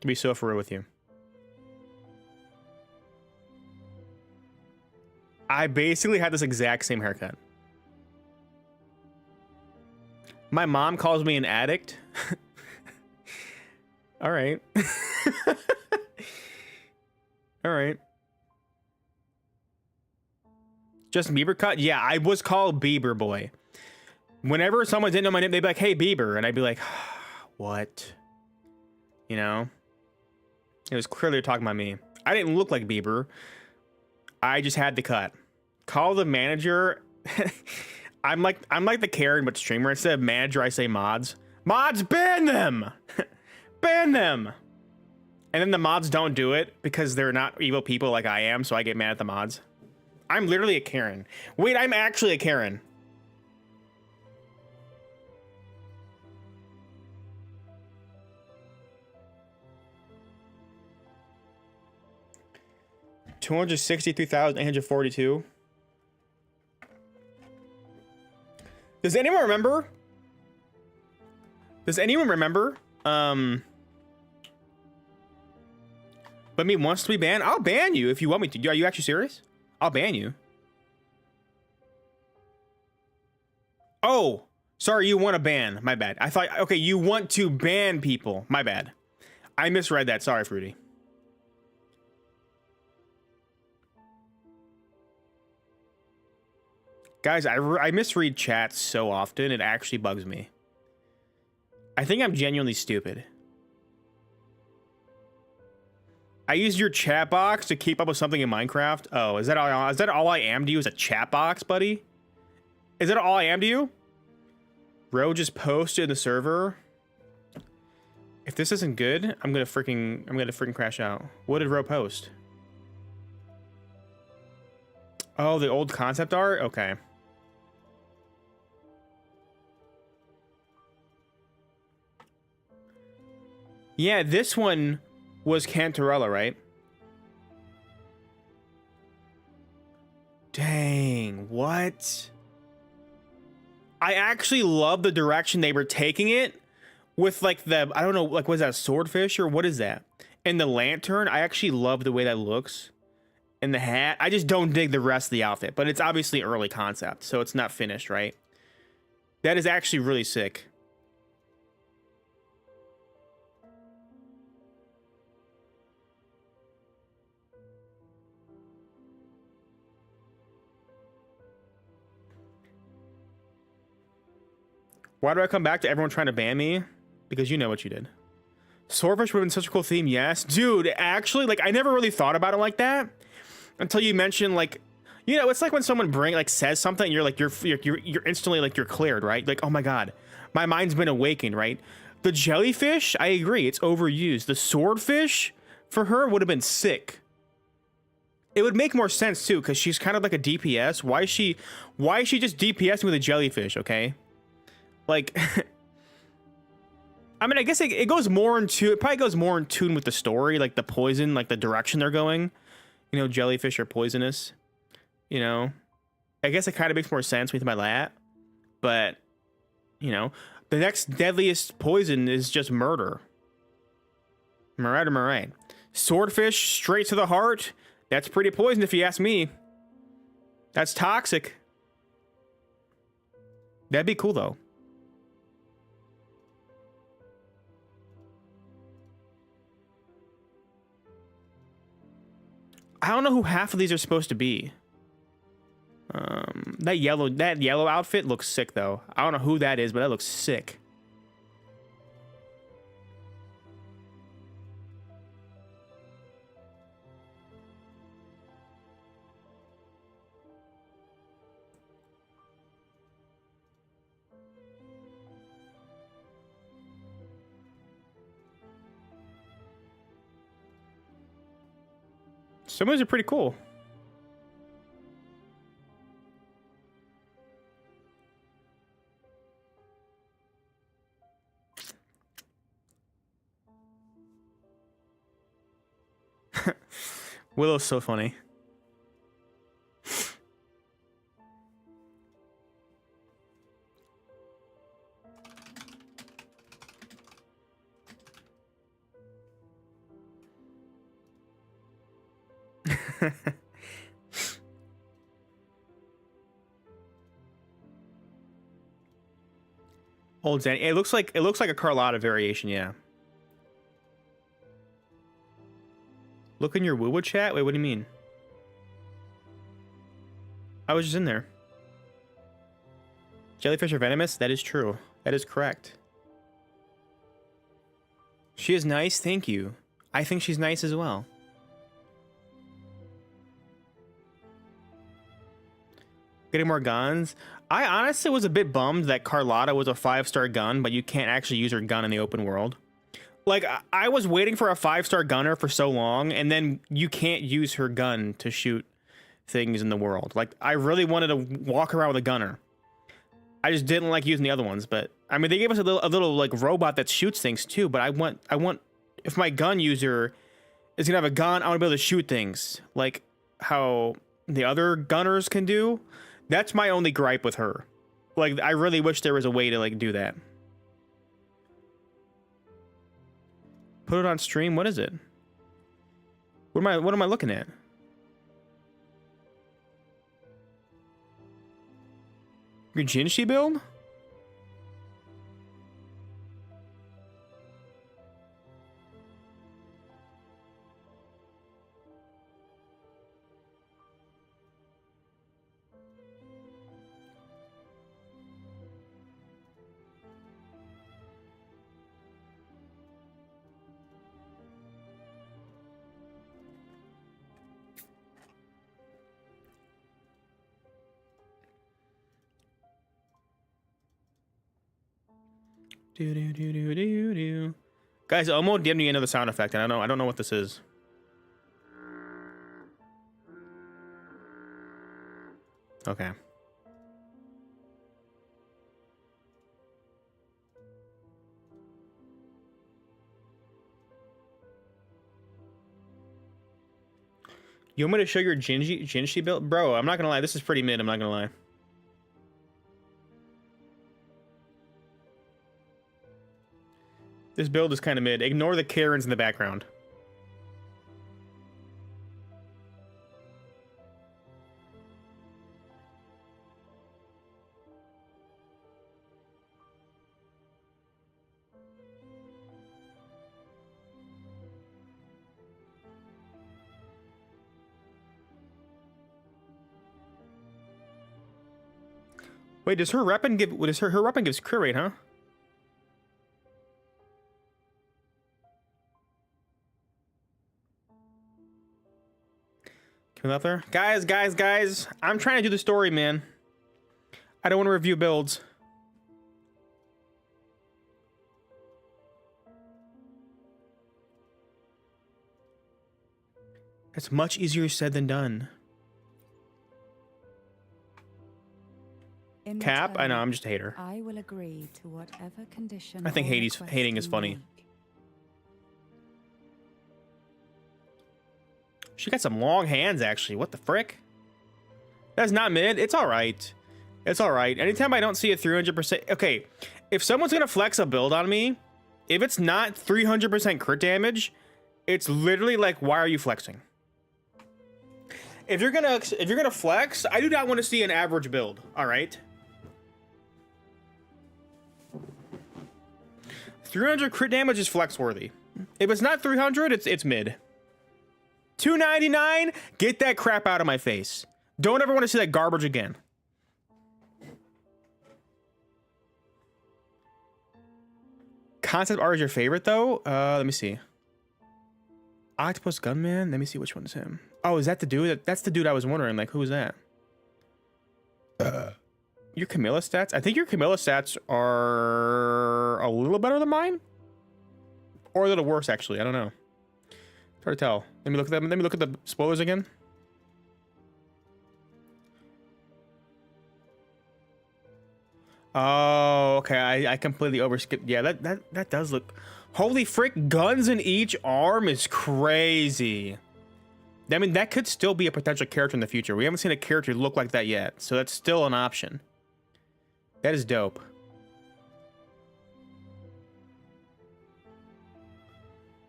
To be so for real with you. I basically had this exact same haircut. My mom calls me an addict. All right. All right. Justin Bieber cut? Yeah, I was called Bieber Boy. Whenever someone didn't know my name, they'd be like, hey, Bieber. And I'd be like, what? You know? It was clearly talking about me. I didn't look like Bieber. I just had the cut. Call the manager. I'm like the Karen but streamer. Instead of manager, I say mods. Mods, ban them! Ban them! And then the mods don't do it because they're not evil people like I am, so I get mad at the mods. I'm literally a Karen. Wait, I'm actually a Karen. $263,842. Does anyone remember? Does anyone remember? But me wants to be banned? I'll ban you if you want me to. Are you actually serious? I'll ban you. Oh, sorry, you want to ban. My bad. I thought, okay, you want to ban people. My bad. I misread that. Sorry, Fruity. Guys, I misread chats so often, it actually bugs me. I think I'm genuinely stupid. I used your chat box to keep up with something in Minecraft. Oh, is that all I am to you is a chat box, buddy? Is that all I am to you? Ro just posted in the server. If this isn't good, I'm gonna freaking crash out. What did Ro post? Oh, the old concept art? Okay. Yeah, this one was Cantarella, right? Dang, what? I actually love the direction they were taking it with like the, I don't know, like was that a swordfish or what is that? And the lantern, I actually love the way that looks. And the hat, I just don't dig the rest of the outfit, but it's obviously early concept, so it's not finished, right? That is actually really sick. Why do I come back to everyone trying to ban me? Because you know what you did. Swordfish would have been such a cool theme, yes. Dude, actually, like, I never really thought about it like that. Until you mentioned, like, you know, it's like when someone says something, and you're like, you're instantly, like, you're cleared, right? Like, oh my God, my mind's been awakened, right? The jellyfish, I agree, it's overused. The swordfish, for her, would have been sick. It would make more sense, too, because she's kind of like a DPS. Why is she just DPSing with a jellyfish, okay? Like, I mean, I guess it goes more into, it probably goes more in tune with the story, like the poison, like the direction they're going. You know, jellyfish are poisonous, you know? I guess it kind of makes more sense with my lat, but, you know, the next deadliest poison is just murder. Am I right? Swordfish straight to the heart. That's pretty poison if you ask me. That's toxic. That'd be cool, though. I don't know who half of these are supposed to be. That yellow outfit looks sick though. I don't know who that is, but that looks sick. Some of these are pretty cool. Willow's so funny. Old Zen. It looks like a Carlotta variation, yeah. Look in your woo-woo chat? Wait, what do you mean? I was just in there. Jellyfish are venomous? That is true. That is correct. She is nice, thank you. I think she's nice as well. Getting more guns. I honestly was a bit bummed that Carlotta was a 5-star gun, but you can't actually use her gun in the open world. Like, I was waiting for a 5-star gunner for so long, and then you can't use her gun to shoot things in the world. Like, I really wanted to walk around with a gunner. I just didn't like using the other ones, but I mean, they gave us a little like robot that shoots things too. But I want if my gun user is gonna have a gun, I want to be able to shoot things like how the other gunners can do. That's my only gripe with her. Like, I really wish there was a way to like do that. Put it on stream. What is it? What am I looking at? Your Jinshi build? Do. Guys, Omo DM'd me another sound effect, and I don't know what this is. Okay. You want me to show your Jinshi build? Bro, I'm not gonna lie, this is pretty mid, I'm not gonna lie. This build is kind of mid. Ignore the Karens in the background. Wait, does her weapon give? What is her weapon gives crit rate, huh? Out there, guys, I'm trying to do the story, man. I don't want to review builds. It's much easier said than done. Cap, I know, I'm just a hater. I will agree to whatever condition. I think hating is funny. She got some long hands, actually. What the frick? That's not mid. It's all right. It's all right. Anytime I don't see a 300%... Okay, if someone's going to flex a build on me, if it's not 300% crit damage, it's literally like, why are you flexing? If you're gonna flex, I do not want to see an average build, all right? 300 crit damage is flex worthy. If it's not 300, it's mid. 299, get that crap out of my face. Don't ever want to see that garbage again. Concept art is your favorite though? Let me see. Octopus Gunman? Let me see which one's him. Oh, is that the dude? That's the dude I was wondering, like, who's that? Your Camilla stats? I think your Camilla stats are a little better than mine. Or a little worse, actually. I don't know. Hard to tell. Let me look at them. Let me look at the spoilers again. Oh, okay. I completely overskipped. Yeah, that does look. Holy frick! Guns in each arm is crazy. I mean, that could still be a potential character in the future. We haven't seen a character look like that yet, so that's still an option. That is dope.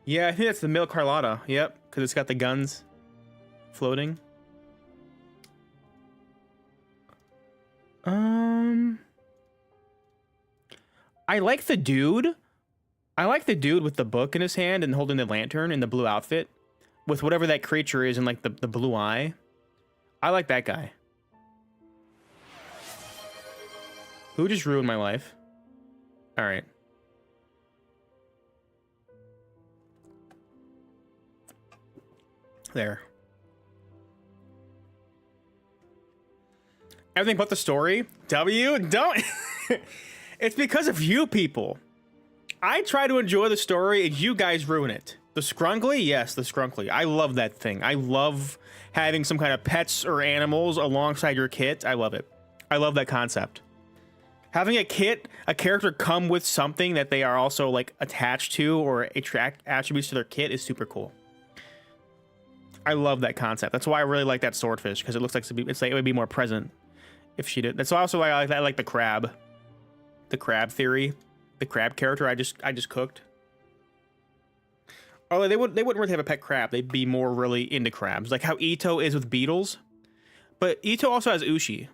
Yeah, I think that's the male Carlotta. Yep, because it's got the guns floating. I like the dude. I like the dude with the book in his hand and holding the lantern in the blue outfit with whatever that creature is in like the blue eye. I like that guy. Who just ruined my life? All right. There. Everything but the story. W, don't. It's because of you people. I try to enjoy the story and you guys ruin it. The Scrunkly? Yes, the Scrunkly. I love that thing. I love having some kind of pets or animals alongside your kit. I love it. I love that concept. Having a character come with something that they are also like attached to or attract attributes to their kit is super cool. I love that concept. That's why I really like that swordfish, because it looks like it would be more present if she did. That's also why I like the crab. The crab theory. The crab character I just cooked. Oh, they wouldn't really have a pet crab. They'd be more really into crabs, like how Ito is with beetles. But Ito also has Ushi.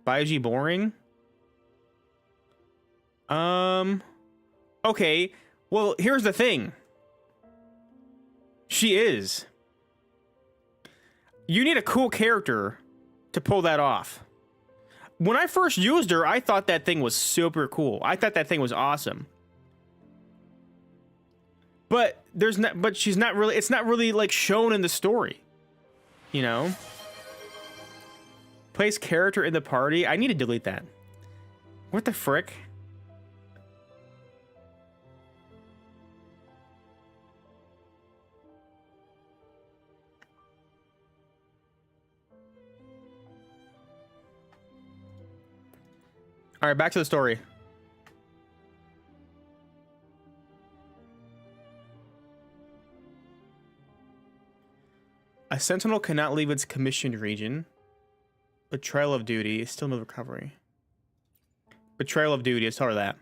Baiji boring. Okay. Well, here's the thing. She is. You need a cool character to pull that off. When I first used her, I thought that thing was super cool. I thought that thing was awesome. But she's not really, it's not really like shown in the story. You know? Place character in the party. I need to delete that. What the frick? All right, back to the story. A sentinel cannot leave its commissioned region. Betrayal of duty is still in recovery. Betrayal of duty, let's tell her that.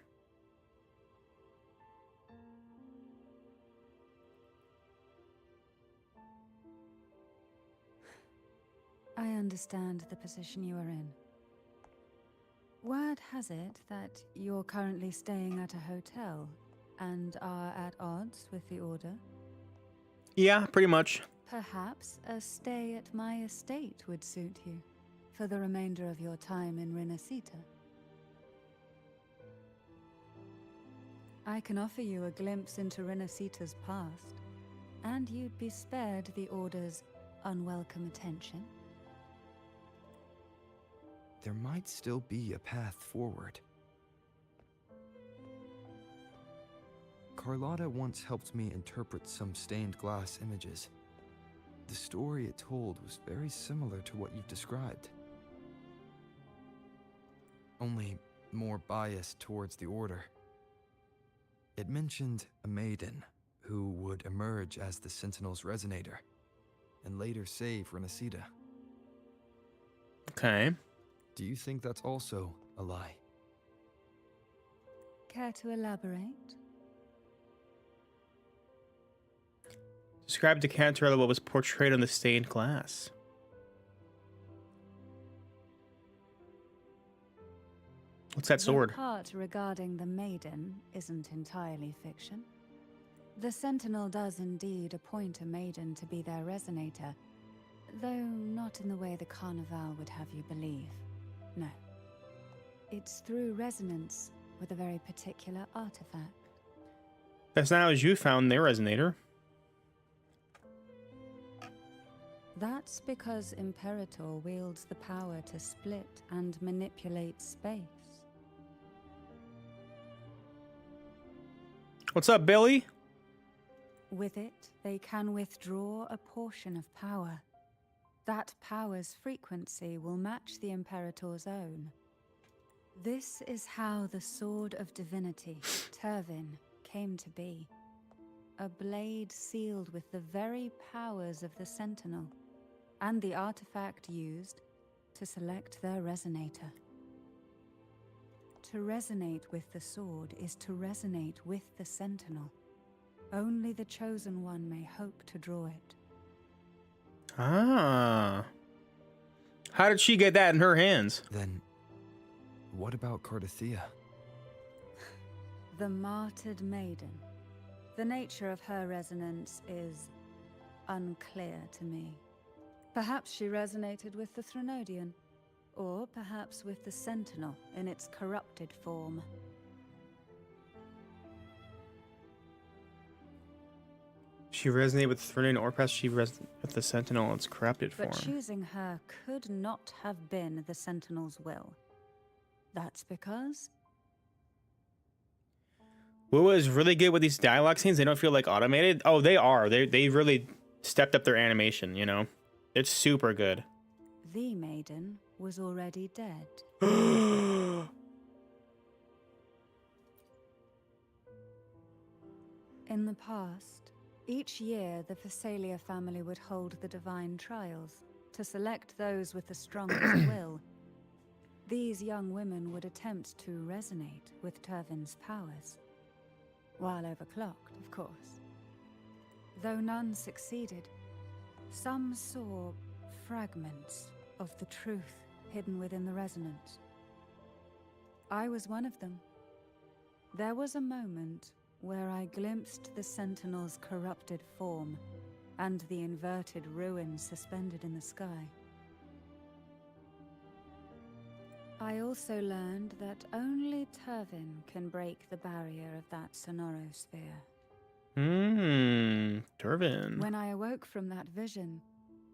I understand the position you are in. Word has it that you're currently staying at a hotel and are at odds with the Order. Yeah, pretty much. Perhaps a stay at my estate would suit you for the remainder of your time in Renacita. I can offer you a glimpse into Renacita's past, and you'd be spared the Order's unwelcome attention. There might still be a path forward. Carlotta once helped me interpret some stained glass images. The story it told was very similar to what you've described. Only more biased towards the Order. It mentioned a maiden who would emerge as the Sentinel's resonator and later save Renacita. Okay. Do you think that's also a lie? Care to elaborate? Describe to Cantarella what was portrayed on the stained glass. What's that sword? The part regarding the maiden isn't entirely fiction. The Sentinel does indeed appoint a maiden to be their resonator, though not in the way the Carnival would have you believe. No. It's through resonance with a very particular artifact. That's not how you found their resonator. That's because Imperator wields the power to split and manipulate space. What's up, Billy? With it, they can withdraw a portion of power. That power's frequency will match the Imperator's own. This is how the Sword of Divinity, Turvin, came to be. a blade sealed with the very powers of the Sentinel, and the artifact used to select their resonator. To resonate with the sword is to resonate with the Sentinel. Only the Chosen One may hope to draw it. Ah. How did she get that in her hands? Then, what about Cardathea? The martyred maiden. The nature of her resonance is unclear to me. Perhaps she resonated with the Threnodian, or perhaps with the Sentinel in its corrupted form. She resonated with Threnodian, or perhaps she resonated with the Sentinel in its corrupted form. But choosing her could not have been the Sentinel's will. That's because... Wu is really good with these dialogue scenes. They don't feel like automated. Oh, they are. They really stepped up their animation, you know? It's super good. the maiden was already dead. In the past, each year the Phasalia family would hold the divine trials to select those with the strongest will. These young women would attempt to resonate with Turvin's powers, while overclocked, of course. Though none succeeded, some saw fragments of the truth hidden within the resonance. I was one of them. There was a moment where I glimpsed the Sentinel's corrupted form and the inverted ruins suspended in the sky. I also learned that only Turvin can break the barrier of that sonorosphere. Turvin. When I awoke from that vision,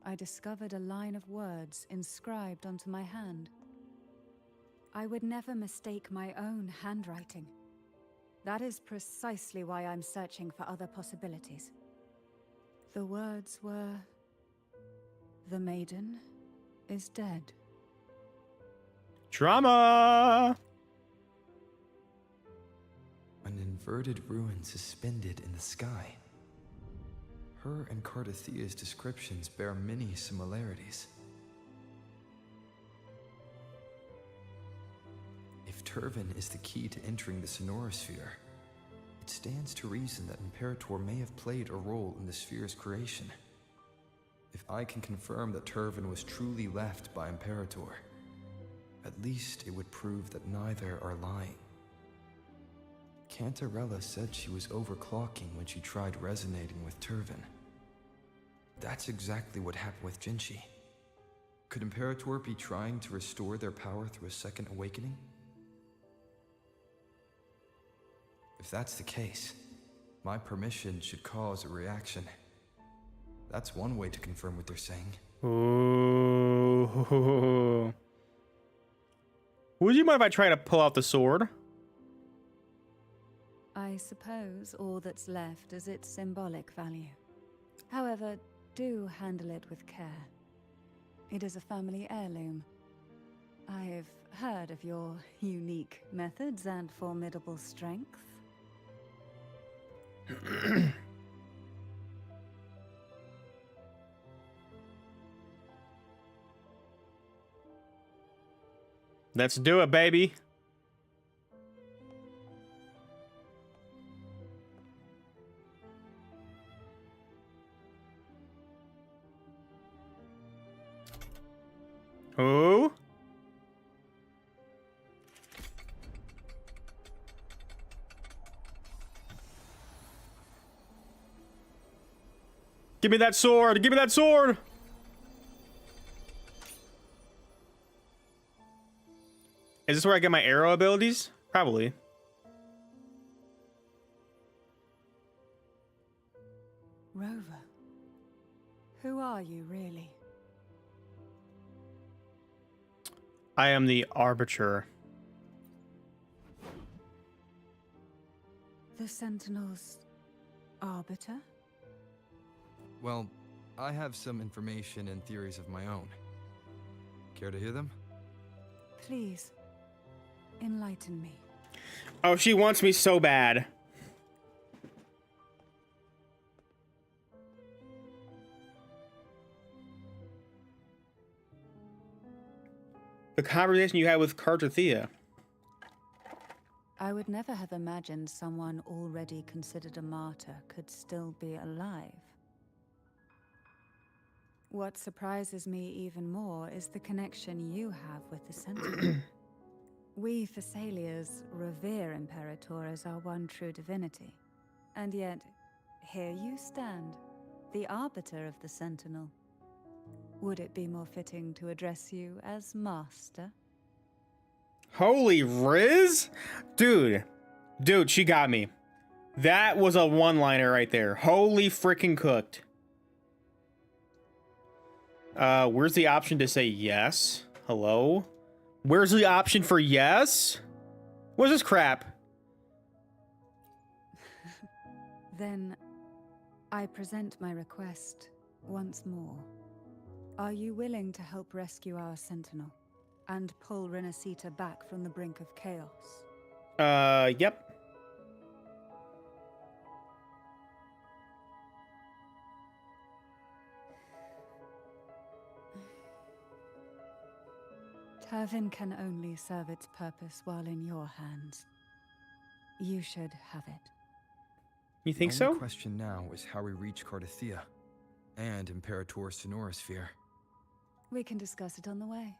I discovered a line of words inscribed onto my hand. I would never mistake my own handwriting. That is precisely why I'm searching for other possibilities. The words were, "The maiden is dead." Drama! An inverted ruin suspended in the sky. Her and Cardathea's descriptions bear many similarities. If Turvin is the key to entering the sonorosphere, it stands to reason that Imperator may have played a role in the sphere's creation. If I can confirm that Turvin was truly left by Imperator, at least it would prove that neither are lying. Cantarella said she was overclocking when she tried resonating with Turvin. That's exactly what happened with Jinchi. Could Imperator be trying to restore their power through a second awakening? If that's the case, my permission should cause a reaction. That's one way to confirm what they're saying. Ooh. Would you mind if I try to pull out the sword? I suppose all that's left is its symbolic value. However, do handle it with care. It is a family heirloom. I've heard of your unique methods and formidable strength. Let's do it, baby. Oh. Give me that sword! Give me that sword! Is this where I get my arrow abilities? Probably. Rover, who are you really? I am the Arbiter. The Sentinel's arbiter? Well, I have some information and theories of my own. Care to hear them? Please, enlighten me. Oh, she wants me so bad. The conversation you had with Carterthea. I would never have imagined someone already considered a martyr could still be alive. What surprises me even more is the connection you have with the Sentinel. We Thessalians revere Imperator as our one true divinity. And yet, here you stand, the arbiter of the Sentinel. Would it be more fitting to address you as Master? Holy Riz? Dude, she got me. That was a one-liner right there. Holy freaking cooked. Where's the option to say yes? Hello? Where's the option for yes? What's this crap? Then, I present my request once more. Are you willing to help rescue our Sentinel and pull Renacita back from the brink of chaos? Yep. Turvin can only serve its purpose while in your hands. You should have it. You think The so? only question now is how we reach Carterthea and Imperator's Sonorosphere. We can discuss it on the way.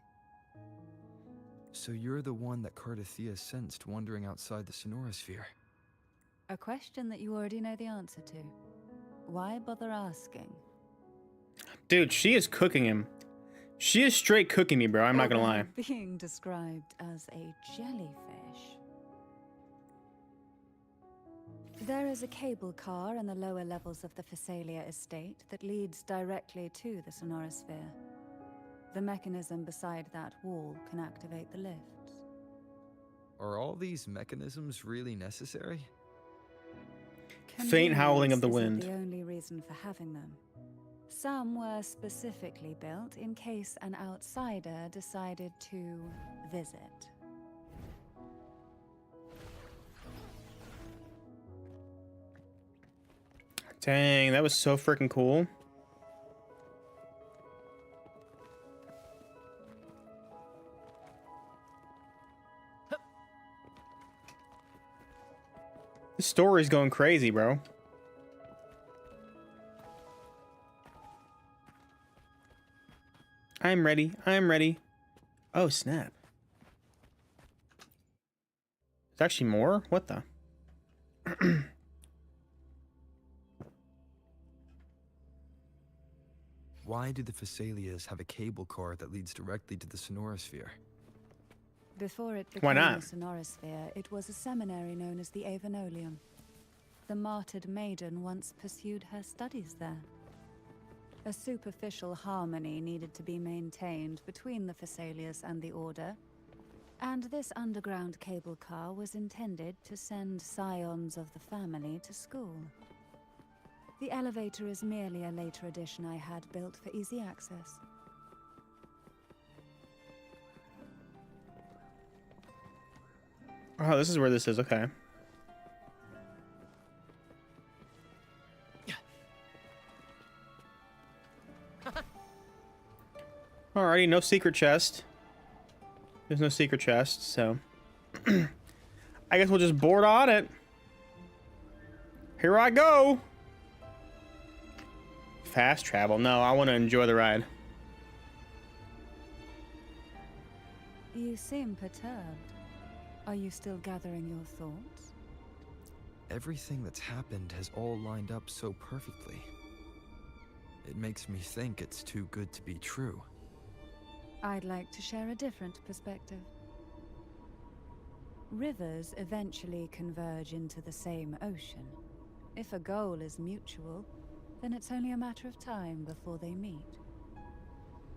So you're the one that Carterthea sensed wandering outside the Sonorosphere? A question that you already know the answer to. Why bother asking? Dude, she is cooking him. She is straight cooking me, bro. I'm not gonna lie. Being described as a jellyfish. There is a cable car in the lower levels of the Phasalia estate that leads directly to the Sonorosphere. The mechanism beside that wall can activate the lifts. Are all these mechanisms really necessary? Faint howling of the Convenience wind. isn't the only reason for having them. Some were specifically built in case an outsider decided to visit. Dang, that was so freaking cool. This story's going crazy, bro. I'm ready. I'm ready. Oh, snap. There's actually more? What the? Why do the Phasalias have a cable car that leads directly to the Sonorosphere? Before it Why became not? the Sonorosphere, it was a seminary known as the Avenolium. The martyred maiden once pursued her studies there. A superficial harmony needed to be maintained between the Phasalias and the Order, and this underground cable car was intended to send scions of the family to school. The elevator is merely a later addition I had built for easy access. Oh, this is where this is. Okay. Alrighty, no secret chest. There's no secret chest, so I guess we'll just board on it. Here I go. Fast travel. No, I want to enjoy the ride. You seem perturbed. Are you still gathering your thoughts? Everything that's happened has all lined up so perfectly. It makes me think it's too good to be true. I'd like to share a different perspective. Rivers eventually converge into the same ocean. If a goal is mutual, then it's only a matter of time before they meet.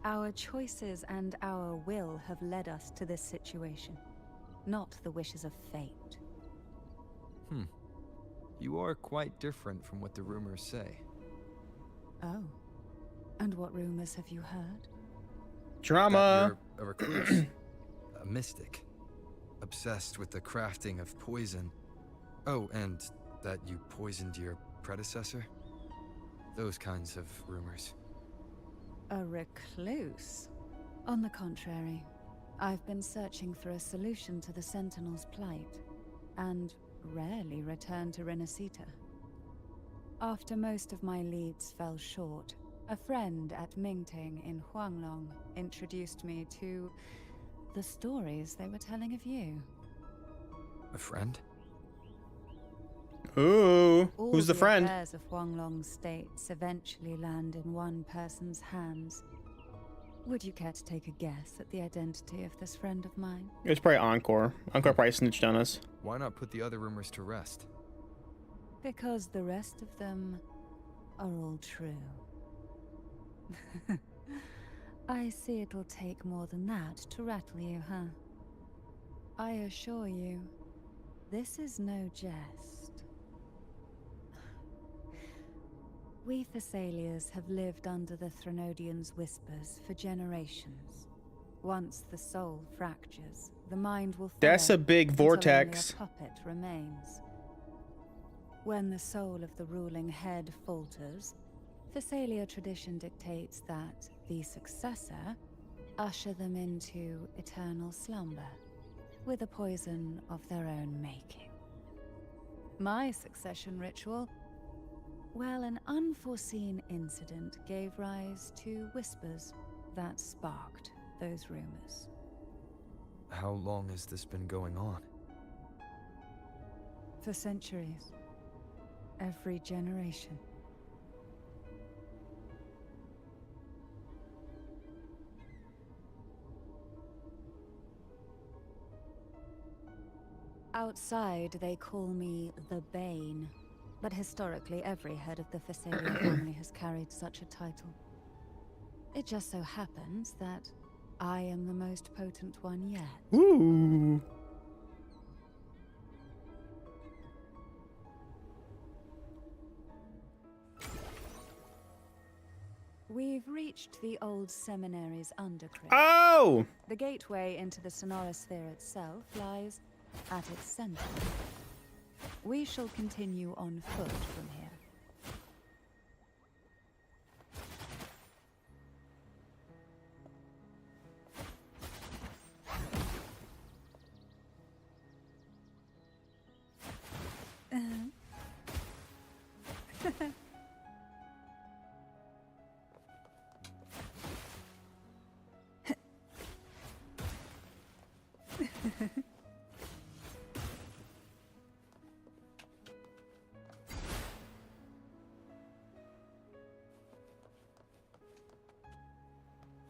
Our choices and our will have led us to this situation, not the wishes of fate. You are quite different from what the rumors say. Oh. And what rumors have you heard? Drama. That you're a recluse, a mystic, obsessed with the crafting of poison. Oh, and that you poisoned your predecessor? Those kinds of rumors. A recluse? On the contrary, I've been searching for a solution to the Sentinel's plight, and rarely return to Renacita. After most of my leads fell short, a friend at Mingting in Huanglong introduced me to the stories they were telling of you. A friend? Ooh, All who's the friend? affairs of Huanglong states eventually land in one person's hands. Would you care to take a guess at the identity of this friend of mine? It was probably Encore. Encore probably snitched on us. Why not put the other rumors to rest? Because the rest of them are all true. I see it'll take more than that to rattle you, huh? I assure you, this is no jest. We Thessalians have lived under the Threnodians' whispers for generations. Once the soul fractures, the mind will follow. That's a big until vortex. only a puppet remains. When the soul of the ruling head falters, Thessalia tradition dictates that the successor usher them into eternal slumber, with a poison of their own making. My succession ritual, well, an unforeseen incident gave rise to whispers that sparked those rumors. How long has this been going on? For centuries. Every generation. Outside, they call me the Bane, but historically every head of the Thessalia family has carried such a title. It just so happens that I am the most potent one yet. Ooh. We've reached the old seminary's undercrypt. Oh! The gateway into the Sonorosphere itself lies at its center. We shall continue on foot from here.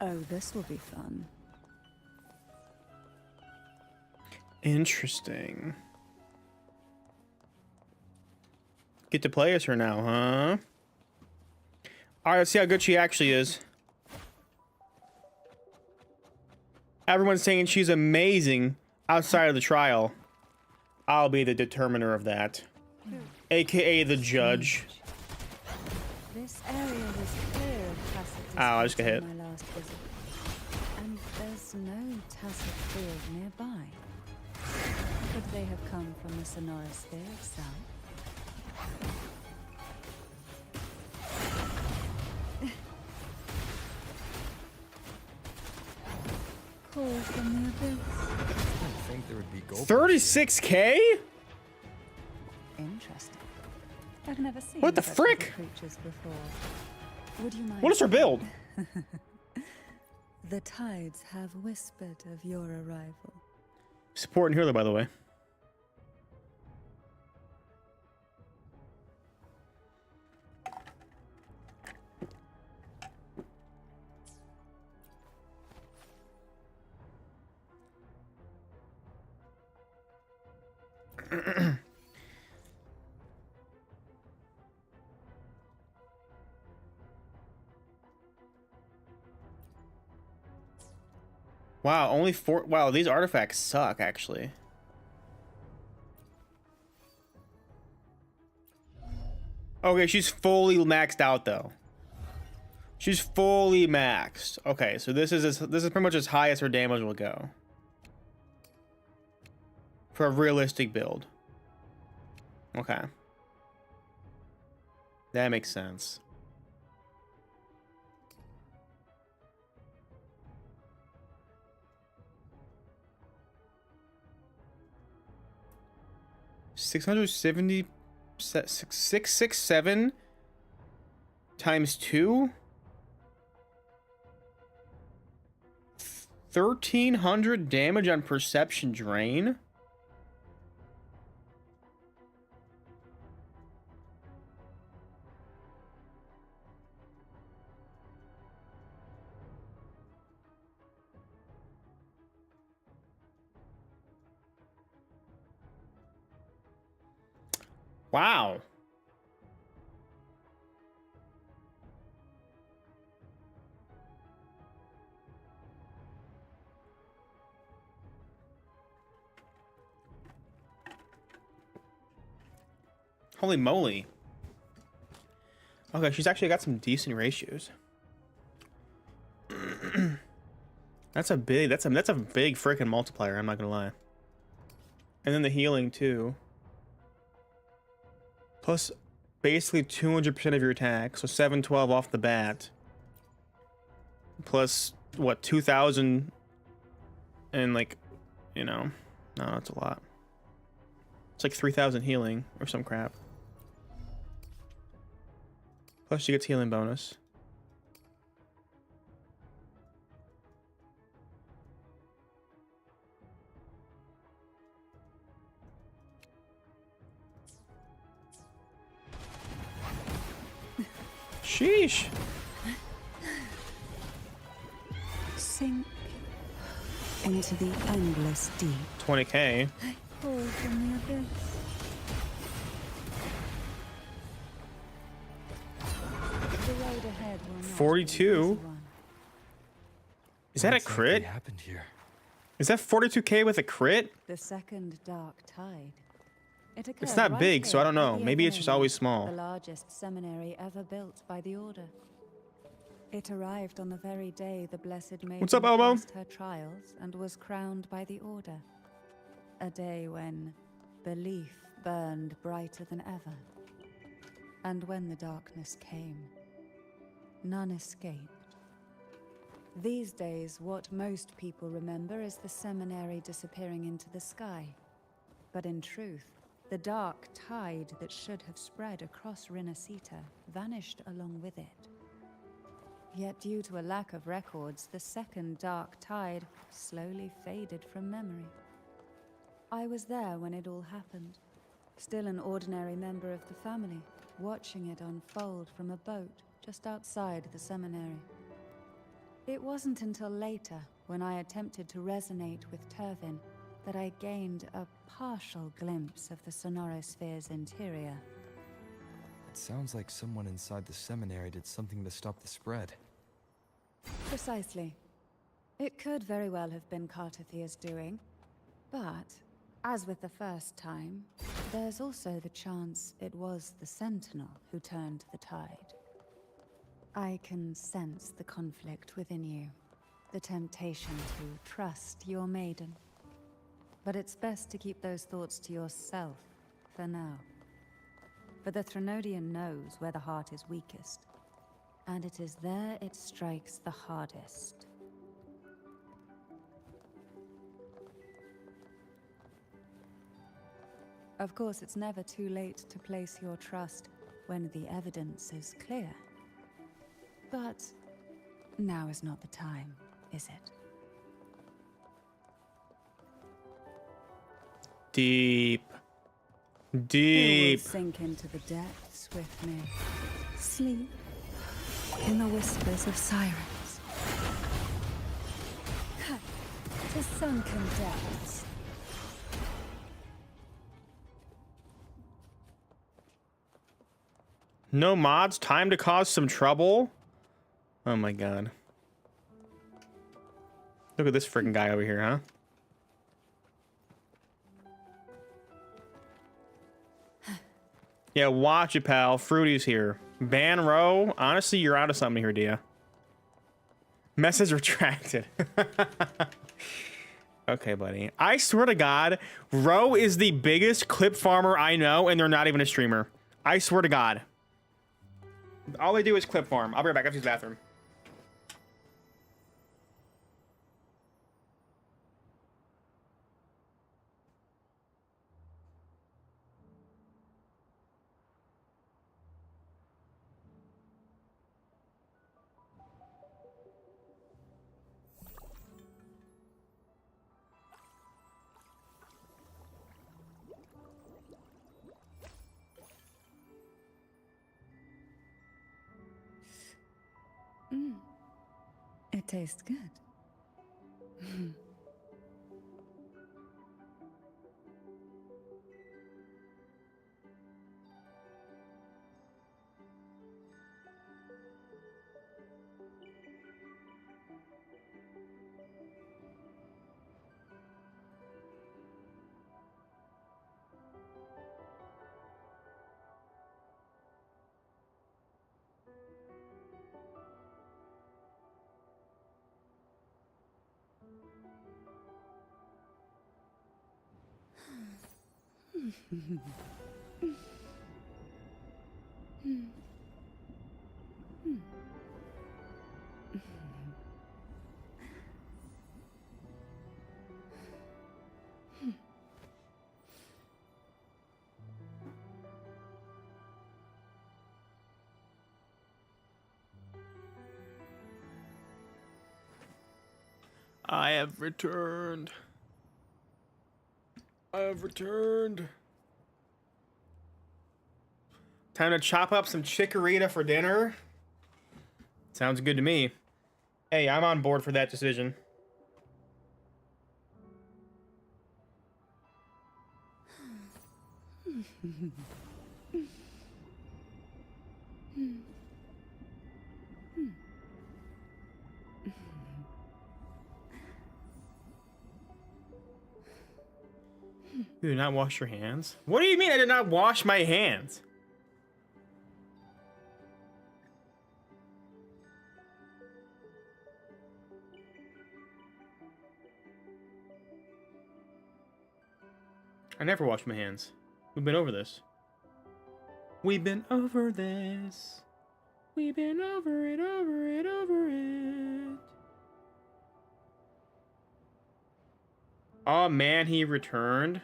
Oh, this will be fun. Interesting. Get to play as her now, huh? Alright, let's see how good she actually is. Everyone's saying she's amazing outside of the trial. I'll be the determiner of that. AKA the judge. This area was clear of Tacit Ow, I just got hit. on my last visit. And there's no Tacit field nearby. Could they have come from the Sonorosphere itself? Call from the abyss. I didn't think there would be gold. 36K? Interesting. I've never seen What the such frick? little creatures before. Would you mind? What is her build? The tides have whispered of your arrival. Supporting healer, by the way. Wow, only 4. Wow, these artifacts suck, actually. Okay, she's fully maxed out, though. She's fully maxed. Okay, so this is pretty much as high as her damage will go. For a realistic build. Okay. That makes sense. 670 667 times 2, 1300 damage on perception drain. Wow. Holy moly. Okay, she's actually got some decent ratios. That's a big freaking multiplier, I'm not gonna lie. And then the healing too. Plus basically 200% of your attack, so 712 off the bat. Plus what, 2000 and like, you know, no, that's a lot. It's like 3000 healing or some crap. Plus she gets healing bonus. Sheesh. Sink into the endless deep. 20k. Fall from the abyss. The road ahead will not 42. be an easy one. Is that a What exactly crit? happened here? Is that 42k with a crit? The second dark tide. It It's occurred not right big, so I here don't at know. the Maybe it's just Opening, always small. The largest seminary ever built by the Order. It arrived on the very day the Blessed Maiden What's up, Elmo? passed her trials and was crowned by the Order. A day when belief burned brighter than ever. And when the darkness came, none escaped. These days, what most people remember is the seminary disappearing into the sky. But in truth, the dark tide that should have spread across Rinascita vanished along with it. Yet due to a lack of records, the second dark tide slowly faded from memory. I was there when it all happened, still an ordinary member of the family, watching it unfold from a boat just outside the seminary. It wasn't until later, when I attempted to resonate with Turvin, that I gained a partial glimpse of the Sonorosphere's interior. It sounds like someone inside the seminary did something to stop the spread. Precisely. It could very well have been Cartathia's doing, but, as with the first time, there's also the chance it was the Sentinel who turned the tide. I can sense the conflict within you, the temptation to trust your maiden. But it's best to keep those thoughts to yourself for now. For the Threnodian knows where the heart is weakest, and it is there it strikes the hardest. Of course, it's never too late to place your trust when the evidence is clear. But now is not the time, is it? Deep. You Deep. will sink into the depths with me. Sleep in the whispers of sirens. To sunken depths. No mods, time to cause some trouble. Oh my god. Look at this freaking guy over here, huh? Yeah, watch it, pal. Fruity's here. Ban Row. Honestly, you're out of something here, Dia. Message retracted. Okay, buddy. I swear to God, Row is the biggest clip farmer I know, and they're not even a streamer. I swear to God. All they do is clip farm. I'll be right back. I have to use the bathroom. It tastes good. I have returned. I have returned. Time to chop up some chikorita for dinner. Sounds good to me. Hey, I'm on board for that decision. You did not wash your hands? What do you mean I did not wash my hands? I never wash my hands. We've been over this. We've been over this. We've been over it, over it, over it. Oh man, he returned.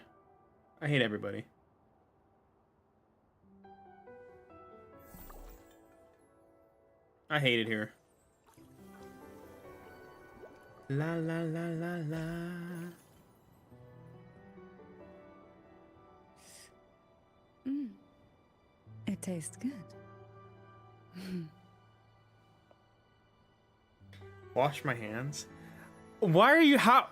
I hate everybody. I hate it here. La la la la la. It tastes good. Wash my hands? Why are you how?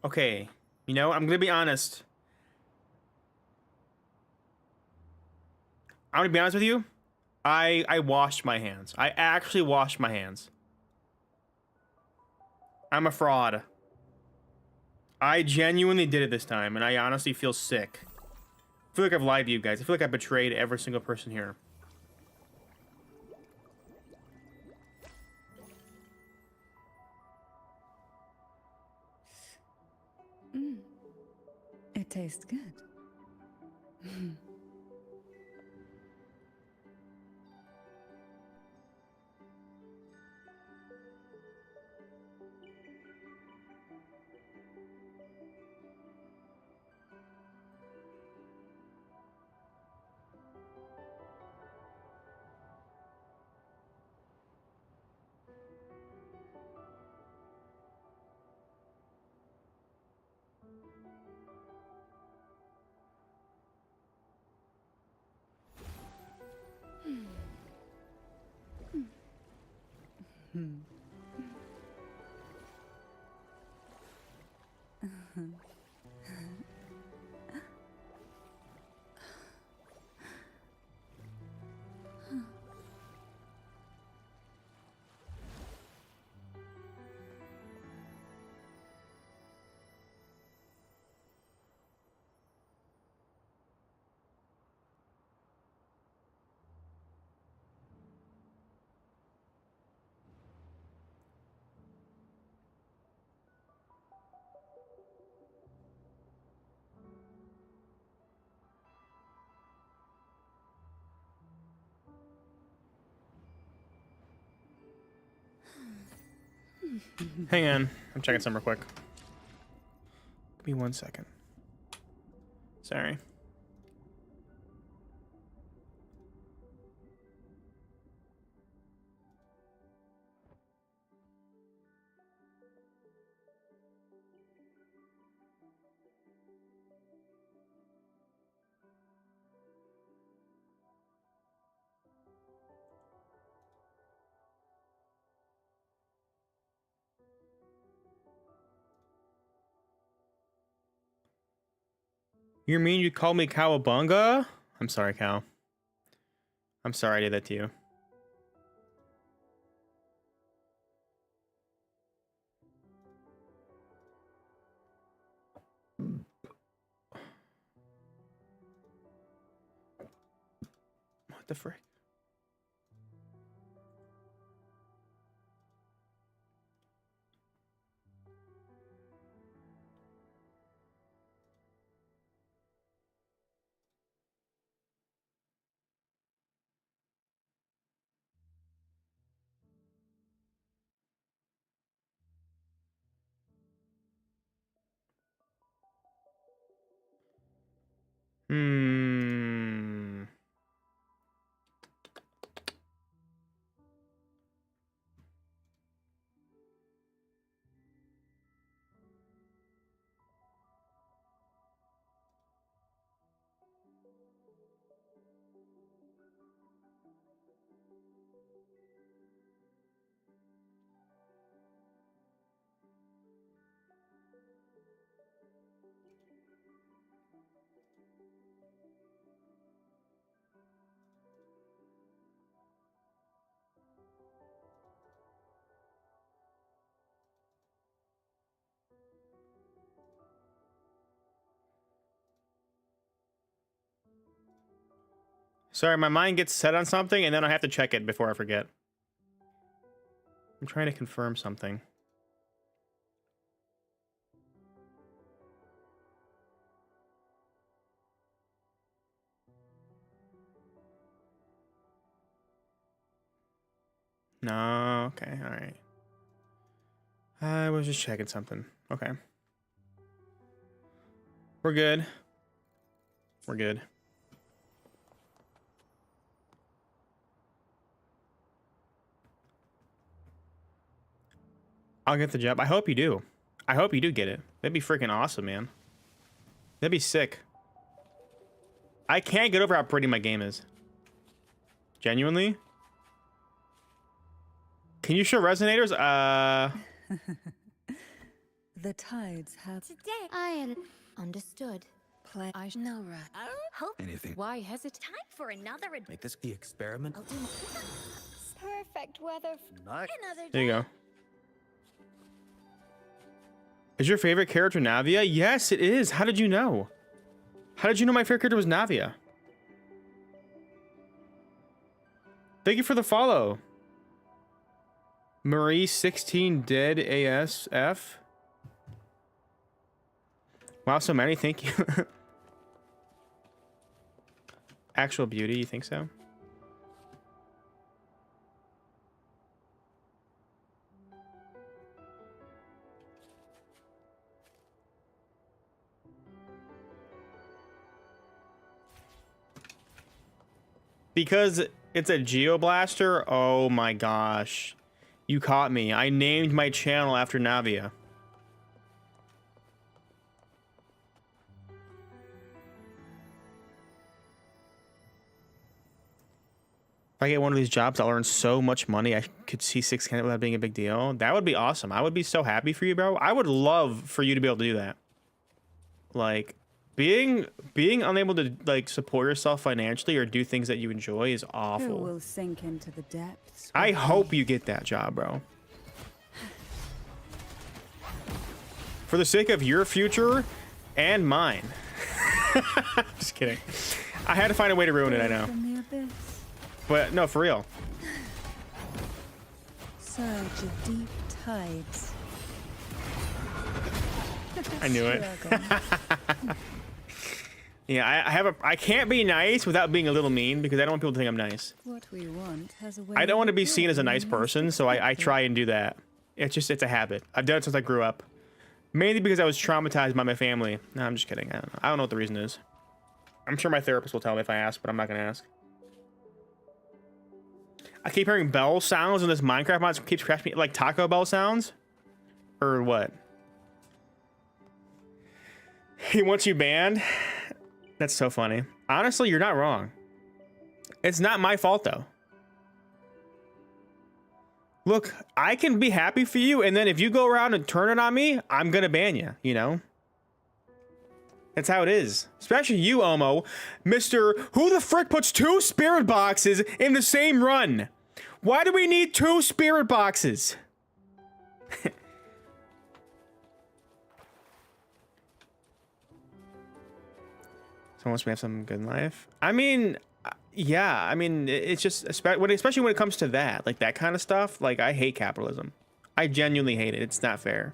Okay, you know, I'm gonna be honest. I'm gonna be honest with you. I washed my hands. I actually washed my hands. I'm a fraud. I genuinely did it this time, and I honestly feel sick. I feel like I've lied to you guys. I feel like I betrayed every single person here. It tastes good. Hang on, I'm checking some real quick. Give me 1 second. Sorry. You mean you called me Cowabunga? I'm sorry, Cow. I'm sorry I did that to you. What the frick? Hmm. Sorry, my mind gets set on something and then I have to check it before I forget. I'm trying to confirm something. No, okay, all right. I was just checking something. Okay. We're good. We're good. I'll get the job. I hope you do. I hope you do get it. That'd be freaking awesome, man. That'd be sick. I can't get over how pretty my game is. Genuinely. Can you show resonators? The tides have Today, I understood. play. I know, hope Anything. Why hesitate? time for another Make this the experiment. I'll do perfect weather. Not. Another There you go. Is your favorite character Navia? Yes, it is. How did you know? How did you know my favorite character was Navia? Thank you for the follow. Marie 16 dead ASF. Wow, so many. Thank you. Actual beauty, you think so? Because it's a Geoblaster? Oh my gosh. You caught me. I named my channel after Navia. If I get one of these jobs, I'll earn so much money. I could see 6K without being a big deal. That would be awesome. I would be so happy for you, bro. I would love for you to be able to do that. Like, being unable to like support yourself financially or do things that you enjoy is Who awful. will sink into the depths? I with hope me? you get that job, bro. For the sake of your future and mine. Just kidding. I had to find a way to ruin it, I know. From the abyss, But no, for real. surge of deep tides. I knew it. Struggle. Yeah, I can't be nice without being a little mean because I don't want people to think I'm nice. What we want has a way I don't want to be of seen as a nice growing person, so I try and do that. It's a habit. I've done it since I grew up. Mainly because I was traumatized by my family. No, I'm just kidding. I don't know. I don't know what the reason is. I'm sure my therapist will tell me if I ask, but I'm not going to ask. I keep hearing bell sounds in this Minecraft mod. It keeps crashing me. Like Taco Bell sounds? Or what? He wants you banned? That's so funny. Honestly, you're not wrong. It's not my fault, though. Look, I can be happy for you, and then if you go around and turn it on me, I'm gonna ban you, you know? That's how it is. Especially you, Omo. Mr. Who the frick puts 2 spirit boxes in the same run? Why do we need 2 spirit boxes? So once we have some good life. I mean, yeah. I mean, it's just especially when it comes to that, like that kind of stuff. Like, I hate capitalism. I genuinely hate it. It's not fair.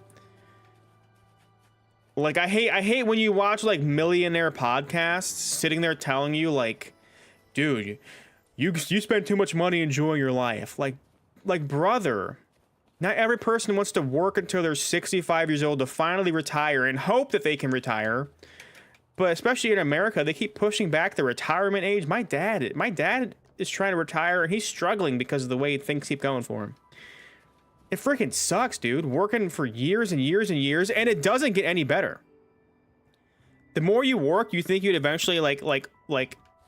Like, I hate when you watch like millionaire podcasts sitting there telling you like, dude, you spend too much money enjoying your life. Like brother, not every person wants to work until they're 65 years old to finally retire and hope that they can retire. But especially in America, they keep pushing back the retirement age. My dad is trying to retire and he's struggling because of the way things keep going for him. It freaking sucks, dude. Working for years and years and years, and it doesn't get any better. The more you work, you think you'd eventually like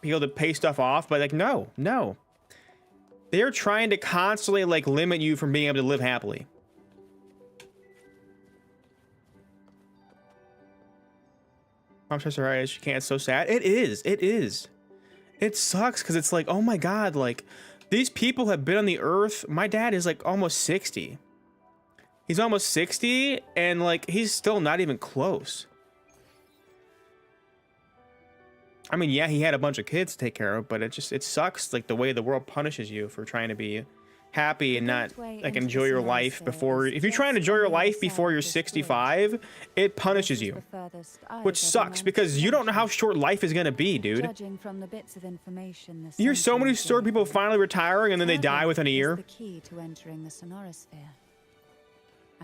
be able to pay stuff off, but like no. They're trying to constantly like limit you from being able to live happily. I'm so sorry, she can't. It's so sad. It is. It sucks because it's like, oh my god, like these people have been on the earth. My dad is like almost 60. He's almost 60 and like he's still not even close. I mean, yeah, he had a bunch of kids to take care of, but it sucks like the way the world punishes you for trying to be happy and not like enjoy your life before. If you try and enjoy your life before you're 65, it punishes you, which sucks because you don't know how short life is gonna be, dude. You hear so many stories of people finally retiring and then they die within a year.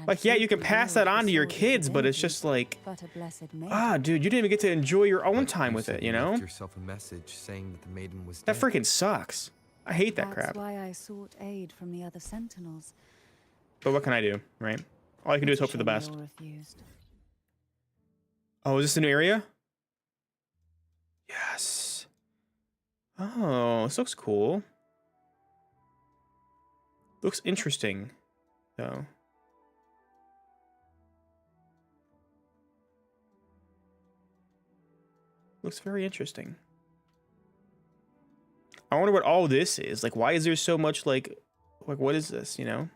Like, yeah, you can pass that on to your kids, but it's just like, dude, you didn't even get to enjoy your own time with it, you know? That freaking sucks. I hate that crap. That's why I sought aid from the other sentinels. But what can I do, right? All I can do is hope for the best. Oh, is this a new area? Yes. Oh, this looks cool. Looks interesting, though. Looks very interesting. I wonder what all this is. Like, why is there so much, like what is this, you know?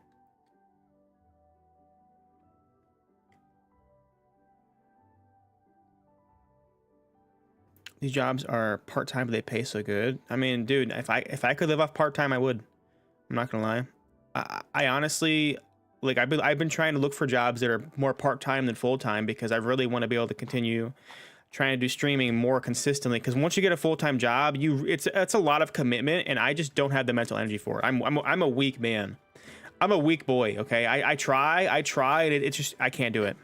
These jobs are part-time, but they pay so good. I mean, dude, if I could live off part-time, I would. I'm not gonna lie. I honestly, like, I've been trying to look for jobs that are more part-time than full-time because I really want to be able to continue trying to do streaming more consistently, because once you get a full-time job, it's a lot of commitment, and I just don't have the mental energy for it. I'm a weak man. I'm a weak boy. Okay, I try, and it's just I can't do it.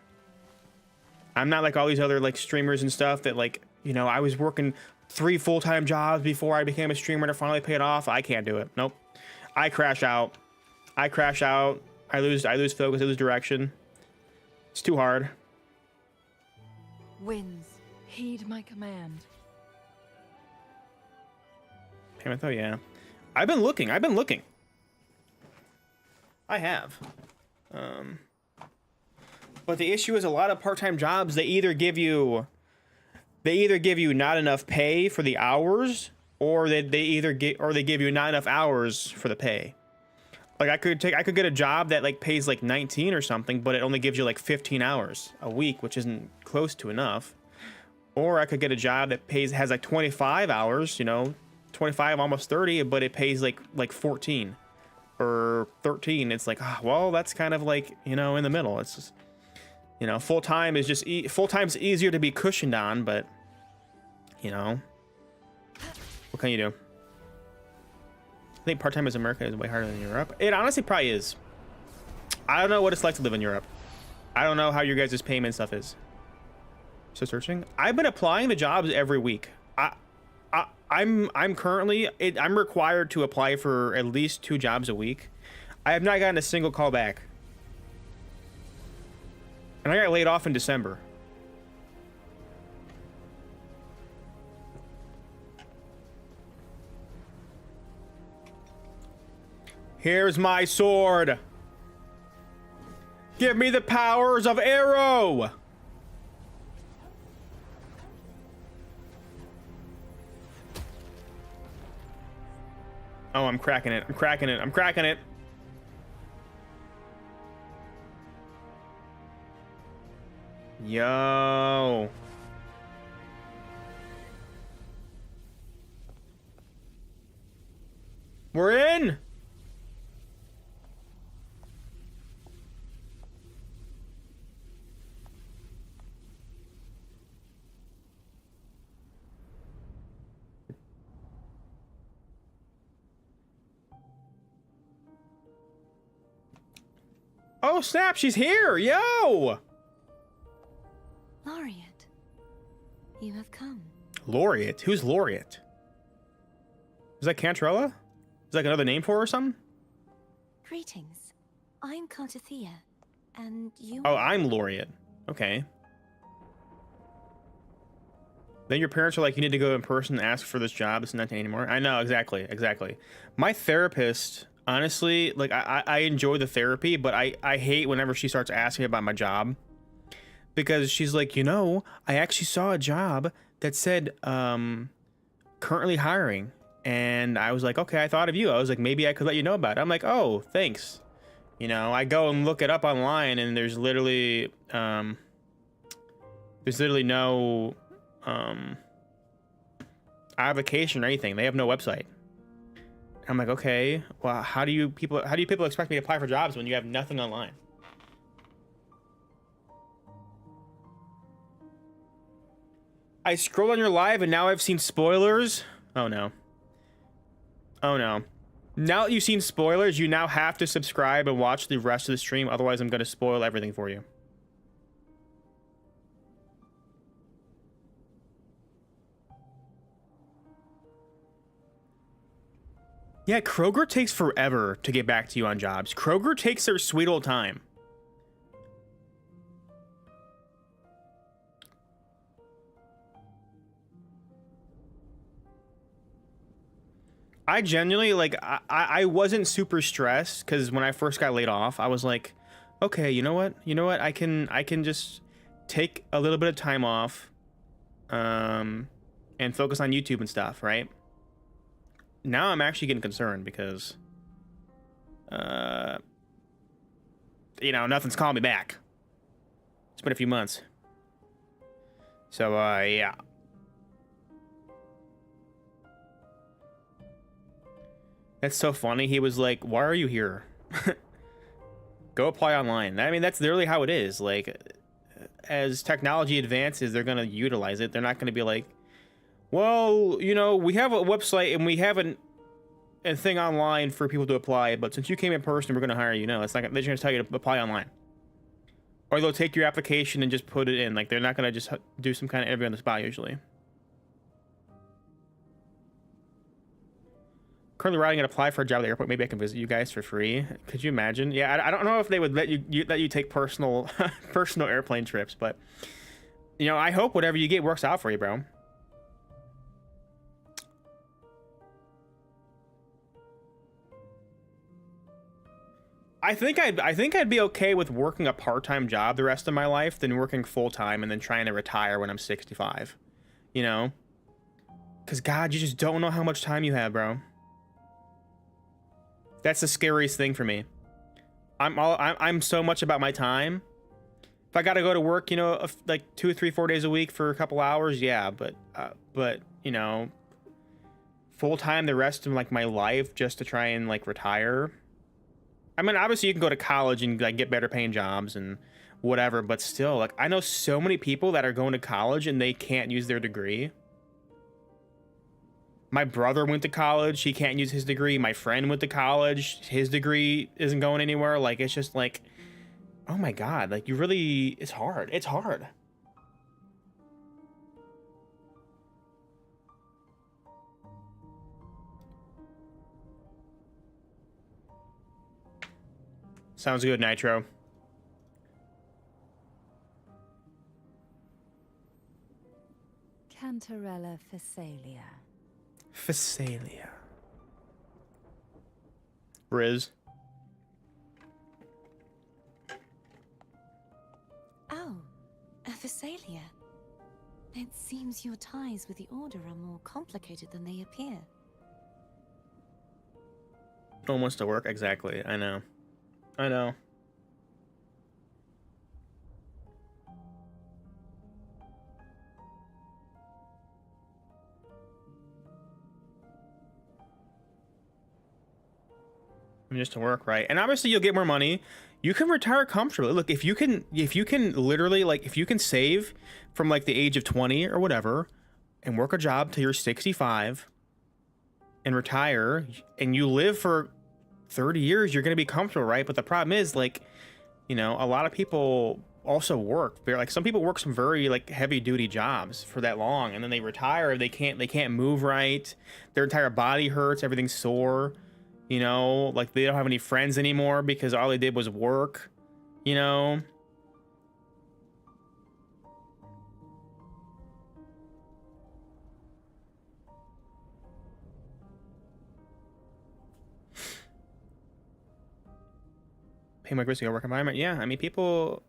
I'm not like all these other like streamers and stuff that, like, you know, I was working 3 full-time jobs before I became a streamer and it finally paid off. I can't do it. Nope. I crash out. I lose focus. I lose direction. It's too hard. Winds, heed my command. Payment though, yeah. I've been looking. I have. But the issue is a lot of part-time jobs, they either give you not enough pay for the hours, or they give you not enough hours for the pay. Like I could get a job that like pays like 19 or something, but it only gives you like 15 hours a week, which isn't close to enough. Or I could get a job that has like 25 hours, you know, 25, almost 30, but it pays like 14 or 13. It's like, well, that's kind of like, you know, in the middle. It's just, you know, full-time is just full-time's easier to be cushioned on, but you know, what can you do? I think part-time in America is way harder than Europe. It honestly probably is. I don't know what it's like to live in Europe. I don't know how your guys' payment stuff is. So searching. I've been applying to jobs every week. I'm required to apply for at least 2 jobs a week. I have not gotten a single call back. And I got laid off in December. Here's my sword. Give me the powers of arrow. Oh, I'm cracking it. I'm cracking it. I'm cracking it. Yo. We're in. Oh snap, she's here. Yo. Laureate, you have come. Laureate? Who's Laureate? Is that Cantarella? Is that like another name for her or something? Greetings. I'm Cantarella, and you. Oh, I'm Laureate. Okay. Then your parents are like, you need to go in person and ask for this job. It's not anymore. I know, exactly, exactly. My therapist, honestly, like I enjoy the therapy, but I hate whenever she starts asking me about my job. Because she's like, you know, I actually saw a job that said currently hiring. And I was like, okay, I thought of you. I was like, maybe I could let you know about it. I'm like, oh, thanks. You know, I go and look it up online and there's literally no application or anything. They have no website. I'm like, okay, well, how do people expect me to apply for jobs when you have nothing online? I scrolled on your live and now I've seen spoilers. Oh no. Oh no. Now that you've seen spoilers, you now have to subscribe and watch the rest of the stream. Otherwise, I'm going to spoil everything for you. Yeah, Kroger takes forever to get back to you on jobs. Kroger takes their sweet old time. I genuinely, like, I wasn't super stressed because when I first got laid off, I was like, okay, you know what? I can just take a little bit of time off and focus on YouTube and stuff, right? Now I'm actually getting concerned because, you know, nothing's calling me back. It's been a few months. So, yeah. That's so funny. He was like, why are you here? Go apply online. I mean, that's literally how it is. Like, as technology advances, they're going to utilize it. They're not going to be like, well, you know, we have a website and we have a thing online for people to apply, but since you came in person, we're going to hire you. No, it's not. They're just going to tell you to apply online. Or they'll take your application and just put it in. Like, they're not going to just do some kind of interview on the spot usually. Currently writing and apply for a job at the airport. Maybe I can visit you guys for free. Could you imagine? Yeah, I don't know if they would let you take personal personal airplane trips, but you know, I hope whatever you get works out for you, bro. I think I'd be okay with working a part-time job the rest of my life than working full-time and then trying to retire when I'm 65. You know? Cuz God, you just don't know how much time you have, bro. That's the scariest thing for me. I'm so much about my time. If I got to go to work, you know, like 2, 3, 4 days a week for a couple hours, yeah, but you know, full time the rest of like my life just to try and like retire. I mean, obviously you can go to college and like get better paying jobs and whatever, but still, like I know so many people that are going to college and they can't use their degree. My brother went to college. He can't use his degree. My friend went to college. His degree isn't going anywhere. Like, it's just like, oh my God. Like, you really, it's hard. It's hard. Sounds good, Nitro. Cantarella Phasalia. Phasalia. Riz. Oh, a Phasalia. It seems your ties with the Order are more complicated than they appear. No one wants to work. Exactly. I know. I know. Just to work, right? And obviously you'll get more money. You can retire comfortably. Look, if you can literally, like, if you can save from like the age of 20 or whatever and work a job till you're 65 and retire and you live for 30 years, you're going to be comfortable, right? But the problem is, like, you know, a lot of people also work. They're like, some people work some very like heavy duty jobs for that long, and then they retire. They can't move right. Their entire body hurts. Everything's sore. You know, like they don't have any friends anymore because all they did was work, you know? Pay more aggressive work environment. Yeah, I mean, people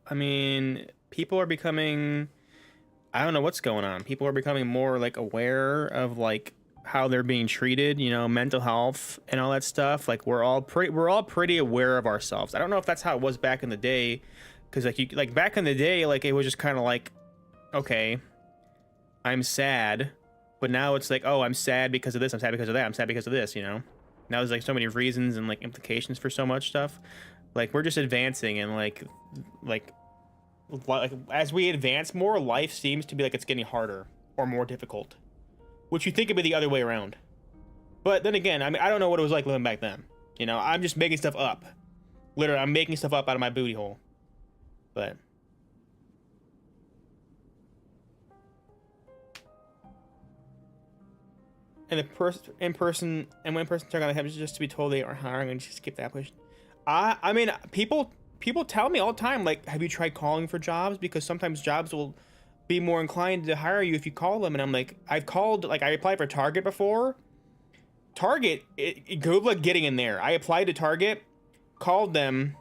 are becoming, I don't know what's going on. People are becoming more like aware of like how they're being treated, you know, mental health and all that stuff. Like we're all pretty aware of ourselves. I don't know if that's how it was back in the day, because like back in the day, like it was just kind of like, okay, I'm sad, but now it's like, oh, I'm sad because of this, I'm sad because of that, I'm sad because of this, you know. Now there's like so many reasons and like implications for so much stuff. Like we're just advancing, and like as we advance more, life seems to be like it's getting harder or more difficult. Which you think would be the other way around. But then again, I mean, I don't know what it was like living back then. You know, I'm just making stuff up. Literally, I'm making stuff up out of my booty hole. But and when person check on the heavens just to be told they aren't hiring and just skip the application. I mean, people tell me all the time, like, have you tried calling for jobs? Because sometimes jobs will be more inclined to hire you if you call them. And I'm like, I've called, like, I applied for Target before. Target, good luck getting in there. I applied to Target, called them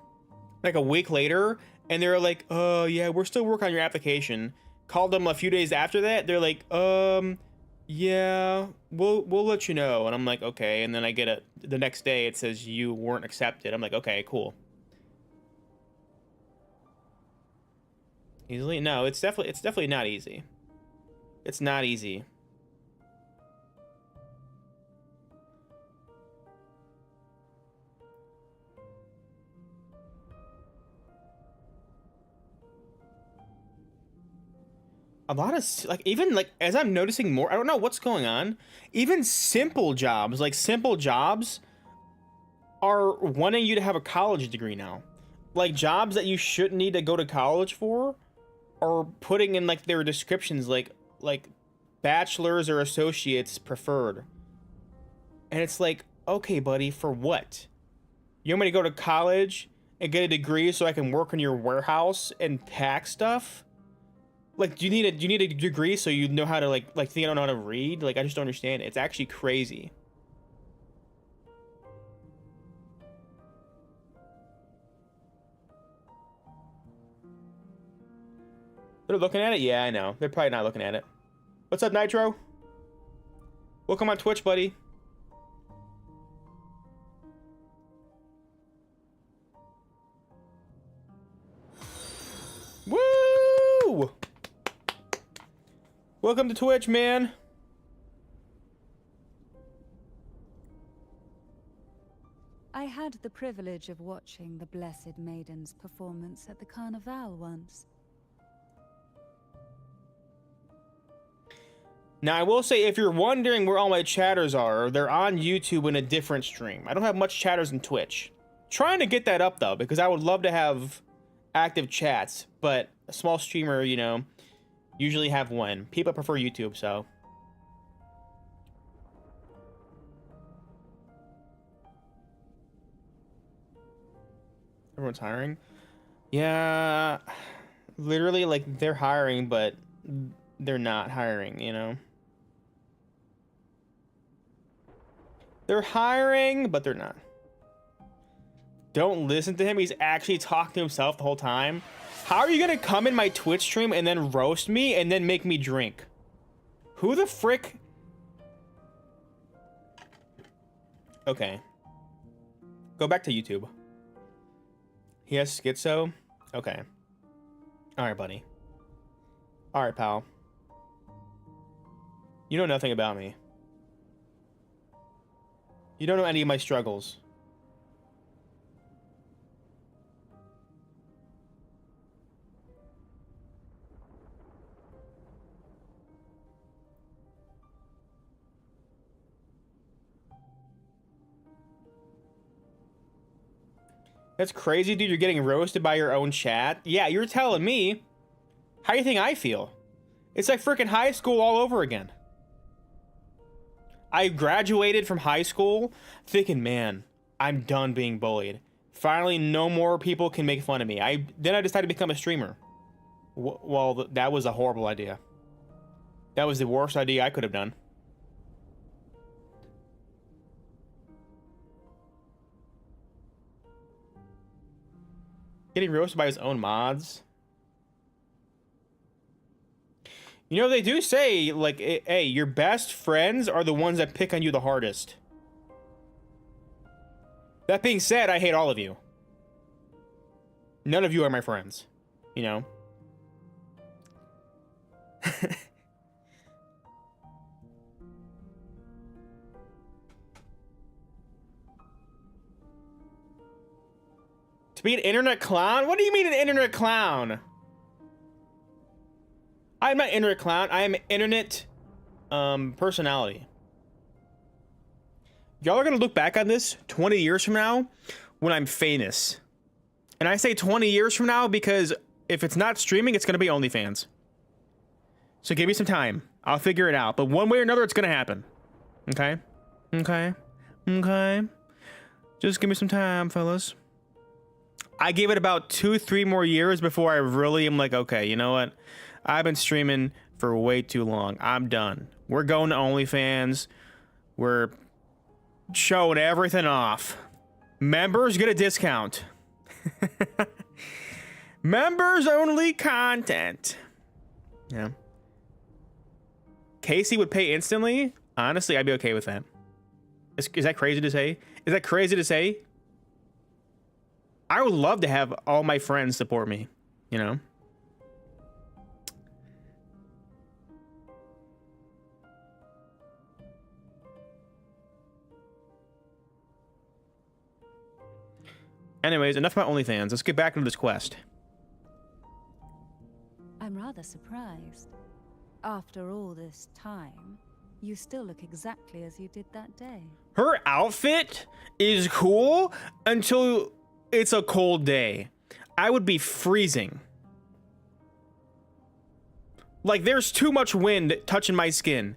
like a week later, and they were like, oh yeah, we're still working on your application. Called them a few days after that, they're like, yeah, we'll let you know. And I'm like, okay. And then I get the next day it says you weren't accepted. I'm like, okay, cool. Easily? No, it's definitely not easy. It's not easy. A lot of, like, even, like, as I'm noticing more, I don't know what's going on. Even simple jobs are wanting you to have a college degree now. Like, jobs that you shouldn't need to go to college for are putting in, like, their descriptions, like bachelor's or associates preferred. And it's like, okay, buddy, for what? You want me to go to college and get a degree so I can work in your warehouse and pack stuff? Like, do you need a degree so you know how to, like think I don't know how to read? Like, I just don't understand it. It's actually crazy. They're looking at it? Yeah, I know. They're probably not looking at it. What's up, Nitro? Welcome on Twitch, buddy. Woo! Welcome to Twitch, man. I had the privilege of watching the Blessed Maiden's performance at the Carnival once. Now, I will say, if you're wondering where all my chatters are, they're on YouTube in a different stream. I don't have much chatters in Twitch. Trying to get that up, though, because I would love to have active chats, but a small streamer, you know, usually have one. People prefer YouTube, so. Everyone's hiring? Yeah, literally, like, they're hiring, but they're not hiring, you know? They're hiring, but they're not. Don't listen to him. He's actually talking to himself the whole time. How are you gonna come in my Twitch stream and then roast me and then make me drink? Who the frick? Okay. Go back to YouTube. He has schizo? Okay. Alright, buddy. Alright, pal. You know nothing about me. You don't know any of my struggles. That's crazy, dude. You're getting roasted by your own chat. Yeah, you're telling me. How do you think I feel? It's like freaking high school all over again. I graduated from high school thinking, man, I'm done being bullied. Finally, no more people can make fun of me. Then I decided to become a streamer. Well, that was a horrible idea. That was the worst idea I could have done. Getting roasted by his own mods. You know, they do say, like, hey, your best friends are the ones that pick on you the hardest. That being said, I hate all of you. None of you are my friends. You know? To be an internet clown? What do you mean an internet clown? I'm not internet clown. I am internet personality. Y'all are gonna look back on this 20 years from now when I'm famous. And I say 20 years from now because if it's not streaming, it's gonna be OnlyFans. So give me some time. I'll figure it out. But one way or another, it's gonna happen. Okay? Okay? Okay? Just give me some time, fellas. I gave it about 2-3 more years before I really am like, okay, you know what? I've been streaming for way too long. I'm done. We're going to OnlyFans. We're showing everything off. Members get a discount. Members only content. Yeah. Casey would pay instantly? Honestly, I'd be okay with that. Is that crazy to say? Is that crazy to say? I would love to have all my friends support me, you know? Anyways, enough about OnlyFans. Let's get back into this quest. I'm rather surprised. After all this time, you still look exactly as you did that day. Her outfit is cool until it's a cold day. I would be freezing. Like, there's too much wind touching my skin.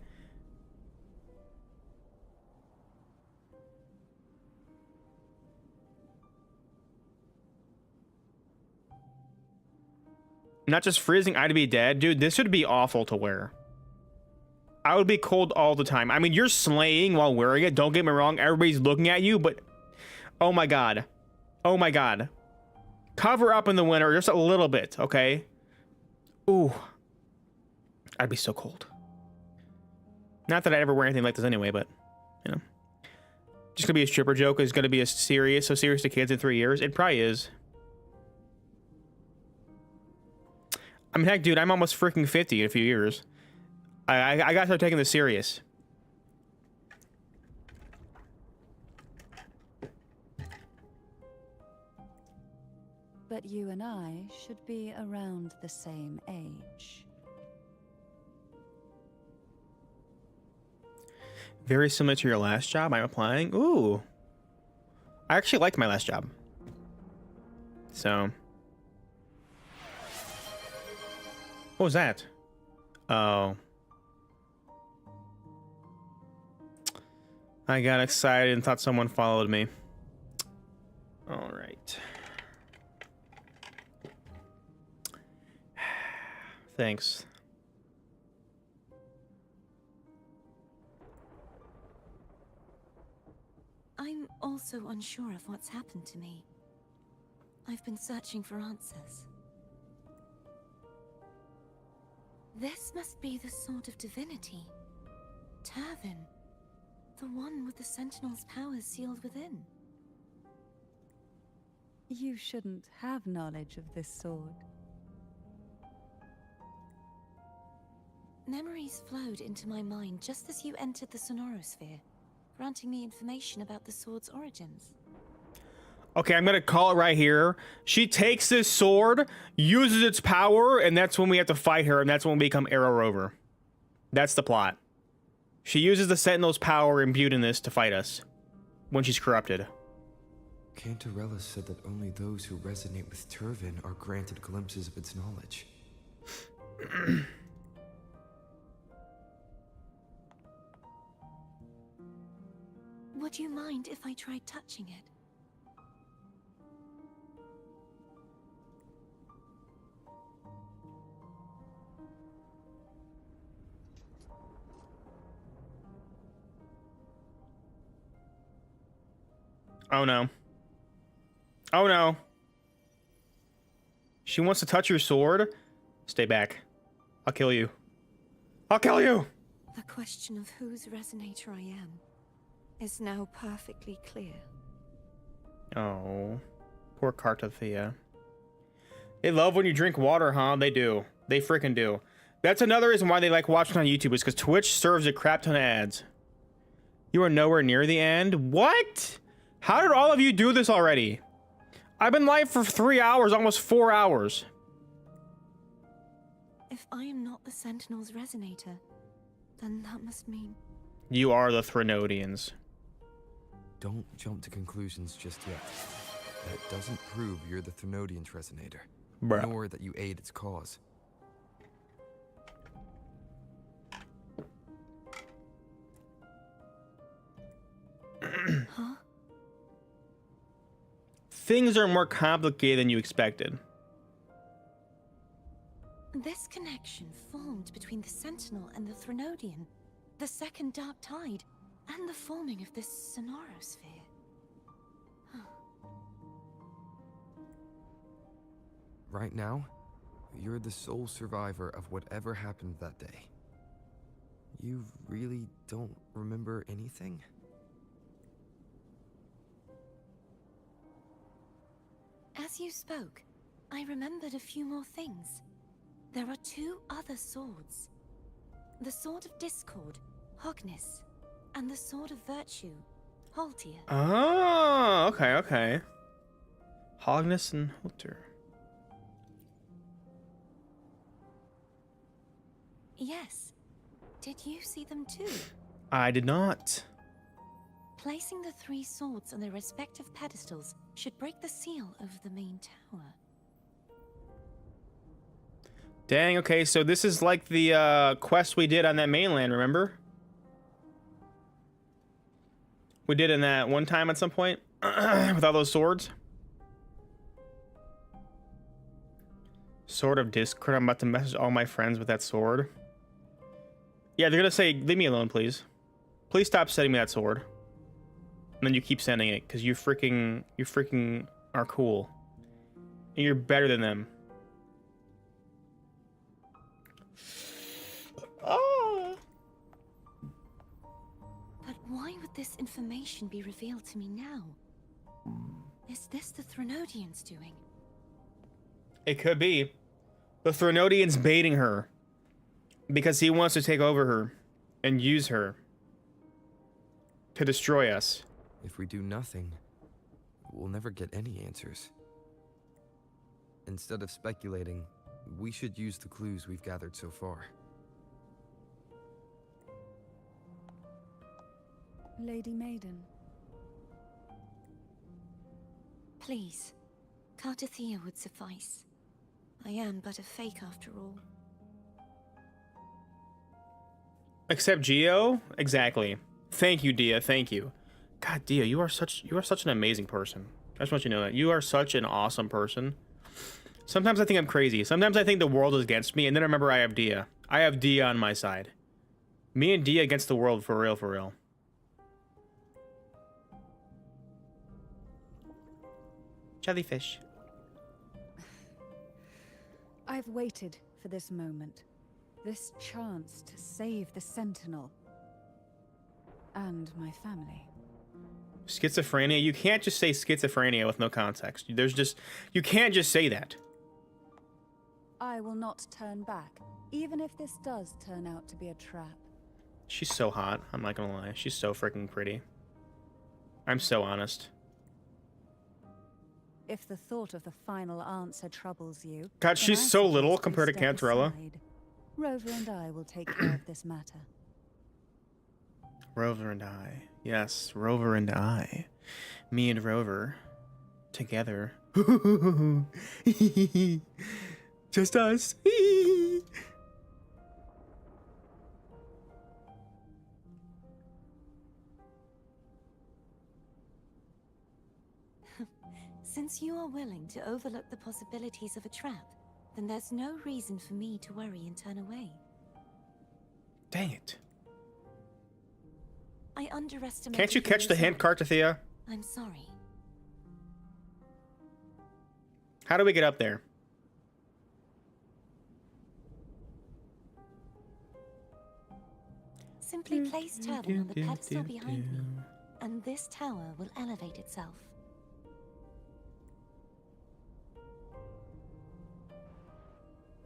Not just freezing, I'd be dead. Dude, this would be awful to wear. I would be cold all the time. I mean, you're slaying while wearing it. Don't get me wrong. Everybody's looking at you, but... oh my god. Oh my god. Cover up in the winter just a little bit, okay? Ooh. I'd be so cold. Not that I ever wear anything like this anyway, but, you know. Just gonna be a stripper joke. Is gonna be so serious to kids in 3 years. It probably is. I mean, heck, dude, I'm almost freaking 50 in a few years. I gotta start taking this serious. But you and I should be around the same age. Very similar to your last job. I'm applying. Ooh. I actually liked my last job. So. What was that? Oh. I got excited and thought someone followed me. All right. Thanks. I'm also unsure of what's happened to me. I've been searching for answers. This must be the sort of divinity. Turvin. The one with the Sentinel's powers sealed within. You shouldn't have knowledge of this sword. Memories flowed into my mind just as you entered the Sonorosphere, granting me information about the sword's origins. Okay, I'm gonna call it right here. She takes this sword, uses its power, and that's when we have to fight her, and that's when we become Arrow Rover. That's the plot. She uses the Sentinel's power imbued in this to fight us when she's corrupted. Cantarella said that only those who resonate with Turvin are granted glimpses of its knowledge. Would you mind if I tried touching it? Oh no. Oh no. She wants to touch your sword? Stay back. I'll kill you. I'll kill you! The question of whose resonator I am is now perfectly clear. Oh. Poor Cartothea. They love when you drink water, huh? They do. They freaking do. That's another reason why they like watching on YouTube, is because Twitch serves a crap ton of ads. You are nowhere near the end? What? How did all of you do this already? I've been live for 3 hours, almost 4 hours. If I am not the Sentinel's resonator, then that must mean... You are the Threnodians. Don't jump to conclusions just yet. That doesn't prove you're the Threnodian's resonator, Bruh. nor that you aid its cause. Huh? Things are more complicated than you expected. This connection formed between the Sentinel and the Threnodian, the second Dark Tide, and the forming of this Sonorosphere. Right now, you're the sole survivor of whatever happened that day. You really don't remember anything? As you spoke, I remembered a few more things. There are 2 other swords. The Sword of Discord, Hognis, and the Sword of Virtue, Haltia. Oh, okay, okay. Hognis and Halter. Yes. Did you see them too? I did not. Placing the 3 swords on their respective pedestals should break the seal over the main tower. Dang, okay, so this is like the quest we did on that mainland, remember? We did in that one time at some point with all those swords. Sword of Discord. I'm about to message all my friends with that sword. Yeah, they're gonna say, leave me alone, please. Please stop sending me that sword. And then you keep sending it, because you freaking are cool. And you're better than them. Oh. But why would this information be revealed to me now? Is this the Threnodians doing? It could be. The Threnodian's baiting her. Because he wants to take over her. And use her. To destroy us. If we do nothing, we'll never get any answers. Instead of speculating, we should use the clues we've gathered so far. Lady Maiden. Please, Cartothea would suffice. I am but a fake after all. Except Geo? Exactly. Thank you, Dia. Thank you. God, Dia, you are such an amazing person. I just want you to know that. You are such an awesome person. Sometimes I think I'm crazy. Sometimes I think the world is against me, and then I remember I have Dia. I have Dia on my side. Me and Dia against the world, for real, for real. Jellyfish. I've waited for this moment. This chance to save the Sentinel. And my family. Schizophrenia? You can't just say schizophrenia with no context. You can't just say that. I will not turn back, even if this does turn out to be a trap. She's so hot. I'm not gonna lie. She's so freaking pretty. I'm so honest. If the thought of the final answer troubles you, God, then she's I so suggest little we compared to step Cantarella. aside. Rover and I will take care of this matter. Rover and I. Yes, Rover and I. Me and Rover. Together. Just us. Since you are willing to overlook the possibilities of a trap, then there's no reason for me to worry and turn away. Dang it. I underestimated. Can't you catch the hint, Cartathea? I'm sorry. How do we get up there? Simply place Turban on the pedestal behind me, and this tower will elevate itself.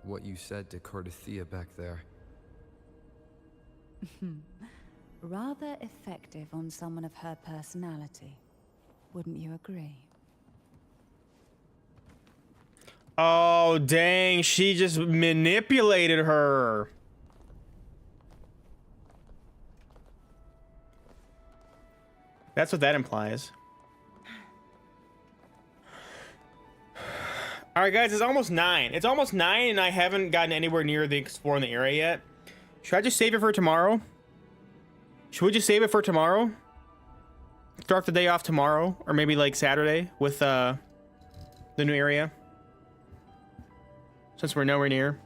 What you said to Cartathea back there. Rather effective on someone of her personality. Wouldn't you agree? Oh, dang. She just manipulated her. That's what that implies. All right, guys, it's almost 9. It's almost 9, and I haven't gotten anywhere near the exploring the area yet. Should I just save it for tomorrow? Should we just save it for tomorrow? Start the day off tomorrow, or maybe like Saturday with the new area, since we're nowhere near.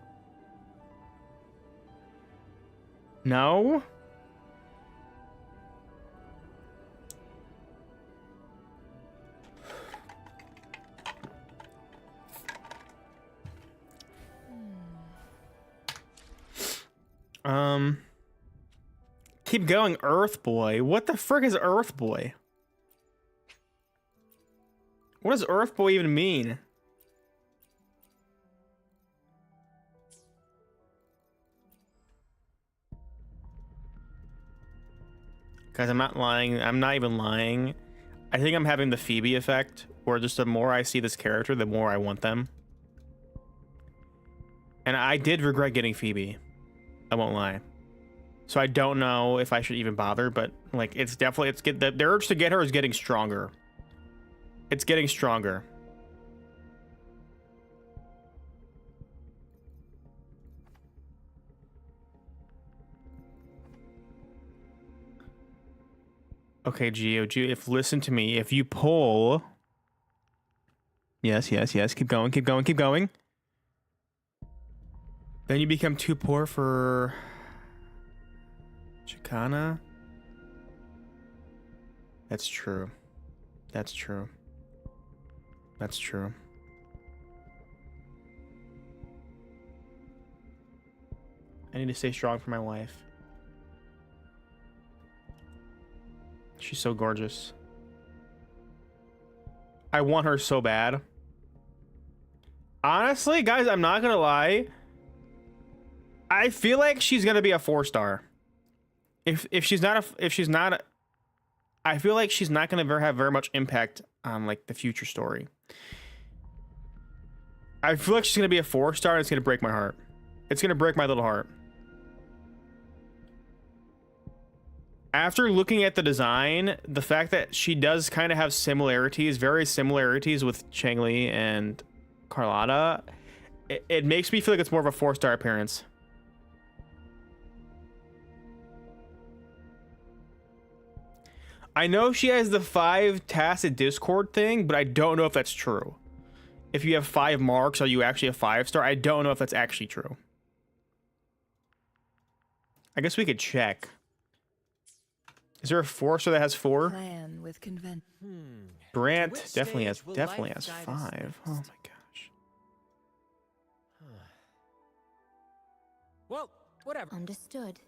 No? Keep going, Earth Boy. What the frick is Earth Boy? What does Earth Boy even mean? Guys, I'm not lying. I'm not even lying. I think I'm having the Phoebe effect, where just the more I see this character, the more I want them. And I did regret getting Phoebe. I won't lie. So I don't know if I should even bother, but like it's definitely the urge to get her is getting stronger. It's getting stronger. Okay, Geo, if listen to me, if you pull, yes, keep going, then you become too poor for Chicana. That's true. That's true. That's true. I need to stay strong for my wife. She's so gorgeous. I want her so bad. Honestly, guys, I'm not gonna lie. I feel like she's gonna be a 4-star. If she's not, I feel like she's not gonna have very much impact on like the future story. I feel like she's gonna be a 4-star, and it's gonna break my heart. It's gonna break my little heart. After looking at the design, the fact that she does kind of have various similarities with Changli and Carlotta, it makes me feel like it's more of a 4-star appearance. I know she has the 5 tacit discord thing, but I don't know if that's true. If you have 5 marks, are you actually a 5-star? I don't know if that's actually true. I guess we could check. Is there a 4-star that has 4? Plan with Brant definitely has 5. Oh my gosh. Well, whatever. Understood.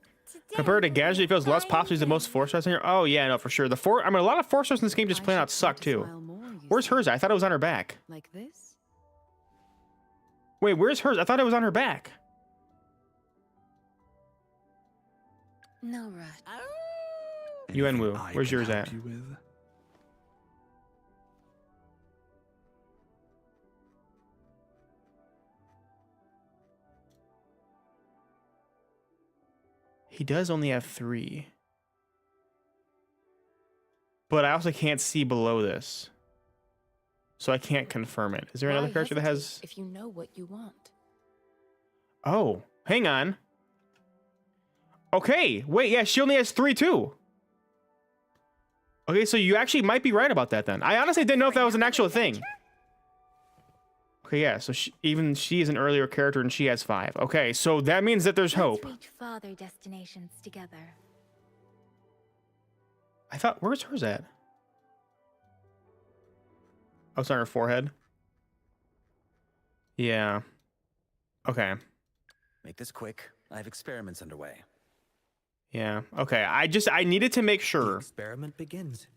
Compared to Gadget, it feels less possibly the most 4-stars in here. Oh yeah, no, for sure. I mean, a lot of 4-stars in this game just plain out suck too. Where's hers? I thought it was on her back. Like this? Wait, where's hers? I thought it was on her back. No rush. Yuanwu, where's yours at? He does only have 3. But I also can't see below this. So I can't confirm it. Is there another character that has... If you know what you want. Oh, hang on. Okay, wait, yeah, she only has 3 too. Okay, so you actually might be right about that then. I honestly didn't know if that was an actual thing. Okay, yeah, so she is an earlier character and she has 5. Okay, so that means that there's hope. Let's reach farther destinations together. I thought, where's hers at? Oh, it's on her forehead? Yeah. Okay. Make this quick. I have experiments underway. Yeah, okay. I needed to make sure. The experiment begins.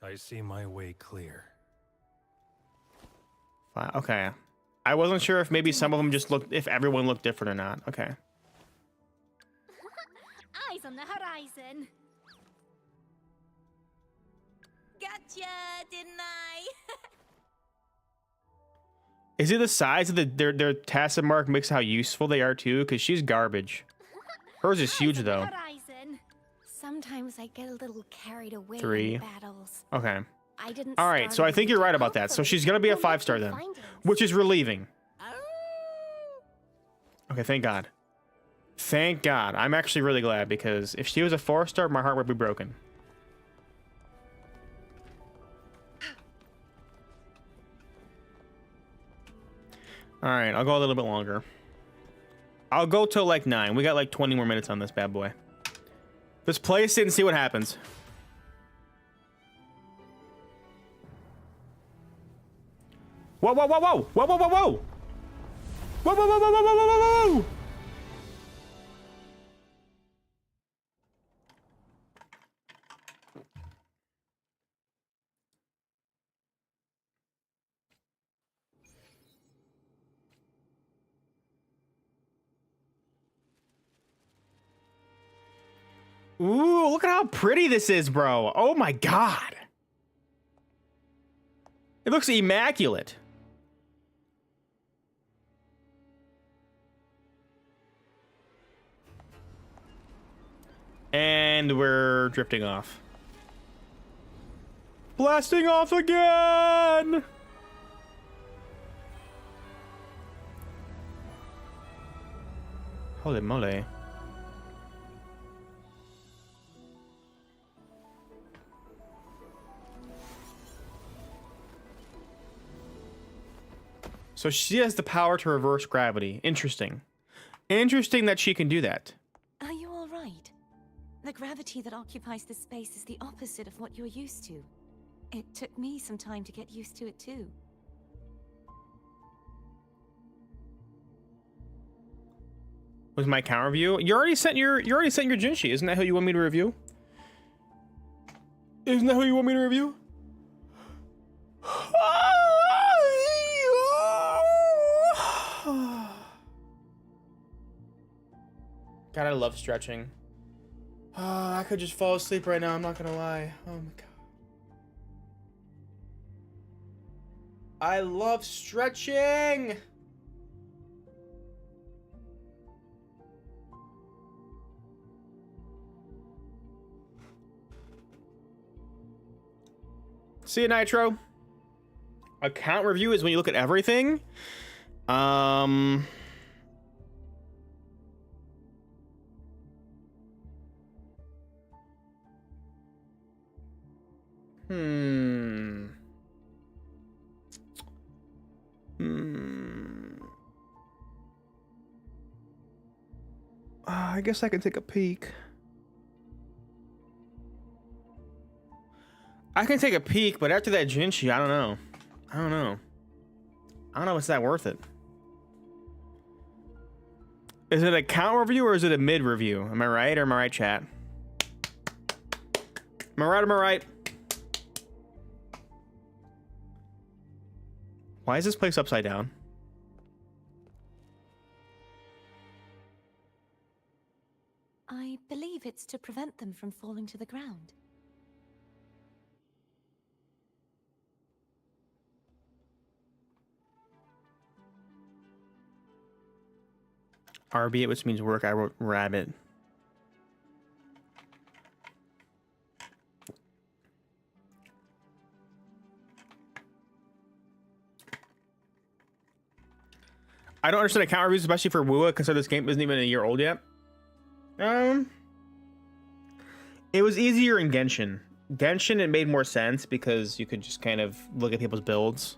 I see my way clear. Okay. I wasn't sure if maybe some of them just looked, if everyone looked different or not. Okay. Eyes on the horizon. Gotcha, didn't I? Is it the size of their tacit mark makes how useful they are too? Because she's garbage. Hers is huge though. Sometimes I get a little carried away 3. in battles. Okay. I didn't. All right, so I think you're right about that. So she's gonna be a 5-star then, which is relieving. Okay, thank God. Thank God. I'm actually really glad because if she was a 4-star, my heart would be broken. All right, I'll go a little bit longer. I'll go till like 9. We got like 20 more minutes on this bad boy. Let's place it and see what happens. Whoa, whoa, whoa, whoa! Whoa, whoa, whoa, whoa! Whoa, whoa, whoa, whoa, whoa, whoa, whoa, whoa! Ooh, look at how pretty this is, bro. Oh my God. It looks immaculate. And we're drifting off. Blasting off again! Holy moly. So she has the power to reverse gravity. Interesting. Interesting that she can do that. Are you all right? The gravity that occupies this space is the opposite of what you're used to. It took me some time to get used to it too. Was my counter review? You already sent your Jinshi. Isn't that who you want me to review? Isn't that who you want me to review? God, I love stretching. I could just fall asleep right now, I'm not gonna lie. Oh my God. I love stretching! See you, Nitro. Account review is when you look at everything. I guess I can take a peek. I can take a peek, but after that Jinshi, I don't know. I don't know if it's that worth it. Is it a count review or is it a mid review? Am I right or am I right, chat? Am I right or am I right? Why is this place upside down? I believe it's to prevent them from falling to the ground. RB, which means work. I wrote rabbit. I don't understand account reviews, especially for WUA, considering this game isn't even a year old yet. It was easier in Genshin. Genshin, it made more sense because you could just kind of look at people's builds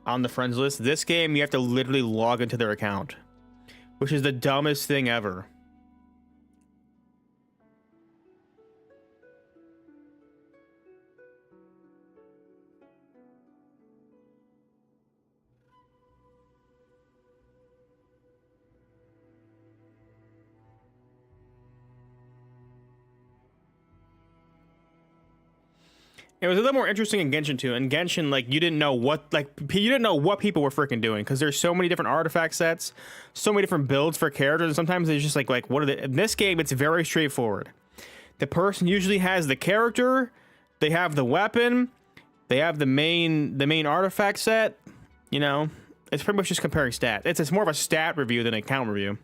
on the friends list. This game, you have to literally log into their account, which is the dumbest thing ever. It was a little more interesting in Genshin too. In Genshin, like you didn't know what people were freaking doing because there's so many different artifact sets, so many different builds for characters, and sometimes it's just like what are they? In this game, it's very straightforward. The person usually has the character, they have the weapon, they have the main artifact set. You know, it's pretty much just comparing stat. It's more of a stat review than a count review.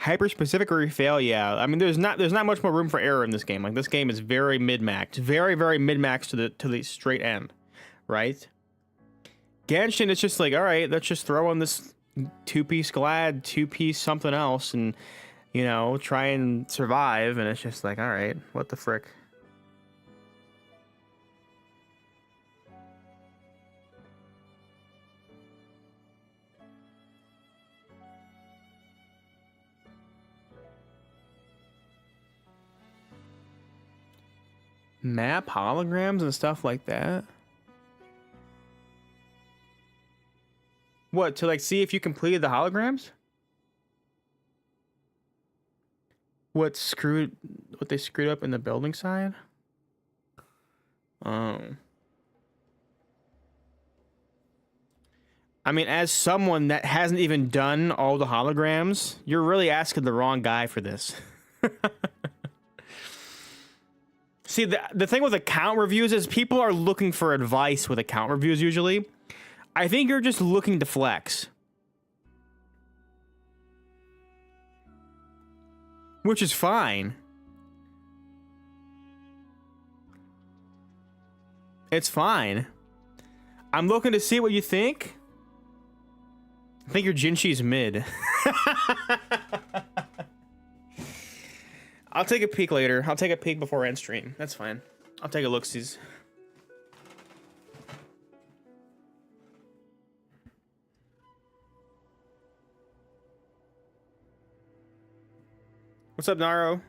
Hyper specific or fail, yeah. I mean, there's not much more room for error in this game. Like this game is very mid-maxed, very mid-maxed to the straight end, right? Genshin, it's just like, all right, let's just throw on this 2-piece glad, 2-piece something else, and you know, try and survive. And it's just like, all right, what the frick? Map holograms and stuff like that. What, to like see if you completed the holograms? What they screwed up in the building side? Oh. I mean, as someone that hasn't even done all the holograms, you're really asking the wrong guy for this. See, the thing with account reviews is people are looking for advice with account reviews usually. I think you're just looking to flex. Which is fine. It's fine. I'm looking to see what you think. I think your Jinshi's mid. I'll take a peek later. I'll take a peek before end stream. That's fine. I'll take a look-sees. What's up, Naro?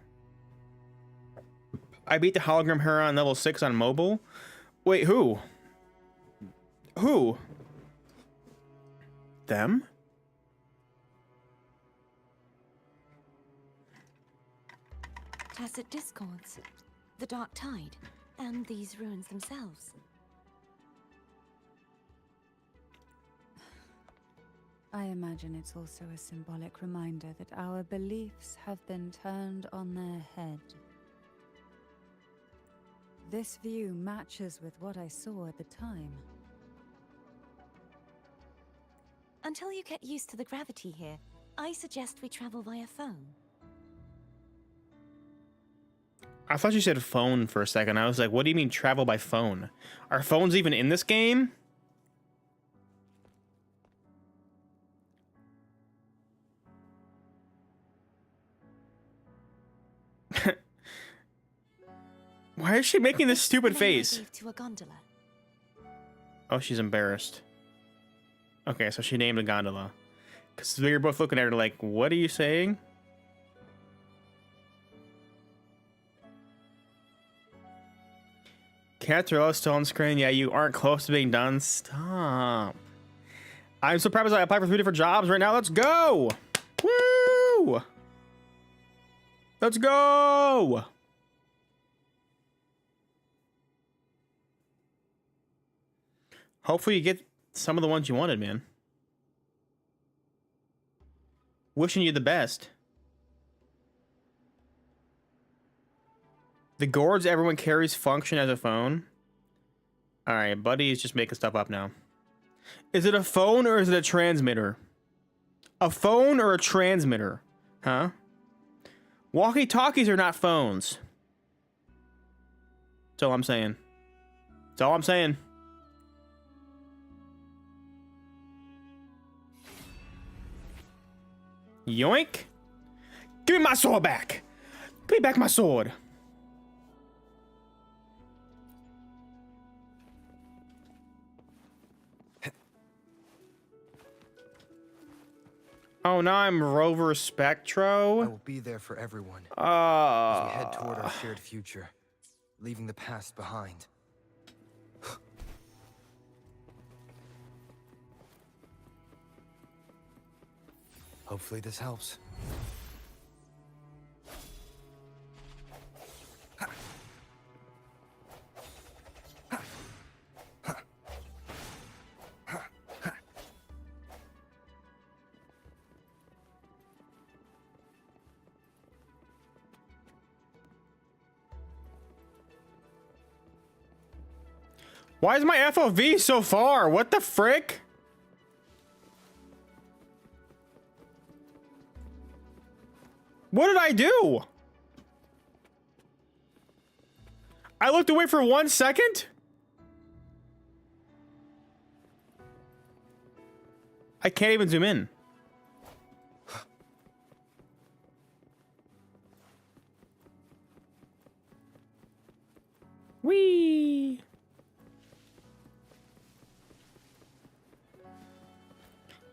I beat the hologram Huron level 6 on mobile. Wait, who? Who? Them? Tacit discords, the Dark Tide, and these ruins themselves. I imagine it's also a symbolic reminder that our beliefs have been turned on their head. This view matches with what I saw at the time. Until you get used to the gravity here, I suggest we travel via phone. I thought you said phone for a second. I was like, what do you mean travel by phone? Are phones even in this game? Why is she making this stupid face? To a gondola. Oh, she's embarrassed. Okay, so she named a gondola. Because we were both looking at her like, what are you saying? Cantarella still on screen. Yeah, you aren't close to being done. Stop. I'm so proud I applied for 3 different jobs right now. Let's go. Woo! Let's go. Hopefully you get some of the ones you wanted, man. Wishing you the best. The gourds everyone carries function as a phone. Alright, Buddy is just making stuff up now. Is it a phone or is it a transmitter? A phone or a transmitter? Huh? Walkie-talkies are not phones. That's all I'm saying. That's all I'm saying. Yoink! Give me my sword back! Give me back my sword! Oh, now I'm Rover I Spectro? will be there for everyone as we head toward our shared future, leaving the past behind. Hopefully this helps. Why is my FOV so far? What the frick? What did I do? I looked away for 1 second? I can't even zoom in. Whee!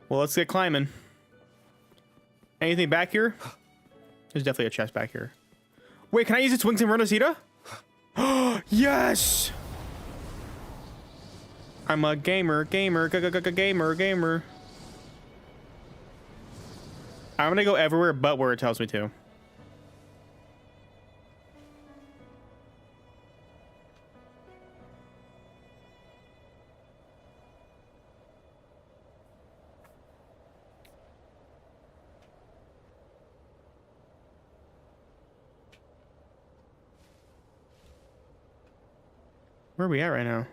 Well, let's get climbing. Anything back here? There's definitely a chest back here. Wait, can I use its wings and Renacita? Yes! I'm a gamer. I'm gonna go everywhere but where it tells me to. Where are we at right now?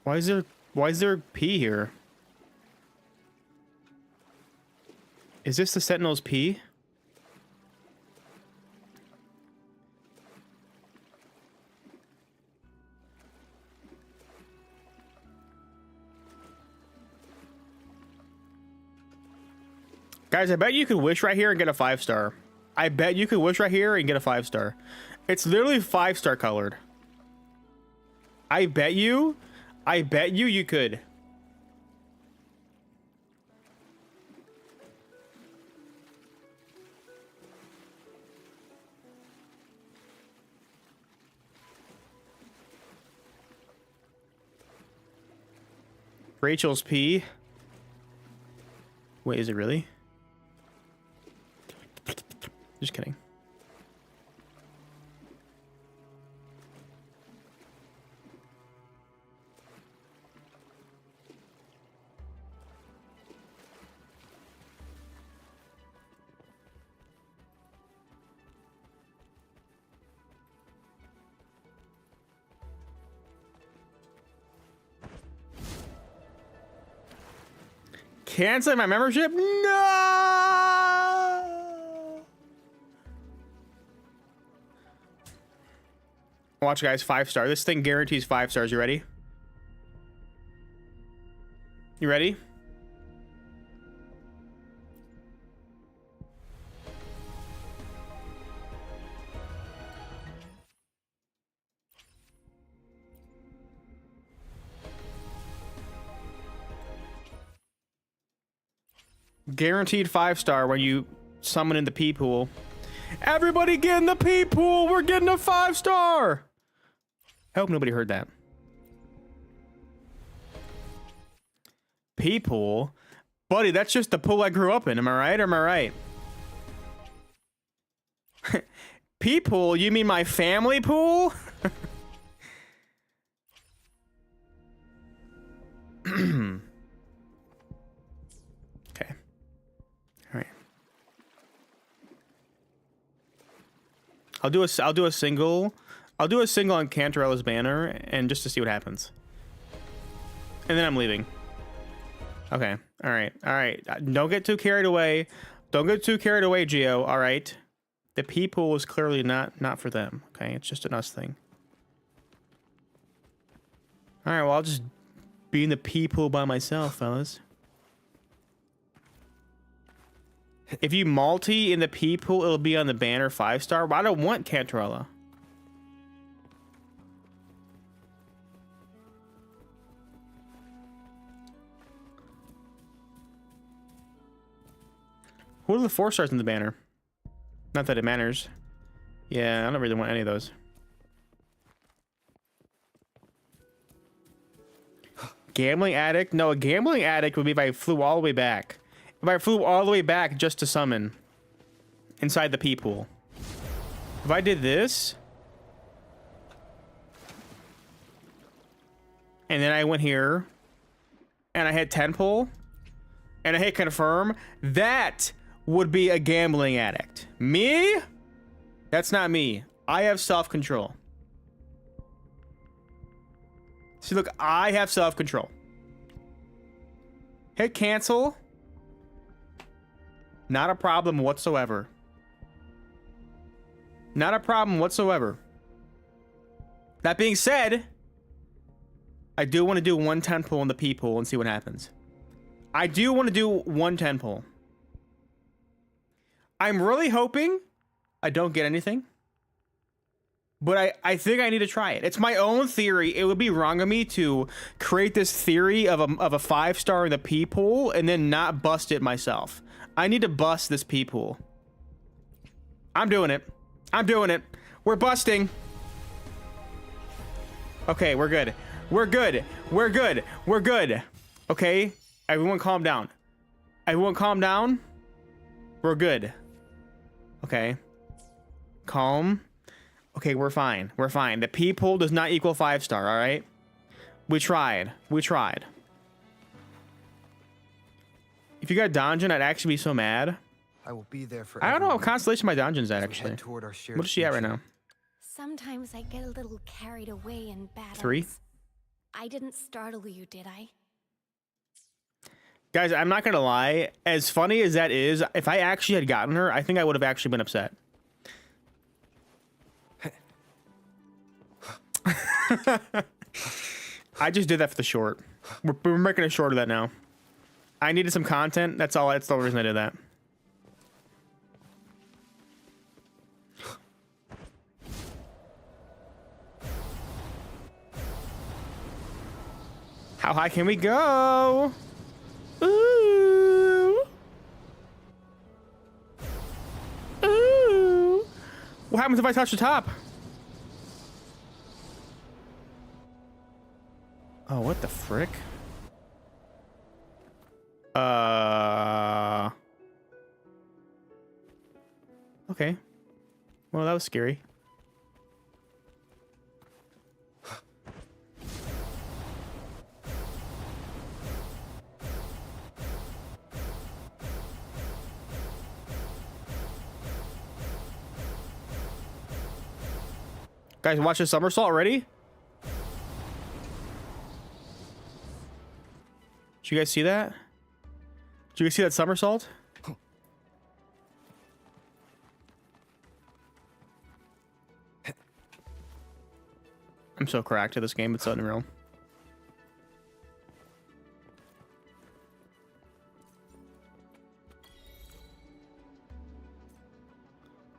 Why is there pee here? Is this the Sentinel's pee? Guys, I bet you could wish right here and get a 5-star. I bet you could wish right here and get a 5-star. It's literally 5-star colored. I bet you you could. Rachel's pee. Wait, is it really? Just kidding. Cancel my membership? No! Watch, guys, 5-star. This thing guarantees 5 stars. You ready? You ready? Guaranteed 5-star when you summon in the P pool. Everybody get in the P pool. We're getting a 5-star. I hope nobody heard that. P pool? Buddy, that's just the pool I grew up in. Am I right or am I right? P pool? You mean my family pool? Okay. All right. I'll do a single on Cantarella's banner and just to see what happens. And then I'm leaving. Okay. All right. All right. Don't get too carried away. Don't get too carried away, Geo. All right. The people is clearly not for them. Okay. It's just an us thing. All right. Well, I'll just be in the people by myself, fellas. If you multi in the people, it'll be on the banner 5-star. But I don't want Cantarella. Who are the 4-stars in the banner? Not that it matters. Yeah, I don't really want any of those. Gambling addict? No, a gambling addict would be if I flew all the way back. If I flew all the way back just to summon inside the P pool. If I did this and then I went here and I hit 10 pull and I hit confirm, that would be a gambling addict. Me? That's not me. I have self-control. See, look, I have self-control. Hit cancel. Not a problem whatsoever. Not a problem whatsoever. That being said, I do want to do 110 pull in the P pool and see what happens. I do want to do 110 pull. I'm really hoping I don't get anything. But I think I need to try it. It's my own theory. It would be wrong of me to create this theory of a 5-star in the P pool and then not bust it myself. I need to bust this P pool. I'm doing it. I'm doing it. We're busting. Okay, we're good. We're good. We're good. We're good. Okay, everyone calm down. Everyone calm down. We're good. Okay. Calm. Okay, we're fine. We're fine. The P pool does not equal 5-star, all right? We tried. We tried. If you got dungeon, I'd actually be so mad. I will be there for I don't know what everyone constellation my dungeon's at, as we actually. head toward our shared What is she at right future. now? Sometimes I get a little carried away in battles. 3? I didn't startle you, did I? Guys, I'm not gonna lie. As funny as that is, if I actually had gotten her, I think I would have actually been upset. I just did that for the short. We're making a short of that now. I needed some content. That's all. That's the reason I did that. How high can we go? Ooh. Ooh. What happens if I touch the top? Oh, what the frick? Okay. Well, that was scary. Guys, watch the somersault already? Did you guys see that? Did you guys see that somersault? I'm so cracked at this game, it's unreal.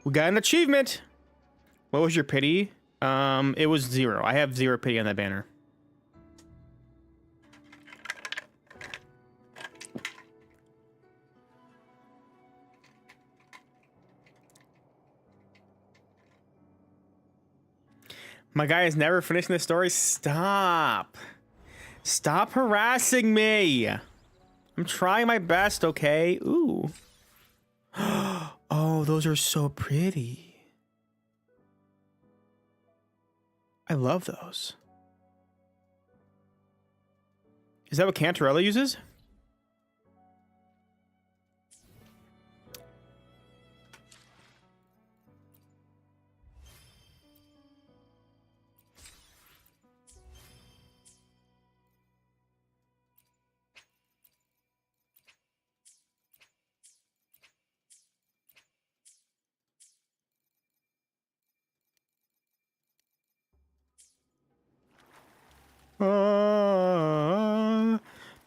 We got an achievement! What was your pity? It was 0. I have 0 pity on that banner. My guy is never finishing this story. Stop. Stop harassing me. I'm trying my best, okay? Ooh. Oh, those are so pretty. I love those. Is that what Cantarella uses?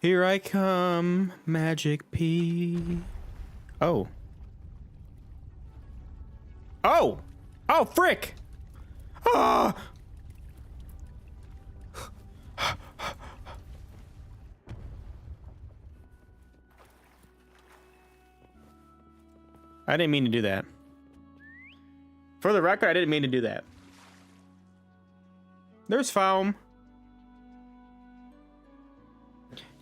Here I come, Magic P. Oh. Oh! Oh, frick! Ah! I didn't mean to do that. For the record, I didn't mean to do that. There's foam.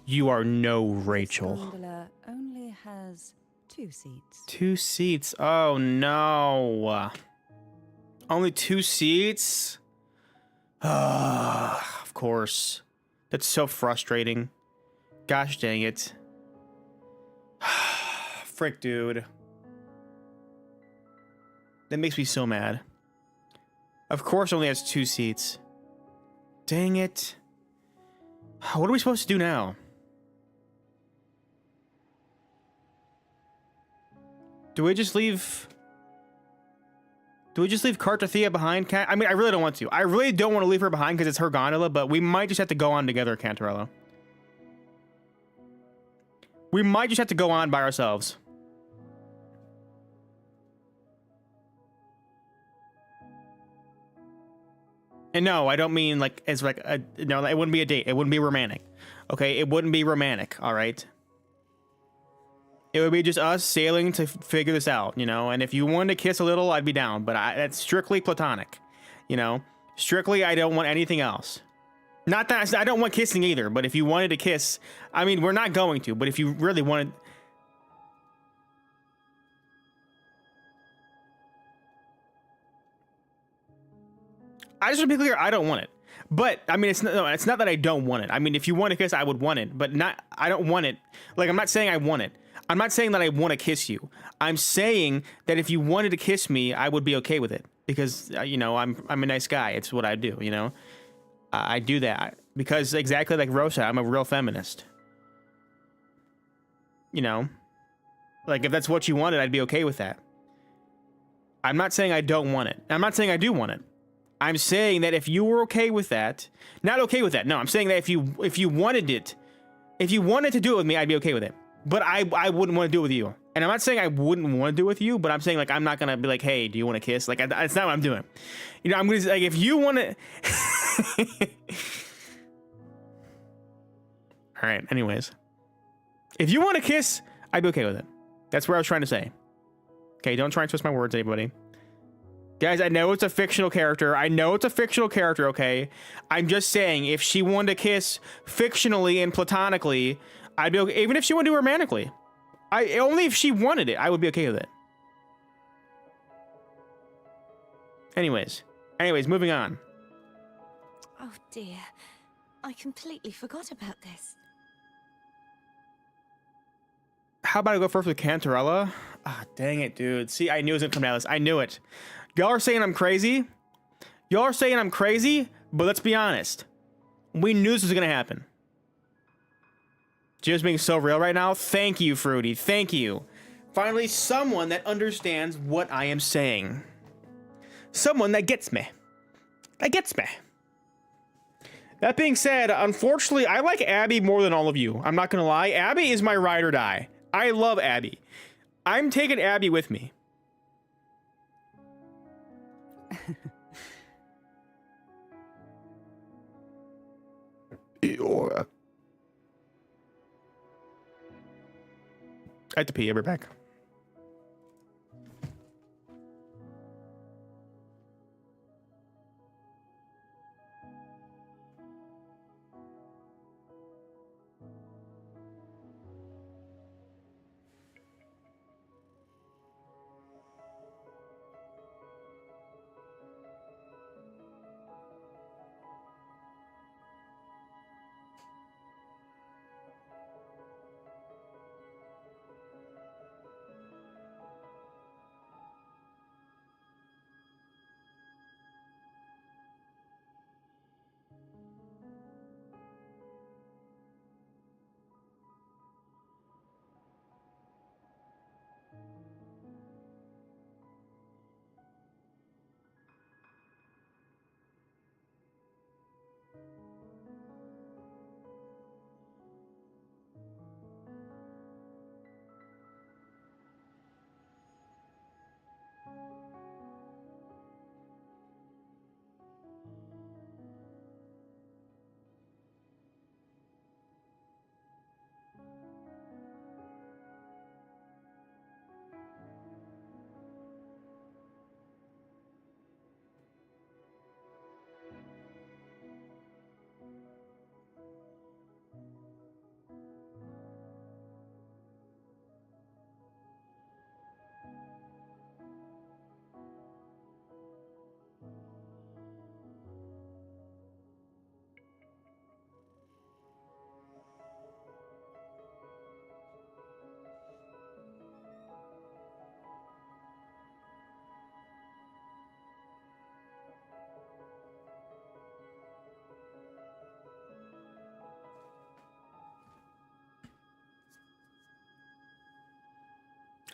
You are no Rachel. This gondola only has 2 seats. 2 seats. Oh no. Only 2 seats? Of course. That's so frustrating. Gosh dang it. Frick, dude. That makes me so mad. Of course it only has 2 seats. Dang it. What are we supposed to do now? Do we just leave Cartathea behind? I mean, I really don't want to. I really don't want to leave her behind because it's her gondola, but we might just have to go on together, Cantarella. We might just have to go on by ourselves. And no, I don't mean like as like a, no, it wouldn't be a date. It wouldn't be romantic. Okay, it wouldn't be romantic, all right? It would be just us sailing to figure this out, you know? And if you wanted to kiss a little, I'd be down. But that's strictly platonic, you know? Strictly, I don't want anything else. Not that I don't want kissing either, but if you wanted to kiss, I mean, we're not going to, but if you really wanted... I just want to be clear, I don't want it. But, I mean, it's not that I don't want it. I mean, if you want to kiss, I would want it, but not, I don't want it. Like, I'm not saying I want it. I'm not saying that I want to kiss you. I'm saying that if you wanted to kiss me, I would be okay with it. Because, you know, I'm a nice guy. It's what I do, you know? I do that. Because exactly like Rosa, I'm a real feminist. You know? Like, if that's what you wanted, I'd be okay with that. I'm not saying I don't want it. I'm not saying I do want it. I'm saying that if you were okay with that, not okay with that. No, I'm saying that if you wanted it, if you wanted to do it with me, I'd be okay with it. But I wouldn't want to do it with you. And I'm not saying I wouldn't want to do it with you, but I'm saying like I'm not gonna be like, hey, do you want to kiss? Like it's not what I'm doing. You know, I'm gonna like if you want to. All right. Anyways, if you want to kiss, I'd be okay with it. That's what I was trying to say. Okay, don't try and twist my words, anybody. Guys, I know it's a fictional character. I know it's a fictional character, okay? I'm just saying, if she wanted to kiss fictionally and platonically, I'd be okay. Even if she wanted to do it romantically. Only if she wanted it, I would be okay with it. Anyways, moving on. Oh dear. I completely forgot about this. How about I go first with Cantarella? Ah, dang it, dude. See, I knew it was gonna come down to this. I knew it. Y'all are saying I'm crazy. Y'all are saying I'm crazy, but let's be honest. We knew this was gonna happen. Jim's being so real right now. Thank you, Fruity. Thank you. Finally, someone that understands what I am saying. Someone that gets me. That gets me. That being said, unfortunately, I like Abby more than all of you. I'm not gonna lie. Abby is my ride or die. I love Abby. I'm taking Abby with me. I have to pee. I'll be back.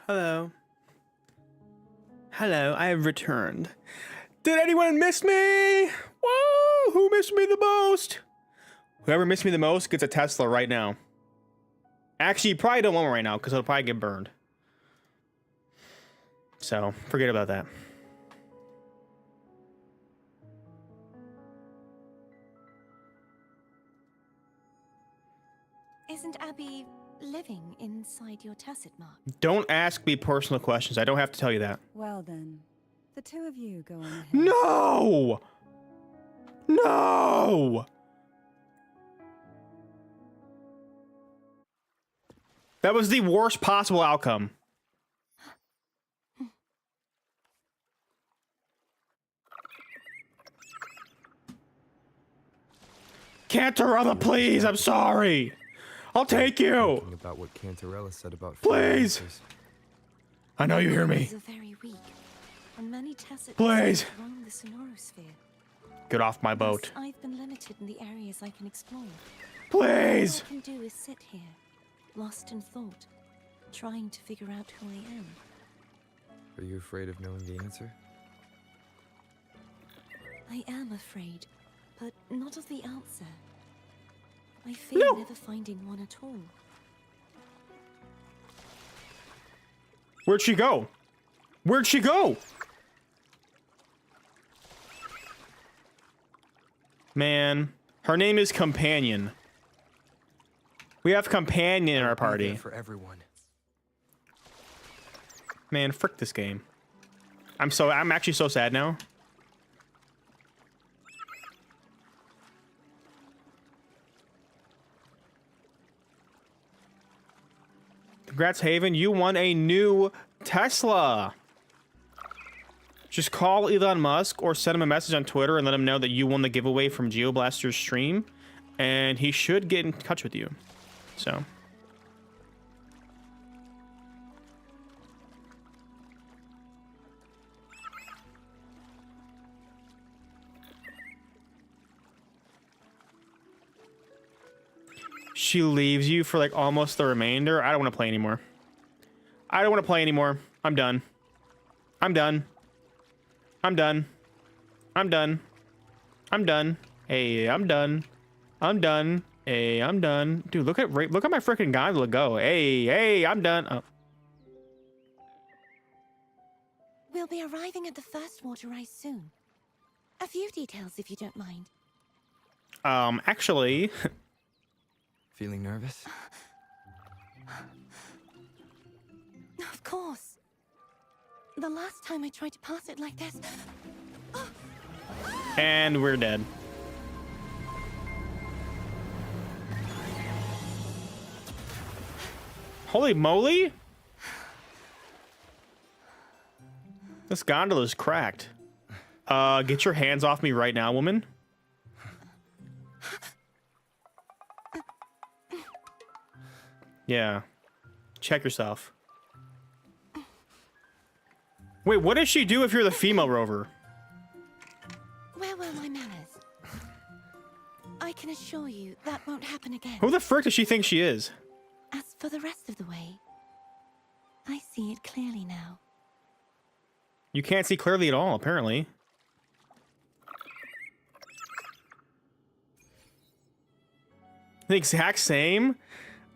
Hello. Hello, I have returned. Did anyone miss me? Whoa, who missed me the most? Whoever missed me the most gets a Tesla right now. Actually, you probably don't want one right now because it'll probably get burned. So, forget about that. Isn't Abby living inside your tacit mark? Don't ask me personal questions. I don't have to tell you that. Well then, the two of you go on ahead. No! No! That was the worst possible outcome. Cantarella, please, I'm sorry. I'll take you. Thinking about what Cantarella said about Please. freelancers. I know you hear me. Are very weak, and many tacit Please. roam the sonorosphere. Get off my boat. Thus, I've been limited in the areas I can explore. Please. All I can do is sit here, lost in thought, trying to figure out who I am. Are you afraid of knowing the answer? I am afraid, but not of the answer. I fear never finding one at all. Where'd she go? Where'd she go? Man, her name is Companion. We have Companion in our party. For everyone. Man, frick this game. I'm actually so sad now. Congrats, Haven. You won a new Tesla. Just call Elon Musk or send him a message on Twitter and let him know that you won the giveaway from GeoBlaster's stream. And he should get in touch with you. So. She leaves you for like almost the remainder. I don't want to play anymore. I don't want to play anymore. I'm done. I'm done. I'm done. I'm done. I'm done. Hey, I'm done. I'm done. Hey, I'm done. Dude, look at my freaking gondola go. Hey, I'm done. Oh. We'll be arriving at the first water rise soon. A few details, if you don't mind. Actually. Feeling nervous? Of course. The last time I tried to pass it like this... And we're dead. Holy moly! This gondola's cracked. Get your hands off me right now, woman. Yeah. Check yourself. Wait, what does she do if you're the female rover? Where were my manners? I can assure you that won't happen again. Who the frick does she think she is? As for the rest of the way, I see it clearly now. You can't see clearly at all, apparently. The exact same?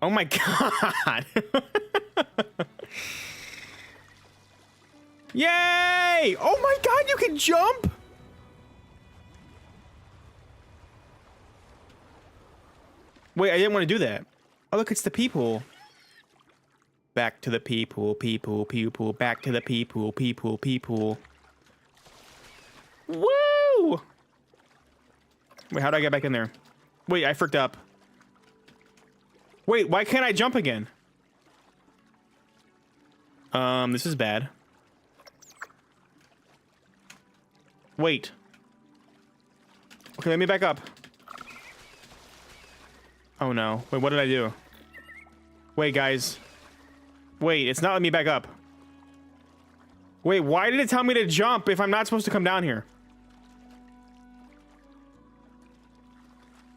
Oh my god. Yay! Oh my god, you can jump? Wait, I didn't want to do that. Oh, look, it's the people. Back to the people, back to the people. Woo! Wait, how do I get back in there? Wait, I fricked up. Wait, why can't I jump again? This is bad. Wait. Okay, let me back up. Oh no. Wait, what did I do? Wait, guys. Wait, it's not letting me back up. Wait, why did it tell me to jump if I'm not supposed to come down here?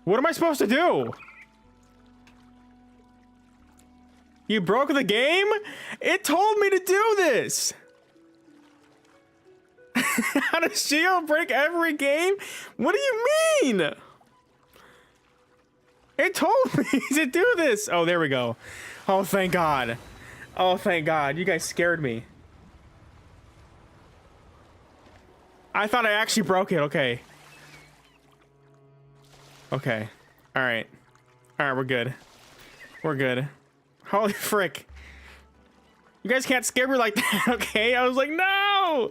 What am I supposed to do? You broke the game? It told me to do this. How does Shio break every game? What do you mean? It told me to do this. Oh, there we go. Oh, thank God. Oh, thank God. You guys scared me. I thought I actually broke it. Okay. Okay. All right. All right, we're good. We're good. Holy frick. You guys can't scare me like that, okay? I was like, no!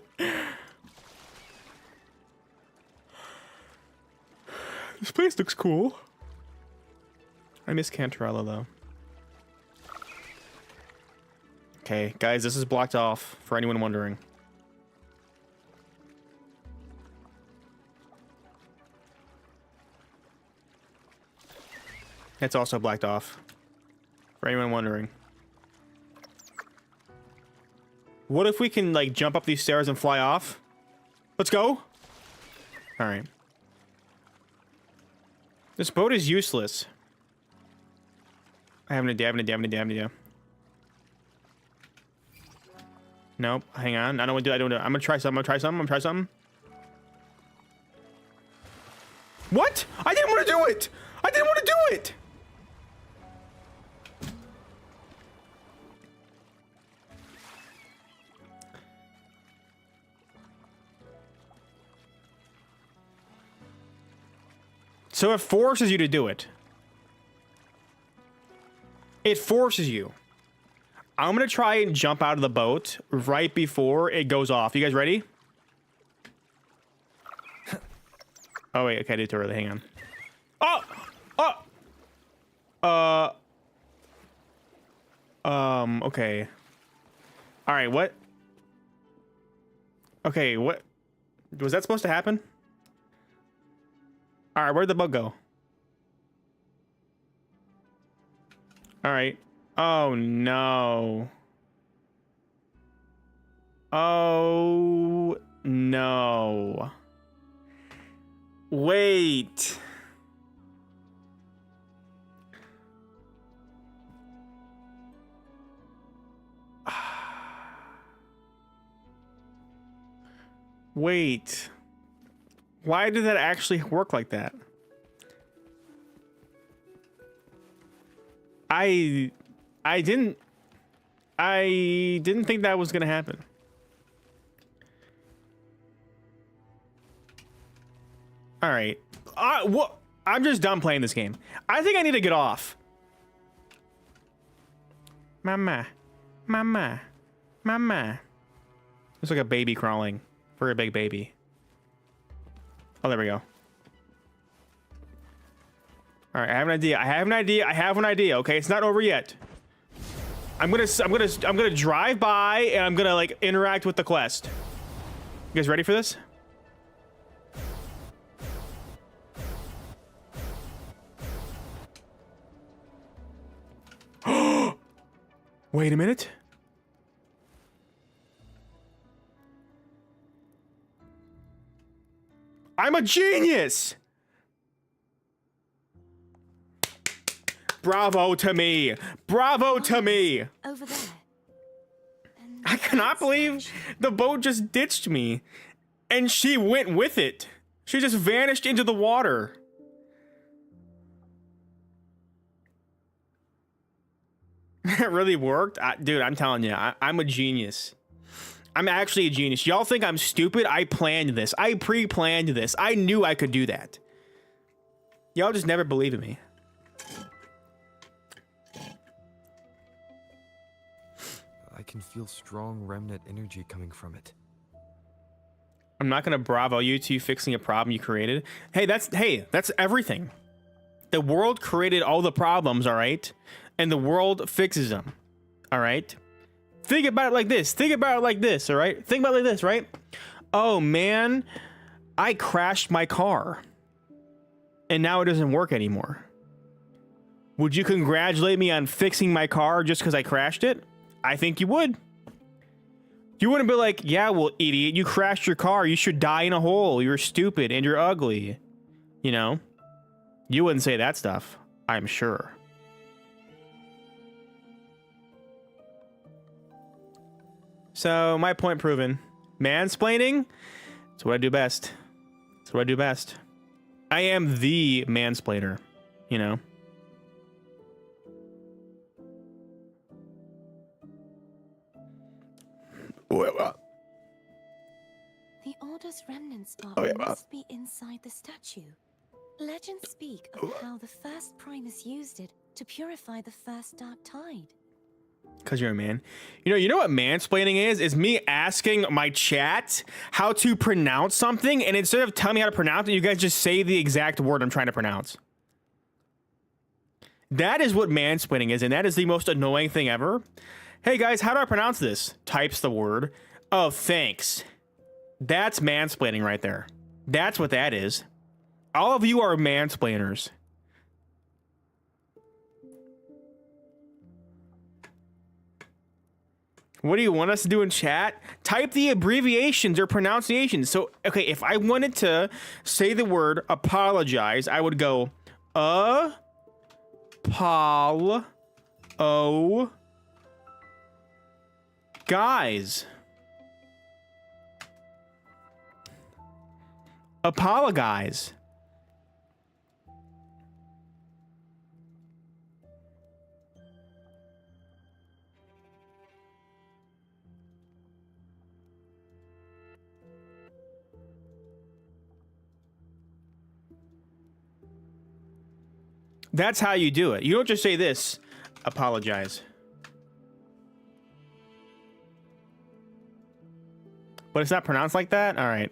This place looks cool. I miss Cantarella, though. Okay, guys, this is blocked off, for anyone wondering. It's also blocked off, for anyone wondering. What if we can, like, jump up these stairs and fly off? Let's go! Alright. This boat is useless. I have an idea. Nope. Hang on. I don't want to do it. I'm gonna try something. What? I didn't want to do it! So it forces you to do it. It forces you. I'm gonna try and jump out of the boat right before it goes off. You guys ready? Oh wait, okay, I did it too early. Hang on. Okay. All right, what? Okay, what? Was that supposed to happen? All right, where'd the bug go? All right. Oh, no. Oh, no. Wait. Wait. Why did that actually work like that? I didn't think that was gonna happen. All right. What? I'm just done playing this game. I think I need to get off. Mama. It's like a baby crawling for a big baby. Oh, there we go. All right, I have an idea. Okay, it's not over yet. I'm gonna drive by and I'm gonna like interact with the quest. You guys ready for this? Wait a minute. I'm a genius! Bravo to me! Bravo to me! Over there. I cannot believe the boat just ditched me. And she went with it. She just vanished into the water. It really worked? Dude, I'm telling you, I'm a genius. I'm actually a genius. Y'all think I'm stupid? I planned this. I pre-planned this. I knew I could do that. Y'all just never believe in me. I can feel strong remnant energy coming from it. I'm not gonna bravo you to fixing a problem you created. Hey, that's everything. The world created all the problems, all right? And the world fixes them, all right? Think about it like this. All right? Think about it like this, right? Oh, man, I crashed my car. And now it doesn't work anymore. Would you congratulate me on fixing my car just because I crashed it? I think you would. You wouldn't be like, yeah, well, idiot, you crashed your car. You should die in a hole. You're stupid and you're ugly. You know? You wouldn't say that stuff, I'm sure. So my point proven. Mansplaining? That's what I do best. That's what I do best. I am the mansplainer, you know? The Order's remnant spark must be inside the statue. Legends speak of how the first Primus used it to purify the first Dark Tide. Because you're a man. You know what mansplaining is? Is me asking my chat how to pronounce something, and instead of telling me how to pronounce it, you guys just say the exact word I'm trying to pronounce. That is what mansplaining is, and that is the most annoying thing ever. Hey guys, how do I pronounce this? Types the word. Oh, thanks. That's mansplaining right there. That's what that is. All of you are mansplainers. What do you want us to do in chat? Type the abbreviations or pronunciations. So, okay, if I wanted to say the word apologize, I would go guys. Apologize. That's how you do it. You don't just say this. Apologize. But it's not pronounced like that? All right.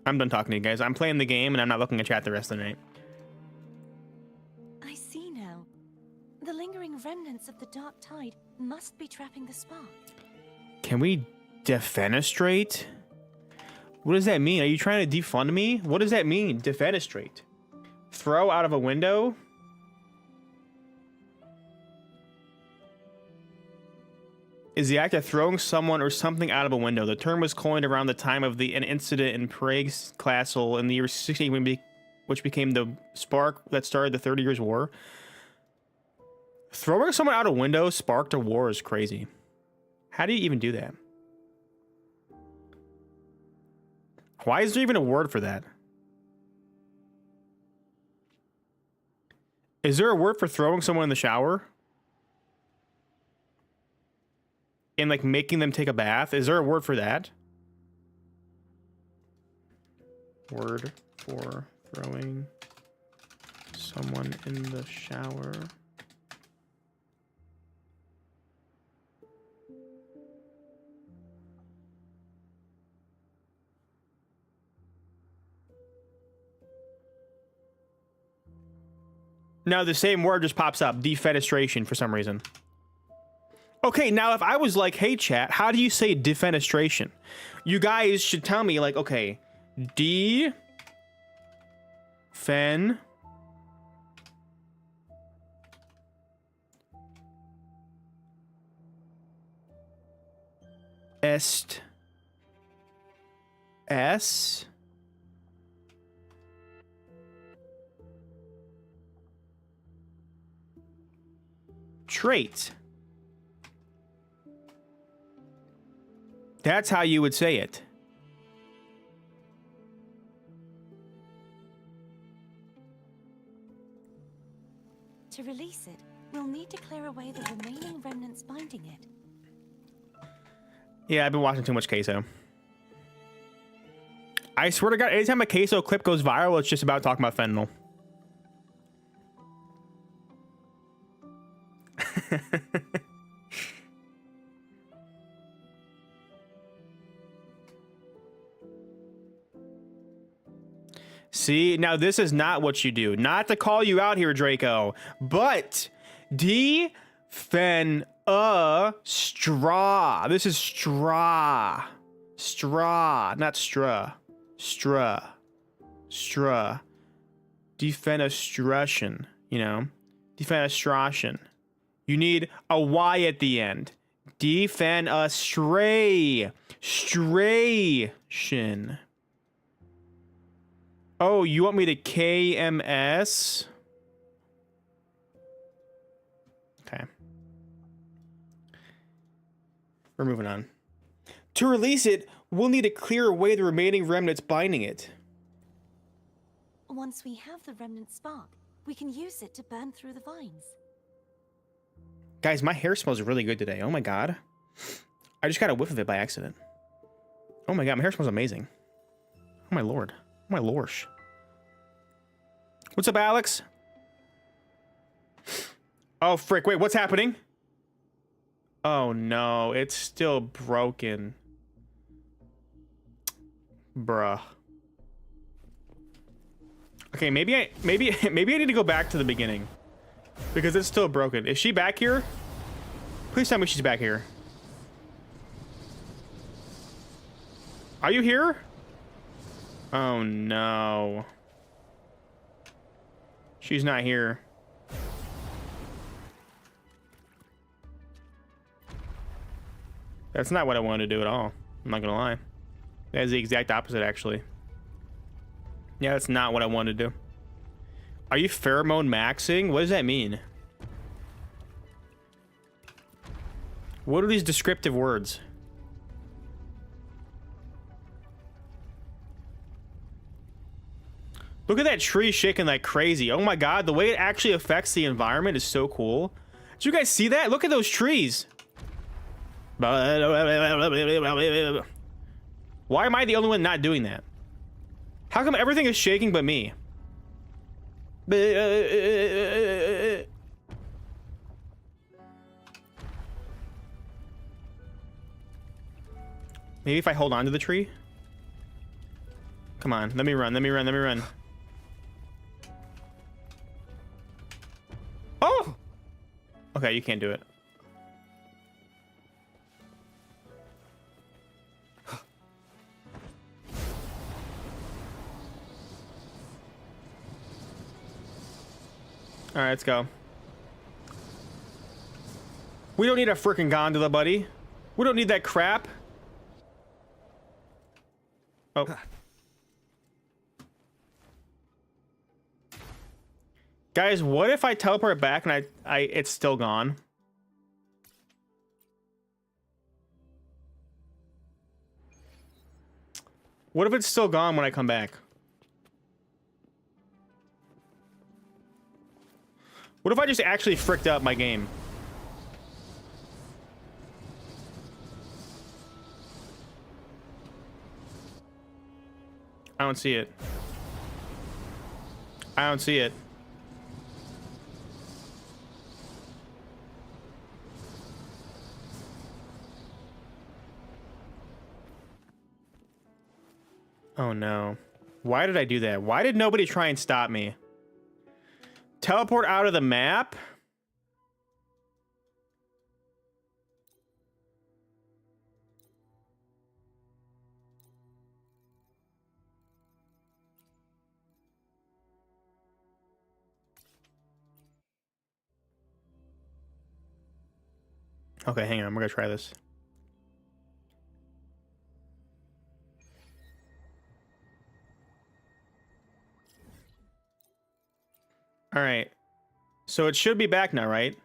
I'm done talking to you guys. I'm playing the game and I'm not looking at chat the rest of the night. I see now. The lingering remnants of the Dark Tide must be trapping the spark. Can we defenestrate? What does that mean? Are you trying to defund me? What does that mean? Defenestrate. Throw out of a window? Is the act of throwing someone or something out of a window. The term was coined around the time of an incident in Prague's castle in the year 16, which became the spark that started the 30 Years' War. Throwing someone out a window sparked a war is crazy. How do you even do that? Why is there even a word for that? Is there a word for throwing someone in the shower? And like making them take a bath? Is there a word for that? Word for throwing someone in the shower. No, the same word just pops up. Defenestration for some reason. Okay, now if I was like, hey chat, how do you say defenestration? You guys should tell me like, okay, trait. That's how you would say it. To release it, we'll need to clear away the remaining remnants binding it. Yeah, I've been watching too much queso. I swear to God, anytime a queso clip goes viral, it's just about talking about fentanyl. See, now this is not what you do. Not to call you out here, Draco, but straw. This is straw. Straw, not straw. Straw. Straw. Defenestration, you know? Defenestration. You need a Y at the end. Defenestration. Oh, you want me to KMS? Okay. We're moving on. To release it, we'll need to clear away the remaining remnants binding it. Once we have the remnant spark, we can use it to burn through the vines. Guys, my hair smells really good today. Oh my god. I just got a whiff of it by accident. Oh my god, my hair smells amazing. Oh my lord. Oh my lorsh. What's up, Alex? Oh, frick. Wait, what's happening? Oh no, it's still broken. Bruh. Okay, maybe I need to go back to the beginning. Because it's still broken. Is she back here? Please tell me she's back here. Are you here? Oh no. She's not here. That's not what I wanted to do at all. I'm not gonna lie. That is the exact opposite, actually. Yeah, that's not what I wanted to do. Are you pheromone maxing? What does that mean? What are these descriptive words? Look at that tree shaking like crazy. Oh my god, the way it actually affects the environment is so cool. Did you guys see that? Look at those trees. Why am I the only one not doing that? How come everything is shaking but me? Maybe if I hold on to the tree? Come on, let me run, let me run, let me run. Oh! Okay, you can't do it. All right, let's go. We don't need a freaking gondola, buddy. We don't need that crap. Oh. Guys, what if I teleport back and it's still gone? What if it's still gone when I come back? What if I just actually fricked up my game? I don't see it. I don't see it. Oh no. Why did I do that? Why did nobody try and stop me? Teleport out of the map? Okay, hang on. We're gonna try this. All right. So it should be back now, right?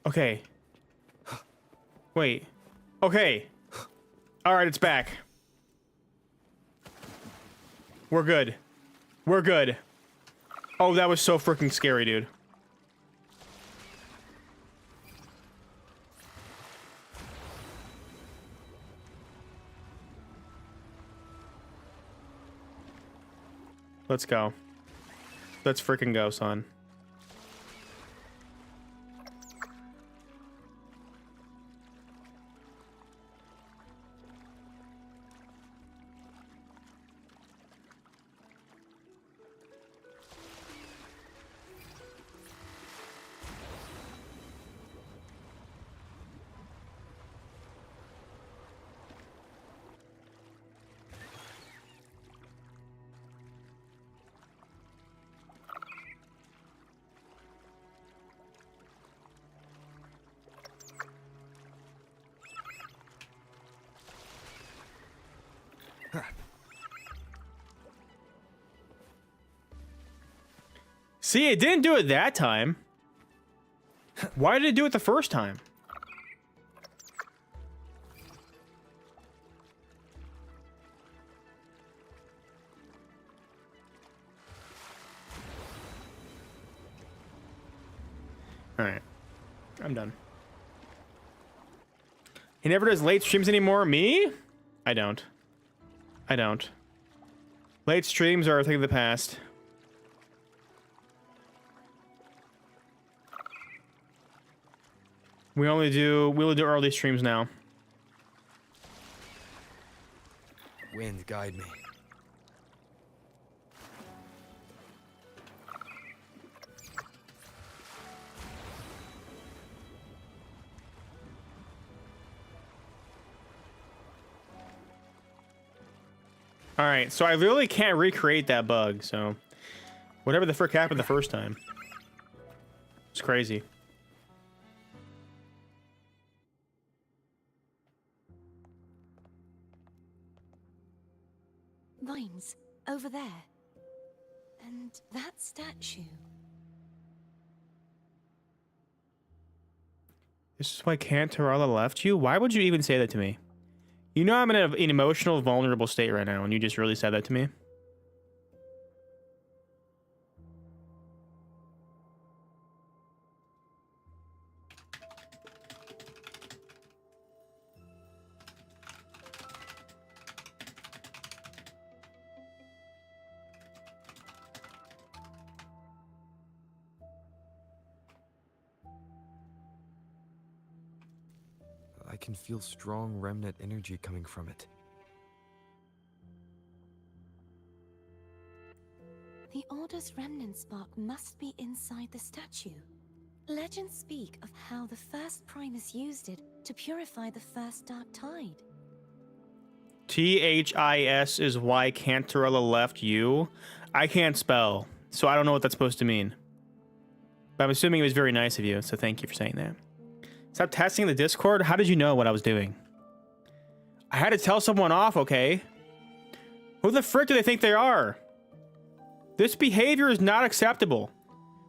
Okay. Wait. Okay. All right, it's back. We're good. We're good. Oh, that was so freaking scary, dude. Let's go. Let's freaking go, son. See, it didn't do it that time. Why did it do it the first time? Alright. I'm done. He never does late streams anymore. Me? I don't. I don't. Late streams are a thing of the past. We'll do early streams now. Wind, guide me. Alright, so I literally can't recreate that bug, so... Whatever the frick happened the first time. It's crazy. Vines, over there. And that statue. This is why Cantarella left you? Why would you even say that to me? You know I'm in an emotional, vulnerable state right now, and you just really said that to me? I can feel strong remnant energy coming from it. The Order's remnant spark must be inside the statue. Legends speak of how the first Primus used it to purify the first Dark Tide. THIS is why Cantarella left you? I can't spell, so I don't know what that's supposed to mean. But I'm assuming it was very nice of you, so thank you for saying that. Stop testing the Discord? How did you know what I was doing? I had to tell someone off, okay? Who the frick do they think they are? This behavior is not acceptable.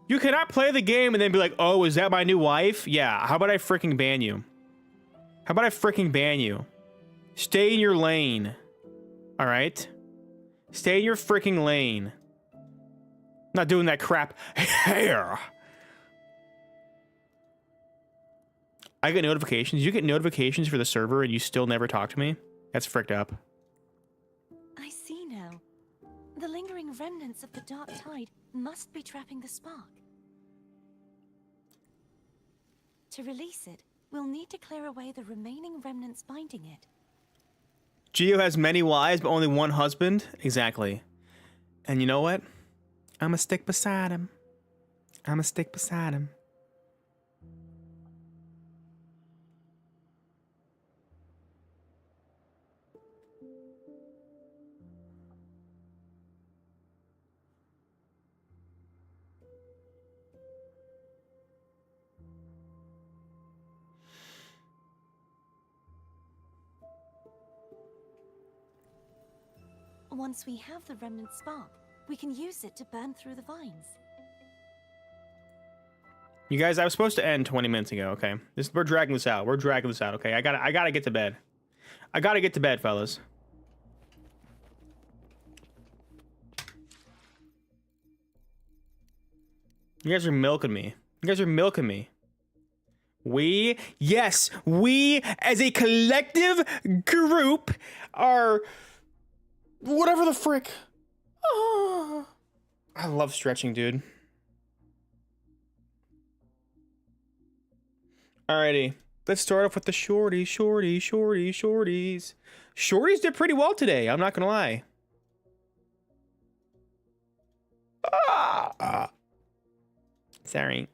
You cannot play the game and then be like, oh, is that my new wife? Yeah, how about I freaking ban you? How about I freaking ban you? Stay in your lane. Alright? Stay in your freaking lane. Not doing that crap here. I get notifications. You get notifications for the server and you still never talk to me? That's fricked up. I see now. The lingering remnants of the Dark Tide must be trapping the spark. To release it, we'll need to clear away the remaining remnants binding it. Geo has many wives, but only one husband? Exactly. And you know what? I'ma stick beside him. I'ma stick beside him. Once we have the remnant spark, we can use it to burn through the vines. You guys, I was supposed to end 20 minutes ago, okay? We're dragging this out. We're dragging this out, okay? I gotta get to bed. I gotta get to bed, fellas. You guys are milking me. You guys are milking me. Yes, we as a collective group are... Whatever the frick. Oh, I love stretching, dude. Alrighty. Let's start off with the shorties. Shorties did pretty well today, I'm not gonna lie. Sorry.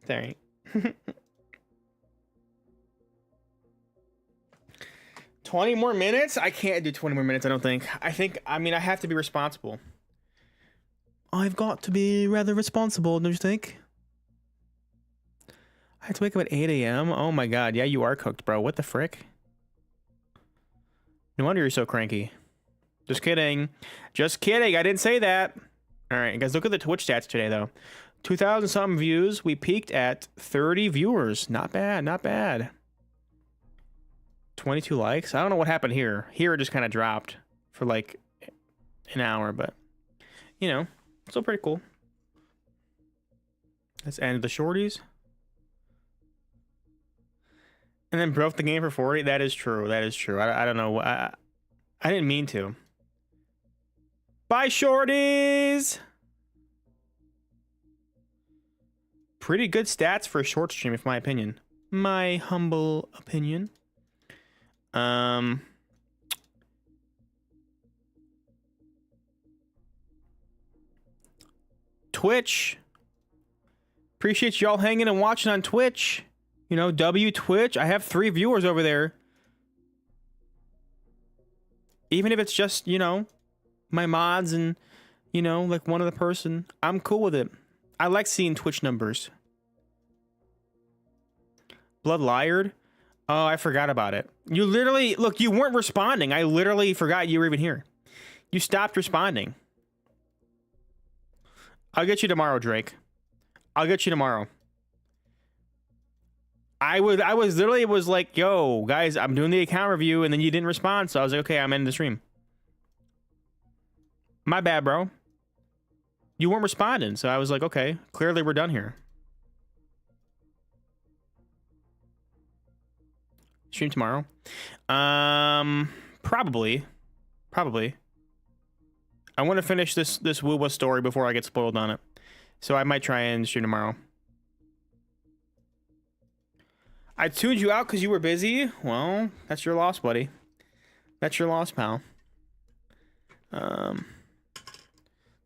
Sorry. 20 more minutes? I can't do 20 more minutes, I don't think. I mean, I have to be responsible. I've got to be rather responsible, don't you think? I have to wake up at 8 a.m.? Oh my god, yeah, you are cooked, bro. What the frick? No wonder you're so cranky. Just kidding. Just kidding, I didn't say that. All right, guys, look at the Twitch stats today, though. 2,000 something views. We peaked at 30 viewers. Not bad, not bad. 22 likes. I don't know what happened here. Here it just kind of dropped for like an hour, but you know, still pretty cool. Let's end the shorties. And then broke the game for 40. That is true. That is true. I don't know. I didn't mean to. Bye, shorties. Pretty good stats for a short stream, in my opinion. My humble opinion. Twitch. Appreciate y'all hanging and watching on Twitch. You know, W Twitch. I have 3 viewers over there. Even if it's just, you know, my mods and, you know, like one other person, I'm cool with it. I like seeing Twitch numbers. Blood Liard? Oh, I forgot about it. You literally, look, you weren't responding. I literally forgot you were even here. You stopped responding. I'll get you tomorrow, Drake. I'll get you tomorrow. I was literally, it was like, yo, guys, I'm doing the account review, and then you didn't respond, so I was like, okay, I'm ending the stream. My bad, bro. You weren't responding, so I was like, okay, clearly we're done here. Stream tomorrow? Probably. I want to finish this Woowa story before I get spoiled on it. So I might try and stream tomorrow. I tuned you out because you were busy. Well, that's your loss, buddy. That's your loss, pal.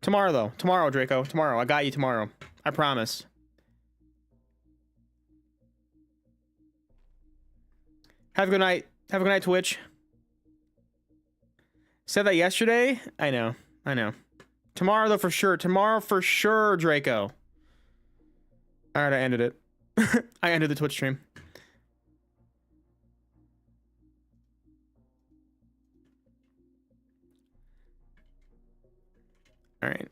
Tomorrow, though. Tomorrow, Draco. Tomorrow. I got you tomorrow. I promise. Have a good night. Have a good night, Twitch. Said that yesterday? I know. Tomorrow, though, for sure. Tomorrow, for sure, Draco. Alright, I ended it. I ended the Twitch stream. All right.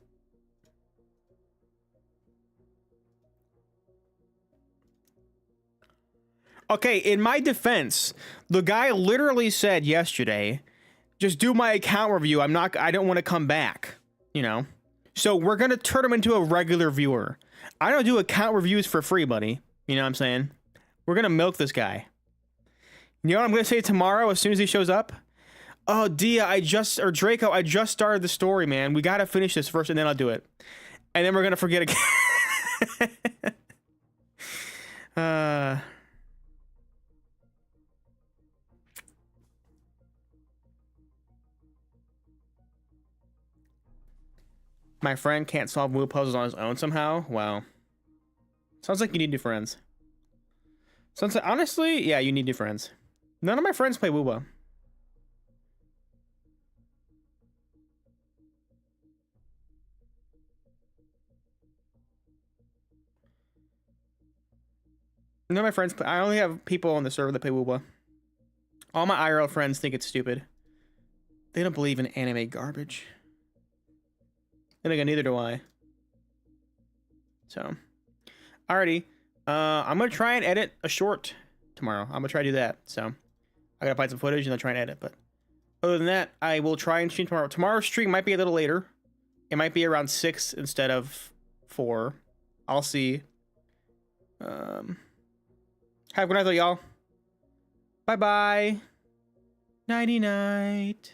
Okay, in my defense, the guy literally said yesterday, just do my account review. I don't want to come back, you know? So we're going to turn him into a regular viewer. I don't do account reviews for free, buddy. You know what I'm saying? We're going to milk this guy. You know what I'm going to say tomorrow as soon as he shows up? Oh, Dia, Draco, I just started the story, man. We gotta finish this first, and then I'll do it. And then we're gonna forget again. My friend can't solve Woo puzzles on his own somehow? Wow. Sounds like you need new friends. Sounds like, honestly, yeah, you need new friends. None of my friends play Woowa. None of my friends play. I only have people on the server that play Woowa. All my IRL friends think it's stupid. They don't believe in anime garbage. And again, neither do I. So, alrighty. I'm gonna try and edit a short tomorrow. I'm gonna try to do that. So, I gotta find some footage and I'll try and edit. But other than that, I will try and stream tomorrow. Tomorrow's stream might be a little later. It might be around 6 instead of 4. I'll see. Have a good night, though, y'all. Bye-bye. Nighty-night.